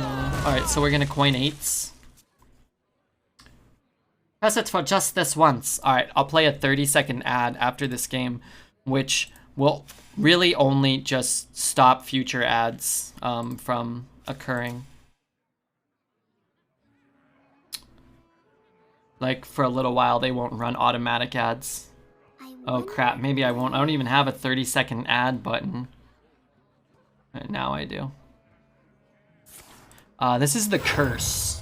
Speaker 1: Alright, so we're gonna coin 8s. Press it for just this once. Alright, I'll play a 30-second ad after this game, which will really only just stop future ads from occurring. Like, for a little while, they won't run automatic ads. Oh crap, maybe I won't. I don't even have a 30-second ad button. Right, now I do. This is The Curse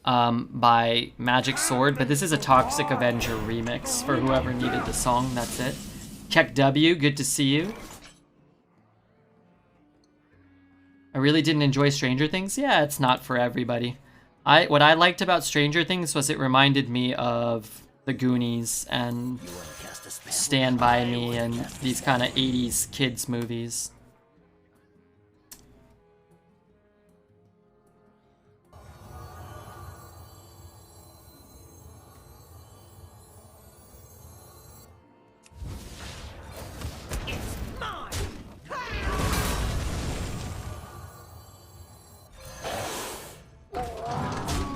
Speaker 1: by Magic Sword, but this is a Toxic Avenger remix for whoever needed the song. That's it. Check W, good to see you. I really didn't enjoy Stranger Things. Yeah, it's not for everybody. What I liked about Stranger Things was it reminded me of The Goonies and Stand By Me and these kind of 80s kids movies.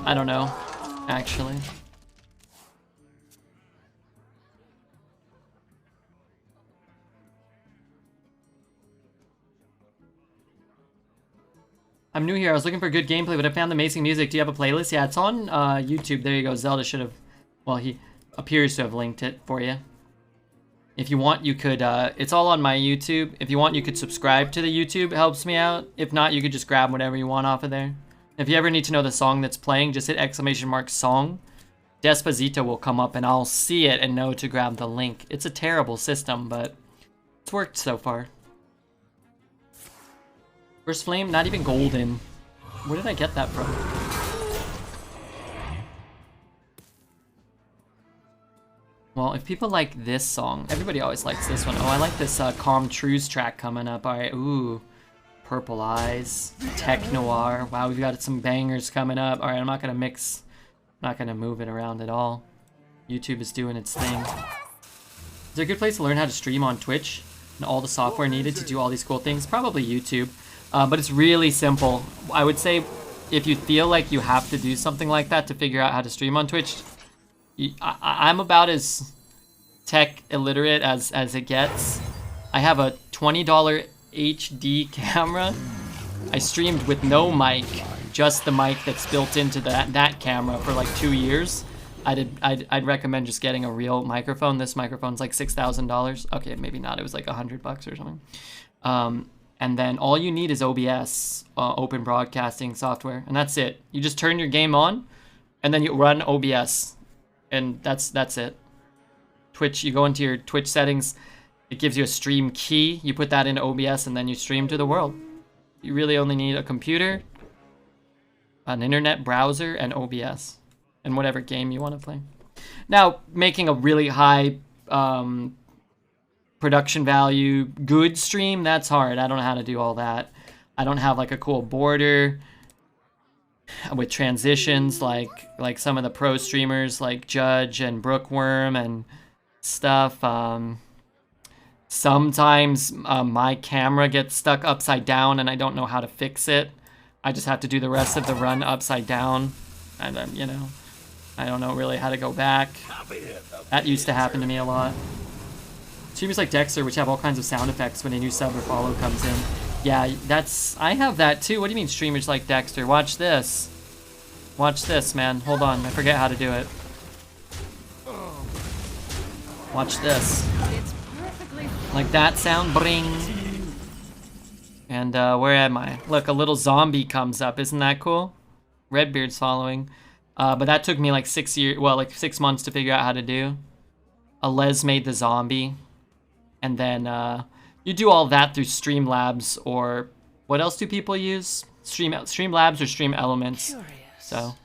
Speaker 1: I don't know, actually. I'm new here. I was looking for good gameplay, but I found amazing music. Do you have a playlist? Yeah, it's on YouTube. There you go. Zelda should have... Well, he appears to have linked it for you. If you want, you could... it's all on my YouTube. If you want, you could subscribe to the YouTube. It helps me out. If not, you could just grab whatever you want off of there. If you ever need to know the song that's playing, just hit !song. Despacito will come up and I'll see it and know to grab the link. It's a terrible system, but it's worked so far. First flame, not even golden. Where did I get that from? Well, if people like this song, everybody always likes this one. Oh, I like this Calm Trues track coming up. All right, ooh. Purple Eyes, Tech Noir. Wow, we've got some bangers coming up. All right, I'm not gonna mix, I'm not gonna move it around at all. YouTube is doing its thing. Is there a good place to learn how to stream on Twitch and all the software needed to do all these cool things? Probably YouTube, but it's really simple. I would say if you feel like you have to do something like that to figure out how to stream on Twitch, I'm about as tech illiterate as it gets. I have a $20 HD camera. I streamed with no mic, just the mic that's built into that camera for like 2 years. I'd recommend just getting a real microphone. This microphone's like $6,000. Okay, maybe not. It was like $100 or something. And then all you need is OBS, open broadcasting software, and that's it. You just turn your game on, and then you run OBS, and that's it. Twitch. You go into your Twitch settings. It gives you a stream key. You put that into OBS and then you stream to the world. You really only need a computer, an internet browser, and OBS. And whatever game you want to play. Now, making a really high production value, good stream, that's hard. I don't know how to do all that. I don't have like a cool border. with transitions like some of the pro streamers like Judge and Brookworm and stuff. Sometimes my camera gets stuck upside down and I don't know how to fix it. I just have to do the rest of the run upside down, and then, you know, I don't know really how to go back. That used to happen to me a lot. Streamers like Dexter, which have all kinds of sound effects when a new sub or follow comes in. Yeah, I have that too. What do you mean streamers like Dexter? Watch this. Watch this, man. Hold on, I forget how to do it. Watch this. Like that sound, bring. And where am I? Look, a little zombie comes up. Isn't that cool? Redbeard's following. But that took me like 6 years, well, like 6 months to figure out how to do. Les made the zombie. And then you do all that through Streamlabs, or what else do people use? Streamlabs or Stream Elements. So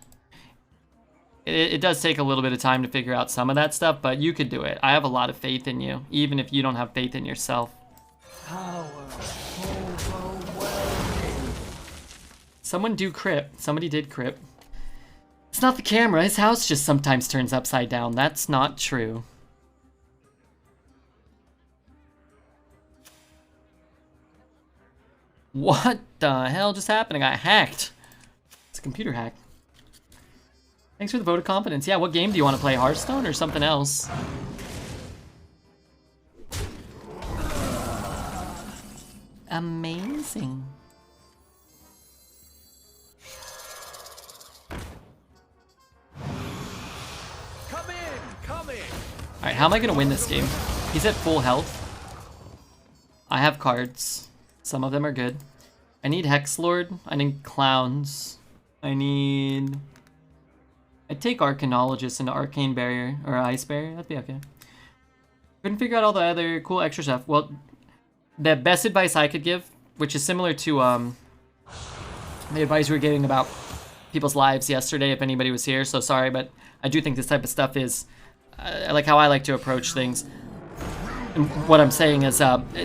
Speaker 1: it does take a little bit of time to figure out some of that stuff, but you could do it. I have a lot of faith in you, even if you don't have faith in yourself. Someone do crip. Somebody did crip. It's not the camera. His house just sometimes turns upside down. That's not true. What the hell just happened? I got hacked. It's a computer hack. Thanks for the vote of confidence. Yeah, what game do you want to play? Hearthstone or something else? Amazing.
Speaker 7: Come in.
Speaker 1: Alright, how am I going to win this game? He's at full health. I have cards. Some of them are good. I need Hex Lord. I need Clowns. I'd take Arcanologist into Arcane Barrier, or Ice Barrier. That'd be okay. Couldn't figure out all the other cool extra stuff. Well, the best advice I could give, which is similar to the advice we were getting about people's lives yesterday, if anybody was here, so sorry, but I do think this type of stuff is like how I like to approach things. And what I'm saying is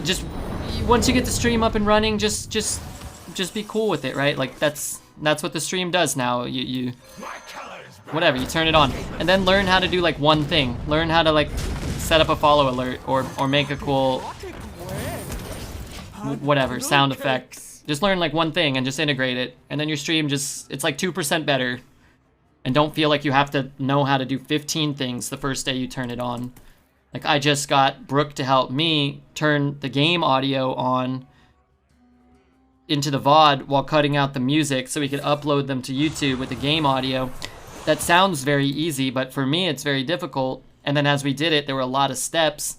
Speaker 1: just once you get the stream up and running, just be cool with it, right? Like that's what the stream does now. You whatever, you turn it on, and then learn how to do like one thing. Learn how to like set up a follow alert or make a cool whatever sound effect. Just learn like one thing and just integrate it, and then your stream it's like 2% better. And don't feel like you have to know how to do 15 things the first day you turn it on. Like I just got Brooke to help me turn the game audio on into the VOD while cutting out the music so we could upload them to YouTube with the game audio. That sounds very easy, but for me it's very difficult. And then as we did it, there were a lot of steps.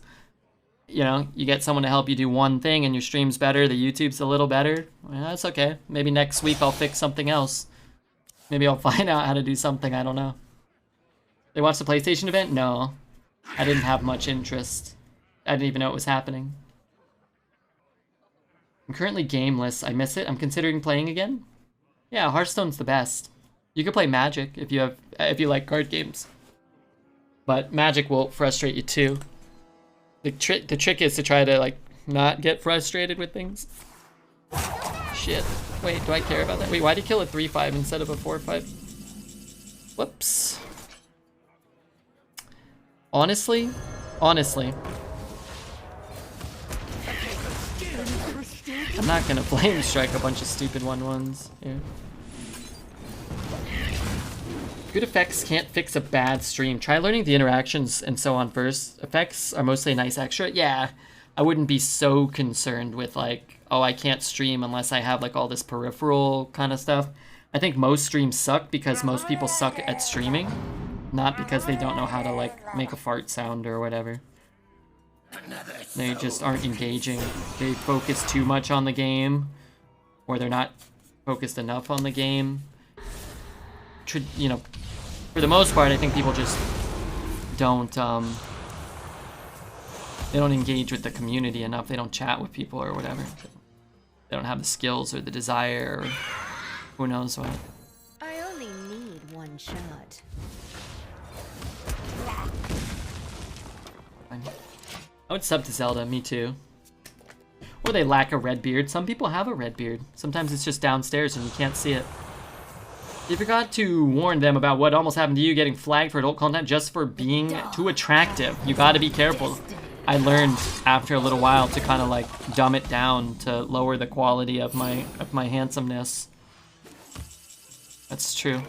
Speaker 1: You know, you get someone to help you do one thing and your stream's better, the YouTube's a little better. Well, that's okay. Maybe next week I'll fix something else. Maybe I'll find out how to do something, I don't know. They watched the PlayStation event? No. I didn't have much interest. I didn't even know it was happening. I'm currently gameless. I miss it. I'm considering playing again. Yeah, Hearthstone's the best. You could play Magic if you like card games. But Magic will frustrate you too. The trick is to try to like not get frustrated with things. Shit. Wait, do I care about that? Wait, why'd he kill a 3-5 instead of a 4-5? Whoops. Honestly, I'm not gonna flame strike a bunch of stupid 1-1s here. Good effects can't fix a bad stream. Try learning the interactions and so on first. Effects are mostly a nice extra. Yeah, I wouldn't be so concerned with like, oh, I can't stream unless I have like all this peripheral kind of stuff. I think most streams suck because most people suck at streaming, not because they don't know how to like make a fart sound or whatever. They just aren't engaging. They focus too much on the game, or they're not focused enough on the game. You know, for the most part, I think people just don't they don't engage with the community enough. They don't chat with people or whatever. They don't have the skills or the desire or who knows what.
Speaker 3: I only need one shot.
Speaker 1: I would sub to Zelda, me too. Or they lack a red beard. Some people have a red beard. Sometimes it's just downstairs and you can't see it. You forgot to warn them about what almost happened to you getting flagged for adult content just for being too attractive. You gotta be careful. I learned after a little while to kind of like dumb it down to lower the quality of my handsomeness. That's true.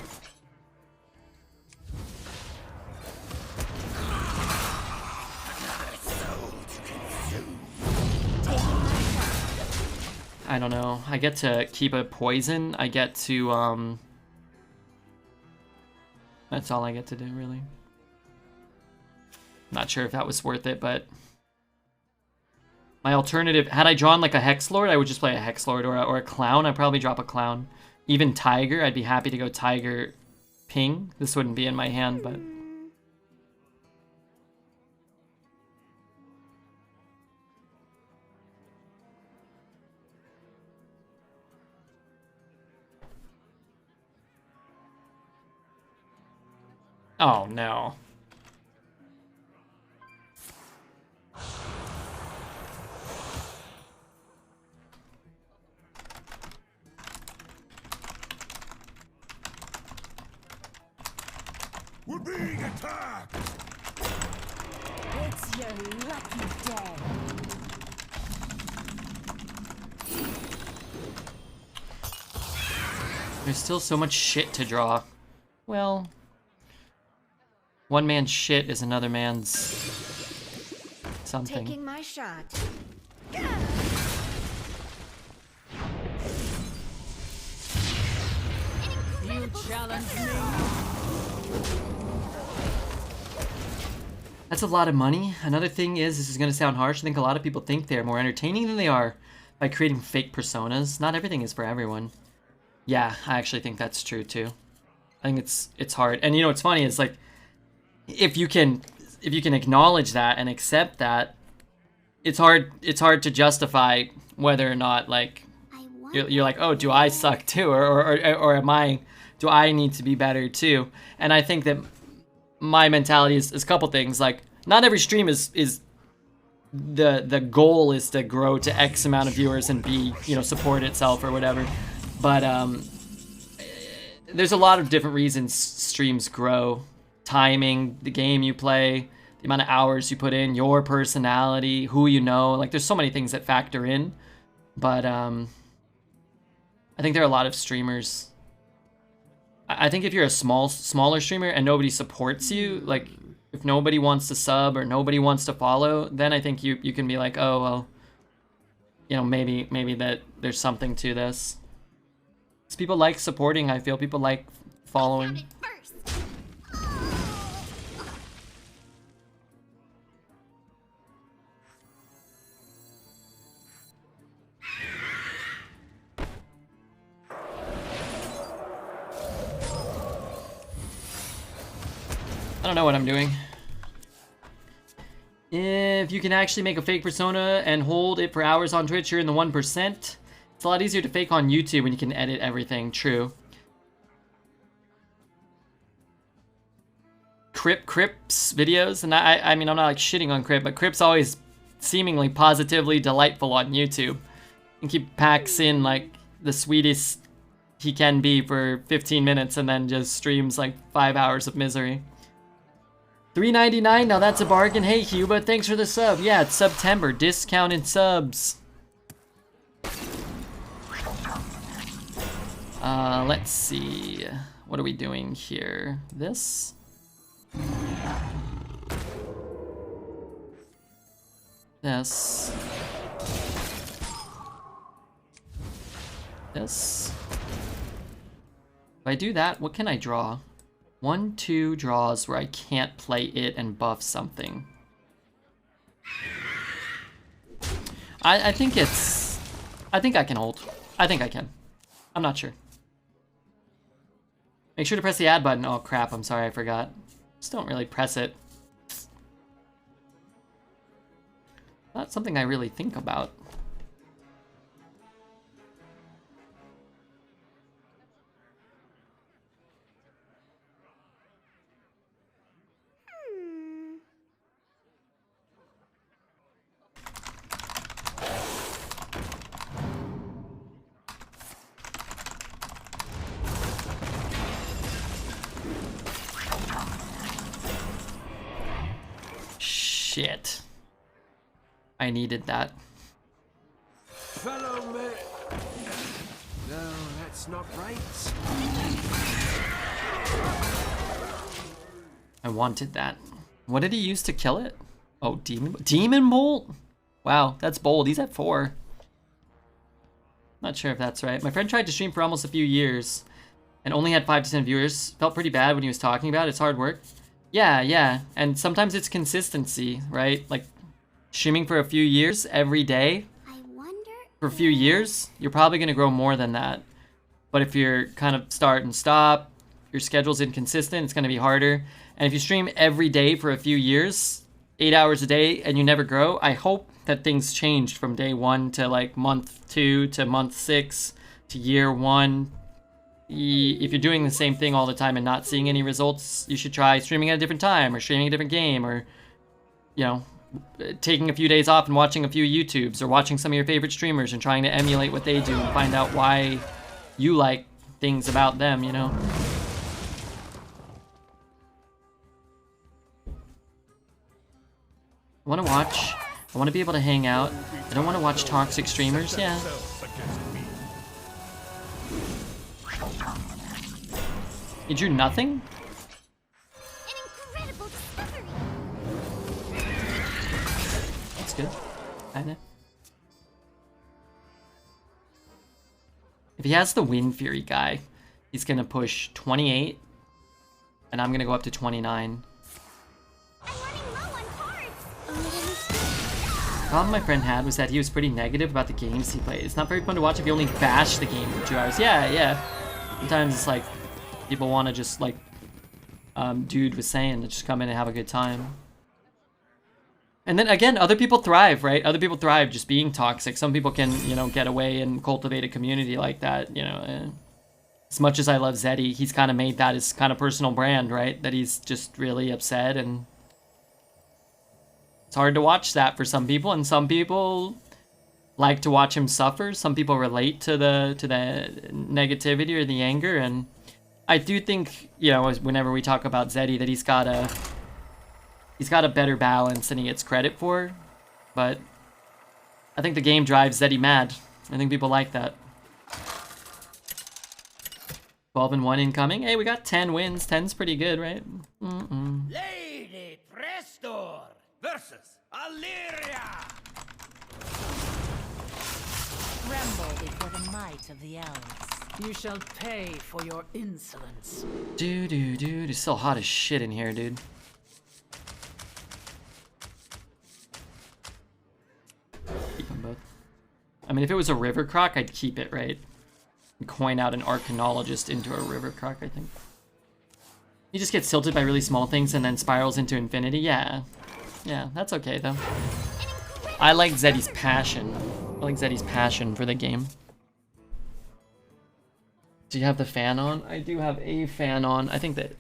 Speaker 1: I don't know. I get to keep a poison. I get to, that's all I get to do, really. Not sure if that was worth it, but my alternative, had I drawn like a Hex Lord, I would just play a Hex Lord, or a Clown. I'd probably drop a Clown. Even Tiger, I'd be happy to go Tiger Ping. This wouldn't be in my hand, but... Oh, no.
Speaker 5: We're being attacked!
Speaker 3: It's your lucky day.
Speaker 1: There's still so much shit to draw. Well... one man's shit is another man's... something.
Speaker 3: Taking my shot.
Speaker 2: You challenge me.
Speaker 1: That's a lot of money. Another thing is, this is going to sound harsh, I think a lot of people think they're more entertaining than they are by creating fake personas. Not everything is for everyone. Yeah, I actually think that's true too. I think it's hard. And you know what's funny is like, if you can acknowledge that and accept that, it's hard to justify whether or not like you're like, oh, do I suck too, or do I need to be better too? And I think that my mentality is a couple things. Like, not every stream is the goal is to grow to X amount of viewers and be, you know, support itself or whatever. But there's a lot of different reasons streams grow. Timing, the game you play, the amount of hours you put in, your personality, who you know. Like, there's so many things that factor in. But I think there are a lot of streamers. I think if you're a smaller streamer and nobody supports you, like if nobody wants to sub or nobody wants to follow, then I think you can be like, oh well, you know, maybe that there's something to this. 'Cause people like supporting. I feel people like following. I don't know what I'm doing. If you can actually make a fake persona and hold it for hours on Twitch, you're in the 1%. It's a lot easier to fake on YouTube when you can edit everything. True. Crip's videos, and I mean, I'm not like shitting on Crip, but Crip's always seemingly positively delightful on YouTube. And he packs in like the sweetest he can be for 15 minutes and then just streams like 5 hours of misery. $3.99, now that's a bargain. Hey Cuba, thanks for the sub. Yeah, it's September, discounted subs. Let's see. What are we doing here? This? This. This. If I do that, what can I draw? 1, 2 draws where I can't play it and buff something. I think it's... I think I can hold. I think I can. I'm not sure. Make sure to press the add button. Oh crap, I'm sorry, I forgot. Just don't really press it. Not something I really think about. Shit. I needed that.
Speaker 7: Fellow man. No, that's not right.
Speaker 1: I wanted that. What did he use to kill it? Oh, Demon Bolt? Wow, that's bold. He's at 4. Not sure if that's right. My friend tried to stream for almost a few years and only had 5 to 10 viewers. Felt pretty bad when he was talking about it. It's hard work. Yeah. And sometimes it's consistency, right? Like streaming for a few years every day.
Speaker 4: I wonder.
Speaker 1: For a few years, you're probably going to grow more than that. But if you're kind of start and stop, your schedule's inconsistent, it's going to be harder. And if you stream every day for a few years, 8 hours a day, and you never grow, I hope that things changed from day 1 to like month 2 to month 6 to year 1. If you're doing the same thing all the time and not seeing any results, you should try streaming at a different time or streaming a different game, or, you know, taking a few days off and watching a few YouTubes or watching some of your favorite streamers and trying to emulate what they do and find out why you like things about them, you know? I want to watch. I want to be able to hang out. I don't want to watch toxic streamers. Yeah. You drew nothing?
Speaker 4: An incredible discovery.
Speaker 1: That's good. Kinda. If he has the Wind Fury guy, he's gonna push 28, and I'm gonna go up to 29.
Speaker 4: I'm running low on cards.
Speaker 1: The problem my friend had was that he was pretty negative about the games he played. It's not very fun to watch if you only bash the game for 2 hours. Yeah. Sometimes it's like people want to just, like Dude was saying, to just come in and have a good time. And then again, other people thrive, right? Other people thrive just being toxic. Some people can, you know, get away and cultivate a community like that, you know. As much as I love Zeddy, he's kind of made that his kind of personal brand, right? That he's just really upset, and it's hard to watch that for some people, and some people like to watch him suffer. Some people relate to the negativity or the anger, and I do think, you know, whenever we talk about Zeddy, that he's got a better balance than he gets credit for. But I think the game drives Zeddy mad. I think people like that. 12-1 incoming. Hey, we got 10 wins. 10's pretty good, right?
Speaker 8: Lady Prestor versus Illyria.
Speaker 3: Tremble before the might of the elves.
Speaker 2: You shall pay for your insolence.
Speaker 1: Dude. It's still hot as shit in here, dude. Keep them both. I mean, if it was a river croc, I'd keep it, right? And coin out an arcanologist into a river croc, I think. He just gets tilted by really small things and then spirals into infinity. Yeah, that's okay though. I like Zeddy's passion. I like Zeddy's passion for the game. Do you have the fan on? I do have a fan on. I think that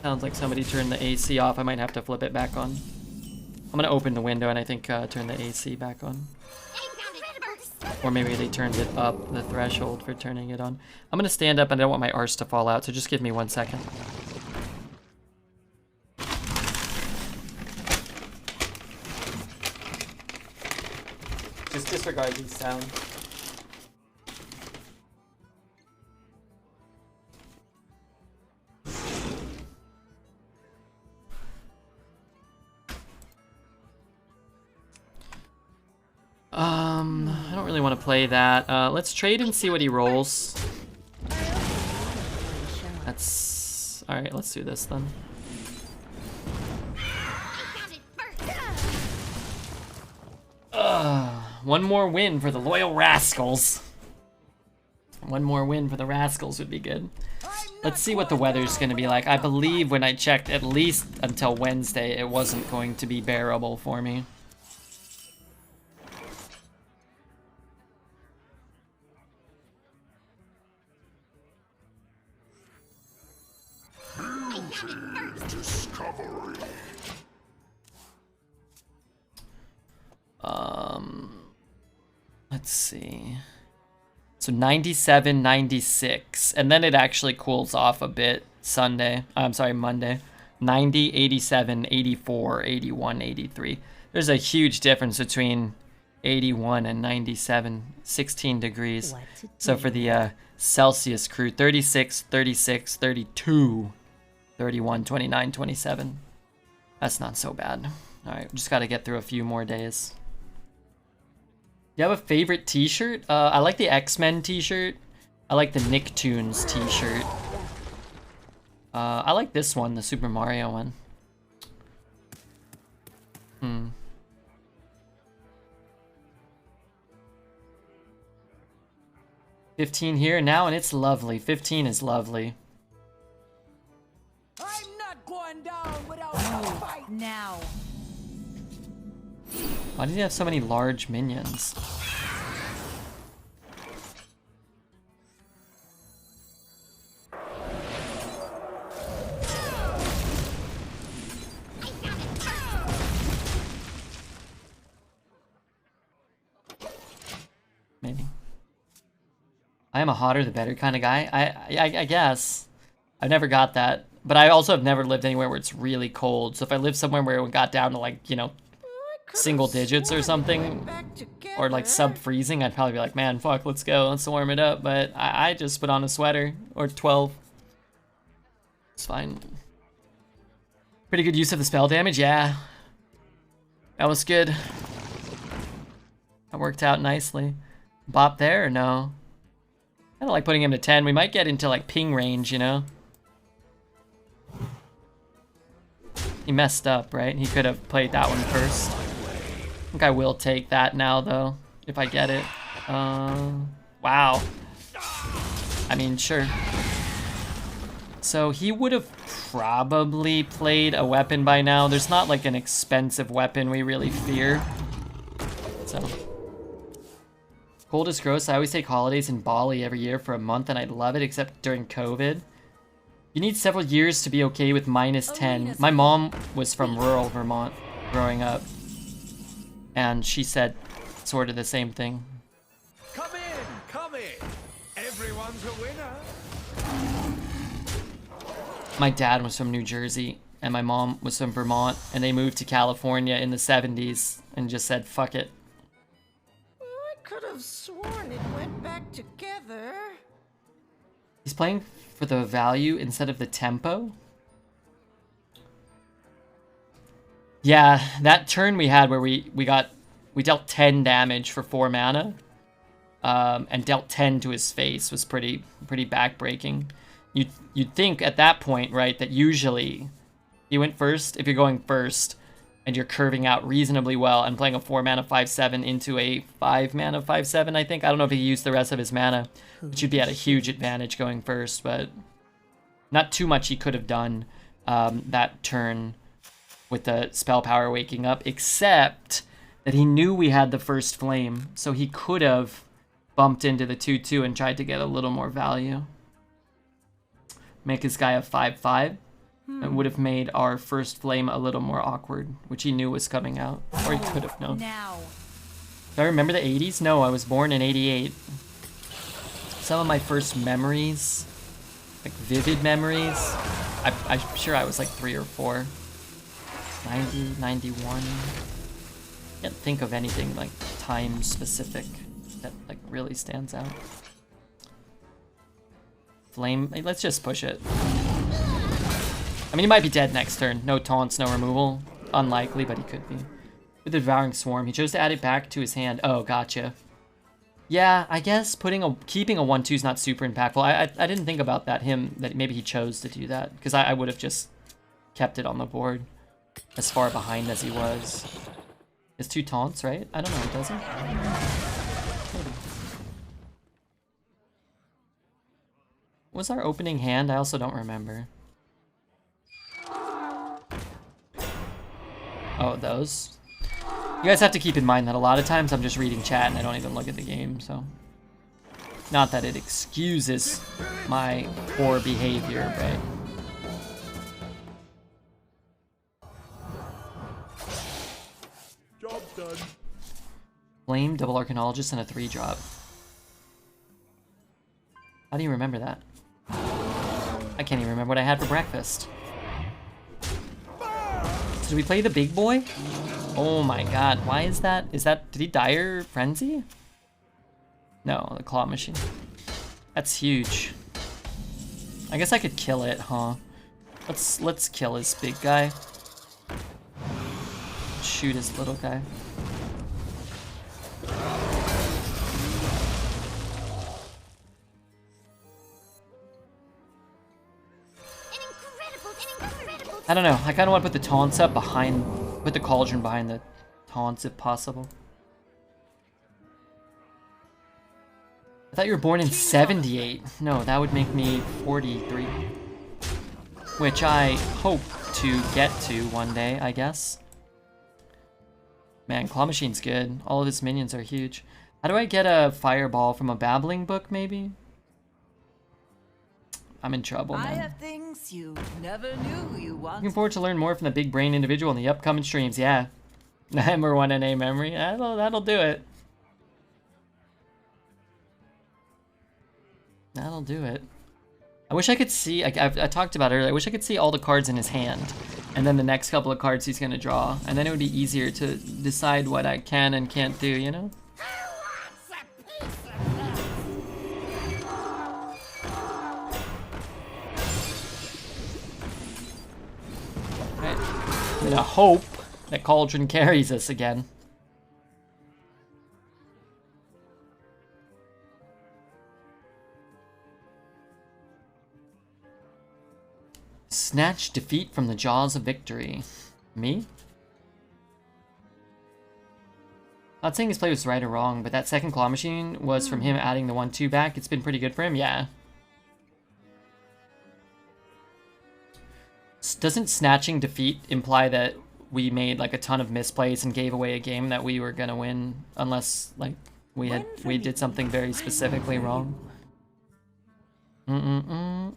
Speaker 1: sounds like somebody turned the AC off. I might have to flip it back on. I'm gonna open the window and I think turn the AC back on. Or maybe they turned it up, the threshold for turning it on. I'm gonna stand up and I don't want my arse to fall out, so just give me 1 second. Just disregard these sounds. I don't really want to play that. Let's trade and see what he rolls. That's... Alright, let's do this then. One more win for the loyal rascals. One more win for the rascals would be good. Let's see what the weather's gonna be like. I believe when I checked, at least until Wednesday, it wasn't going to be bearable for me.
Speaker 5: Discovery.
Speaker 1: Let's see. So 97, 96, and then it actually cools off a bit Sunday. I'm sorry, Monday. 90, 87, 84, 81, 83. There's a huge difference between 81 and 97, 16 degrees. So for the Celsius crew, 36, 36, 32, 31, 29, 27. That's not so bad. All right, just got to get through a few more days. You have a favorite t-shirt? I like the X-Men t-shirt. I like the Nicktoons t-shirt. I like this one, the Super Mario one. 15 here now, and it's lovely. 15 is lovely.
Speaker 2: I'm not going down without a fight.
Speaker 3: Now.
Speaker 1: Why did he have so many large minions? Maybe. I am a hotter the better kind of guy. I guess. I've never got that. But I also have never lived anywhere where it's really cold. So if I lived somewhere where it got down to like, you know, single digits or something, or like sub-freezing, I'd probably be like, man, fuck, let's go, let's warm it up. But I just put on a sweater, or 12. It's fine. Pretty good use of the spell damage, yeah. That was good. That worked out nicely. Bop there or no? I don't like putting him to 10. We might get into like ping range, you know? He messed up, right? He could have played that one first. I think I will take that now, though, if I get it. Wow. I mean, sure. So he would have probably played a weapon by now. There's not like an expensive weapon we really fear. So. Cold is gross. I always take holidays in Bali every year for a month, and I love it, except during COVID. You need several years to be okay with -10. My mom was from rural Vermont growing up, and she said sort of the same thing.
Speaker 7: Come in, come in. Everyone's a winner.
Speaker 1: My dad was from New Jersey, and my mom was from Vermont, and they moved to California in the 70s and just said, fuck it.
Speaker 2: I could have sworn it went back together.
Speaker 1: He's playing for the value instead of the tempo. Yeah, that turn we had where we dealt 10 damage for 4 mana, and dealt 10 to his face was pretty backbreaking. You'd think at that point, right, that usually he went first. If you're going first and you're curving out reasonably well and playing a 4 mana 5/7 into a 5 mana 5/7, I think. I don't know if he used the rest of his mana, but you'd be at a huge advantage going first, but not too much he could have done that turn with the spell power waking up, except that he knew we had the first flame, so he could have bumped into the 2/2 and tried to get a little more value. Make his guy a 5/5. It would have made our first flame a little more awkward, which he knew was coming out, or he could have known.
Speaker 3: Now.
Speaker 1: Do I remember the 80s? No, I was born in 88. Some of my first memories, like vivid memories, I'm sure I was like 3 or 4. 90, 91. Can't think of anything like time specific that like really stands out. Flame, let's just push it. I mean, he might be dead next turn. No taunts, no removal. Unlikely, but he could be. With the Devouring Swarm, he chose to add it back to his hand. Oh, gotcha. Yeah, I guess keeping a 1/2 is not super impactful. I didn't think about that maybe he chose to do that, because I would have just kept it on the board as far behind as he was. It's 2 taunts, right? I don't know, does he? Maybe. What was our opening hand? I also don't remember. Oh, those. You guys have to keep in mind that a lot of times I'm just reading chat and I don't even look at the game, so. Not that it excuses my poor behavior, right?
Speaker 5: Job done.
Speaker 1: Flame, Double Arcanologist, and a 3-drop. How do you remember that? I can't even remember what I had for breakfast. Did we play the big boy? Oh my god, why is that? Did he Dire Frenzy? No, the claw machine. That's huge. I guess I could kill it, huh? Let's kill his big guy. Shoot his little guy. I don't know. I kind of want to put the taunts up behind, put the cauldron behind the taunts if possible. I thought you were born in 78. No, that would make me 43. Which I hope to get to one day, I guess. Man, Claw Machine's good. All of his minions are huge. How do I get a fireball from a babbling book, maybe? I'm in trouble, man.
Speaker 3: I have things you never knew you wanted.
Speaker 1: Looking forward to learn more from the big brain individual in the upcoming streams. Yeah. Number 1 NA memory. That'll do it. That'll do it. I wish I could see, I talked about it earlier, I wish I could see all the cards in his hand. And then the next couple of cards he's gonna draw. And then it would be easier to decide what I can and can't do, you know? Right. I'm gonna hope that Cauldron carries us again. Snatch defeat from the jaws of victory. Me? Not saying his play was right or wrong, but that second claw machine was from him adding the 1-2 back. It's been pretty good for him, yeah. Doesn't snatching defeat imply that we made like a ton of misplays and gave away a game that we were gonna win, unless like we did something very specifically wrong? No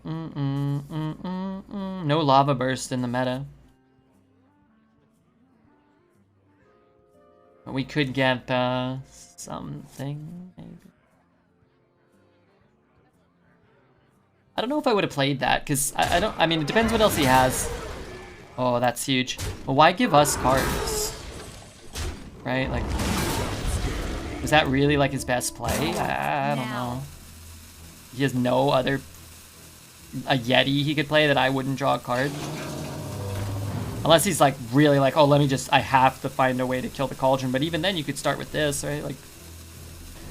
Speaker 1: lava burst in the meta. But we could get something, maybe. I don't know if I would have played that, because I mean, it depends what else he has. Oh, that's huge. Well, why give us cards? Right? Like, was that really like his best play? I don't know. He has no other a Yeti he could play that I wouldn't draw a card. Unless he's like really like, oh, I have to find a way to kill the Cauldron. But even then you could start with this, right? Like,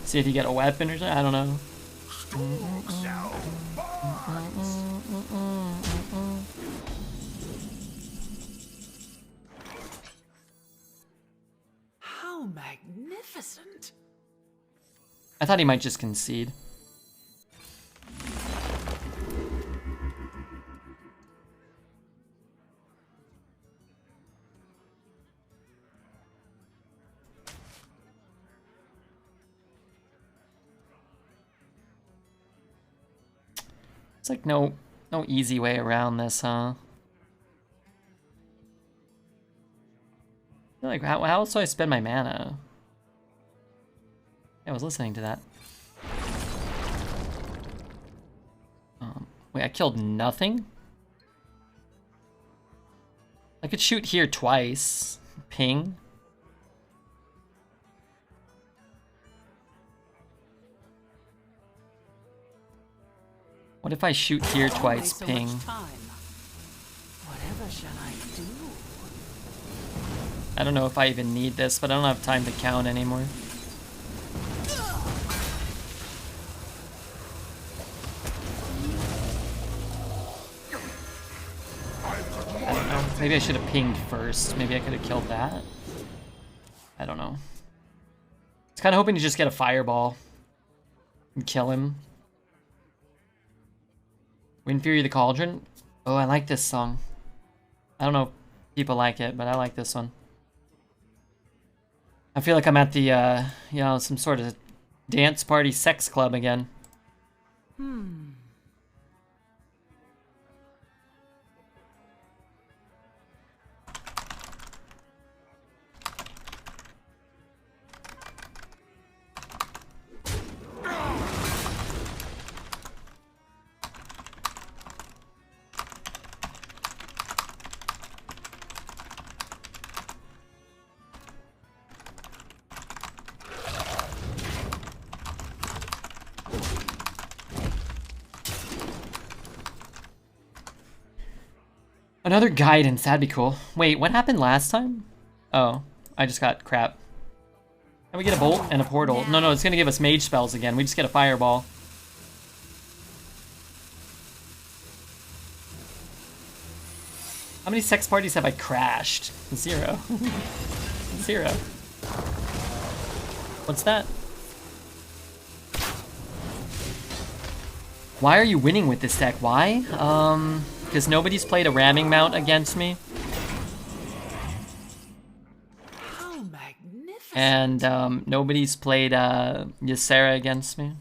Speaker 1: see if you get a weapon or something. I don't know.
Speaker 2: How magnificent!
Speaker 1: I thought he might just concede. It's like no easy way around this, huh? I feel like how else do I spend my mana? Yeah, I was listening to that. Wait, I killed nothing? I could shoot here twice. Ping. What if I shoot here twice, ping?
Speaker 2: Whatever shall I do?
Speaker 1: I don't know if I even need this, but I don't have time to count anymore. I don't know. Maybe I should have pinged first. Maybe I could have killed that. I don't know. I was kind of hoping to just get a fireball and kill him. Wind Fury the Cauldron. Oh, I like this song. I don't know if people like it, but I like this one. I feel like I'm at the, you know, some sort of dance party sex club again. Another guidance, that'd be cool. Wait, what happened last time? Oh, I just got crap. And we get a bolt and a portal. No, it's gonna give us mage spells again. We just get a fireball. How many sex parties have I crashed? 0. 0. What's that? Why are you winning with this deck? Why? Because nobody's played a ramming mount against me.
Speaker 2: How magnificent.
Speaker 1: And nobody's played Ysera against me.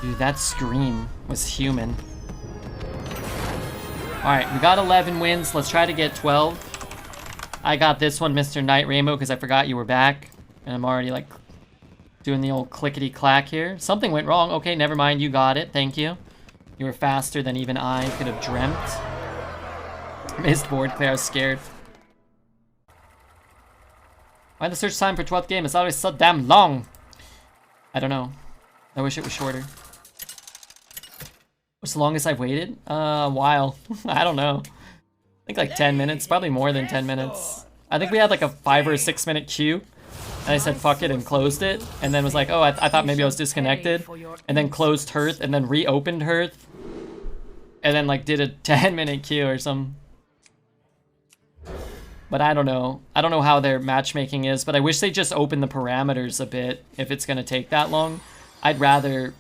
Speaker 1: Dude, that scream was human. Alright, we got 11 wins. Let's try to get 12. I got this one, Mr. Knight Rainbow, because I forgot you were back. And I'm already, like, doing the old clickety-clack here. Something went wrong. Okay, never mind. You got it. Thank you. You were faster than even I could have dreamt. Missed board clear. I was scared. Why the search time for 12th game is always so damn long? I don't know. I wish it was shorter. What's the longest I've waited? A while. I don't know. I think like 10 minutes. Probably more than 10 minutes. I think we had like a 5 or 6 minute queue. And I said fuck it and closed it. And then was like, oh, I thought maybe I was disconnected. And then closed Hearth and then reopened Hearth. And then like did a 10-minute queue or something. But I don't know. I don't know how their matchmaking is. But I wish they just opened the parameters a bit if it's going to take that long. I'd rather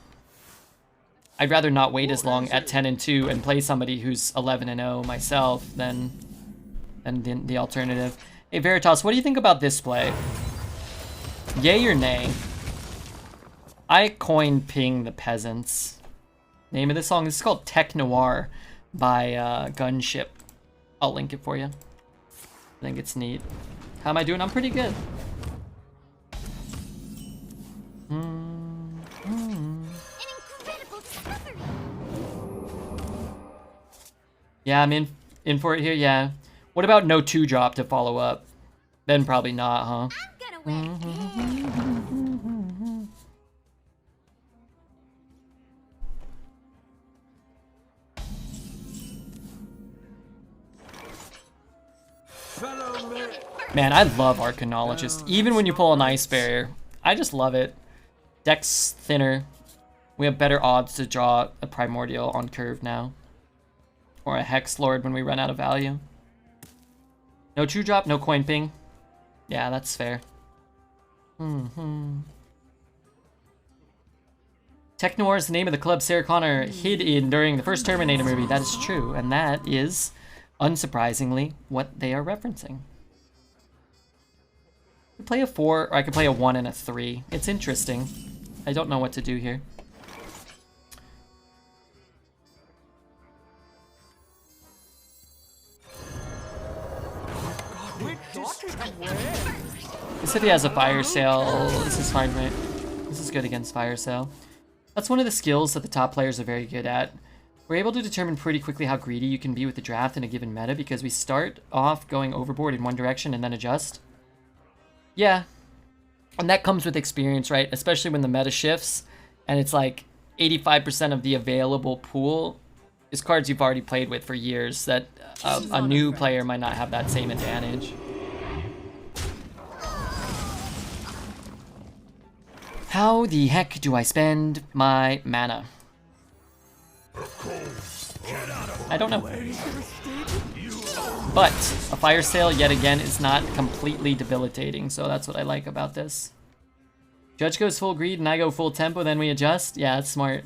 Speaker 1: not wait as long at 10-2 and play somebody who's 11-0 myself than the alternative. Hey Veritas, what do you think about this play? Yay or nay? I coined Ping the Peasants. Name of this song is called Tech Noir by Gunship. I'll link it for you. I think it's neat. How am I doing? I'm pretty good. Yeah, I'm in for it here, yeah. What about no 2-drop to follow up? Then probably not, huh?
Speaker 4: I'm gonna win.
Speaker 1: Man, I love Arcanologist. Even when you pull an Ice Barrier, I just love it. Deck's thinner. We have better odds to draw a Primordial on curve now. Or a Hex Lord when we run out of value. No 2-drop, no coin ping. Yeah, that's fair. Tech Noir is the name of the club Sarah Connor hid in during the first Terminator movie. That is true, and that is, unsurprisingly, what they are referencing. I could play a 4, or I could play a 1 and a 3. It's interesting. I don't know what to do here. This if he has a fire sale, this is fine, right? This is good against fire sale. That's one of the skills that the top players are very good at. We're able to determine pretty quickly how greedy you can be with the draft in a given meta because we start off going overboard in one direction and then adjust. Yeah, and that comes with experience, right? Especially when the meta shifts and it's like 85% of the available pool is cards you've already played with for years that a new player might not have that same advantage. How the heck do I spend my mana? I don't know. But a fire sale yet again is not completely debilitating, so that's what I like about this. Judge goes full greed and I go full tempo, then we adjust. Yeah, that's smart.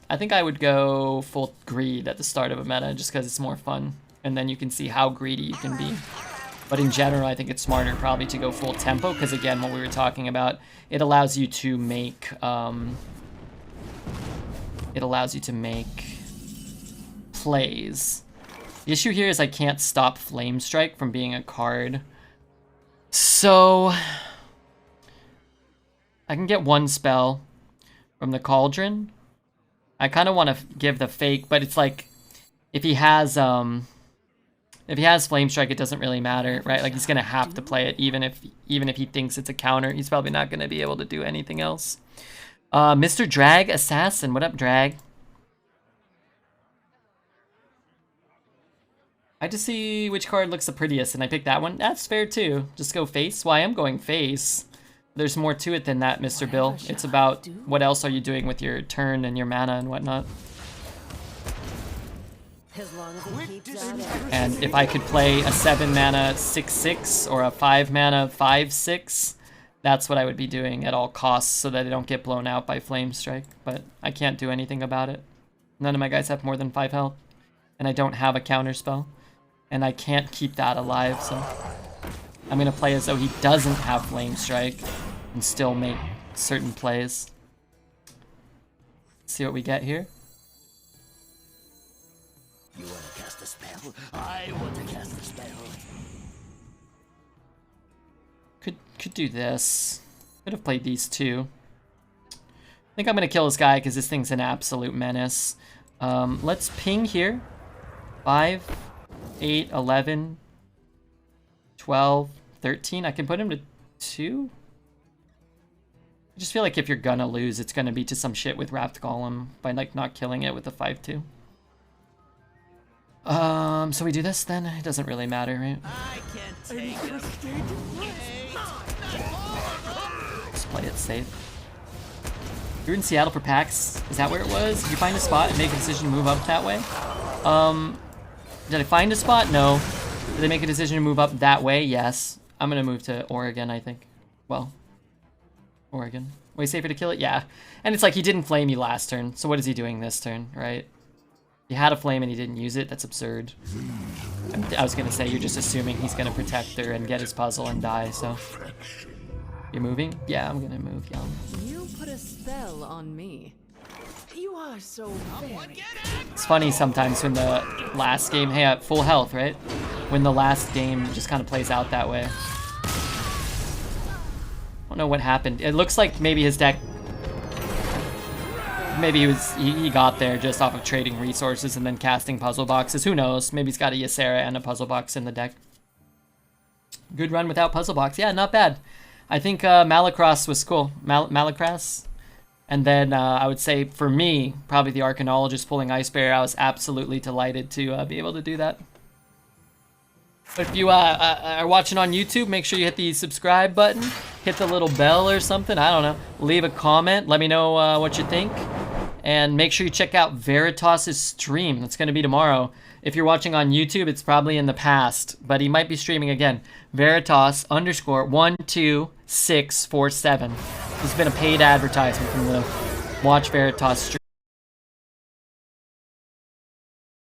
Speaker 1: I think I would go full greed at the start of a meta just because it's more fun. And then you can see how greedy you can be. But in general, I think it's smarter probably to go full tempo because again, what we were talking about, it allows you to make plays. The issue here is I can't stop Flame Strike from being a card. So I can get one spell from the Cauldron. I kind of want to give the fake, but it's like if he has If he has Flame Strike, it doesn't really matter, right? Like, he's gonna have to play it, even if he thinks it's a counter. He's probably not gonna be able to do anything else. Mr. Drag Assassin, what up, Drag? I just see which card looks the prettiest, and I picked that one. That's fair too. Just go face. Well, I am going face. There's more to it than that, Mr. Bill. It's about what else are you doing with your turn and your mana and whatnot.
Speaker 3: As long as it keeps out air.
Speaker 1: And if I could play a 7 mana 6/6 or a 5 mana 5/6, that's what I would be doing at all costs so that I don't get blown out by Flame Strike. But I can't do anything about it. None of my guys have more than 5 health. And I don't have a counter spell. And I can't keep that alive, so I'm gonna play as though he doesn't have Flame Strike and still make certain plays. See what we get here.
Speaker 8: You want to cast a spell? I want to cast a spell.
Speaker 1: Could do this. Could have played these two. I think I'm gonna kill this guy because this thing's an absolute menace. Let's ping here. 5, 8, 11, 12, 13. I can put him to 2. I just feel like if you're gonna lose, it's gonna be to some shit with Wrapped Golem by like not killing it with a 5/2. So we do this then? It doesn't really matter, right?
Speaker 8: I can't take him.
Speaker 1: Just play it safe. You're in Seattle for PAX. Is that where it was? Did you find a spot and make a decision to move up that way? Did I find a spot? No. Did I make a decision to move up that way? Yes. I'm gonna move to Oregon, I think. Well, Oregon. Way safer to kill it? Yeah. And it's like he didn't flame you last turn, so what is he doing this turn, right? He had a flame and he didn't use it. That's absurd. I was gonna say, you're just assuming he's gonna protect her and get his puzzle and die, so. You're moving? Yeah, I'm gonna move, yeah.
Speaker 3: You put a spell on me.
Speaker 2: You are so very...
Speaker 1: It's funny sometimes when the last game, hey, at full health, right? When the last game just kind of plays out that way. I don't know what happened. It looks like maybe his deck, maybe he got there just off of trading resources and then casting puzzle boxes. Who knows? Maybe he's got a Ysera and a puzzle box in the deck. Good run without puzzle box. Yeah, not bad. I think Malacrass was cool. Malacrass. And then I would say for me, probably the Arcanologist pulling Ice Bear. I was absolutely delighted to be able to do that. But if you are watching on YouTube, make sure you hit the subscribe button, hit the little bell or something. I don't know. Leave a comment. Let me know what you think. And make sure you check out Veritas' stream. That's going to be tomorrow. If you're watching on YouTube, it's probably in the past, but he might be streaming again. Veritas_12647. This has been a paid advertisement from the Watch Veritas stream.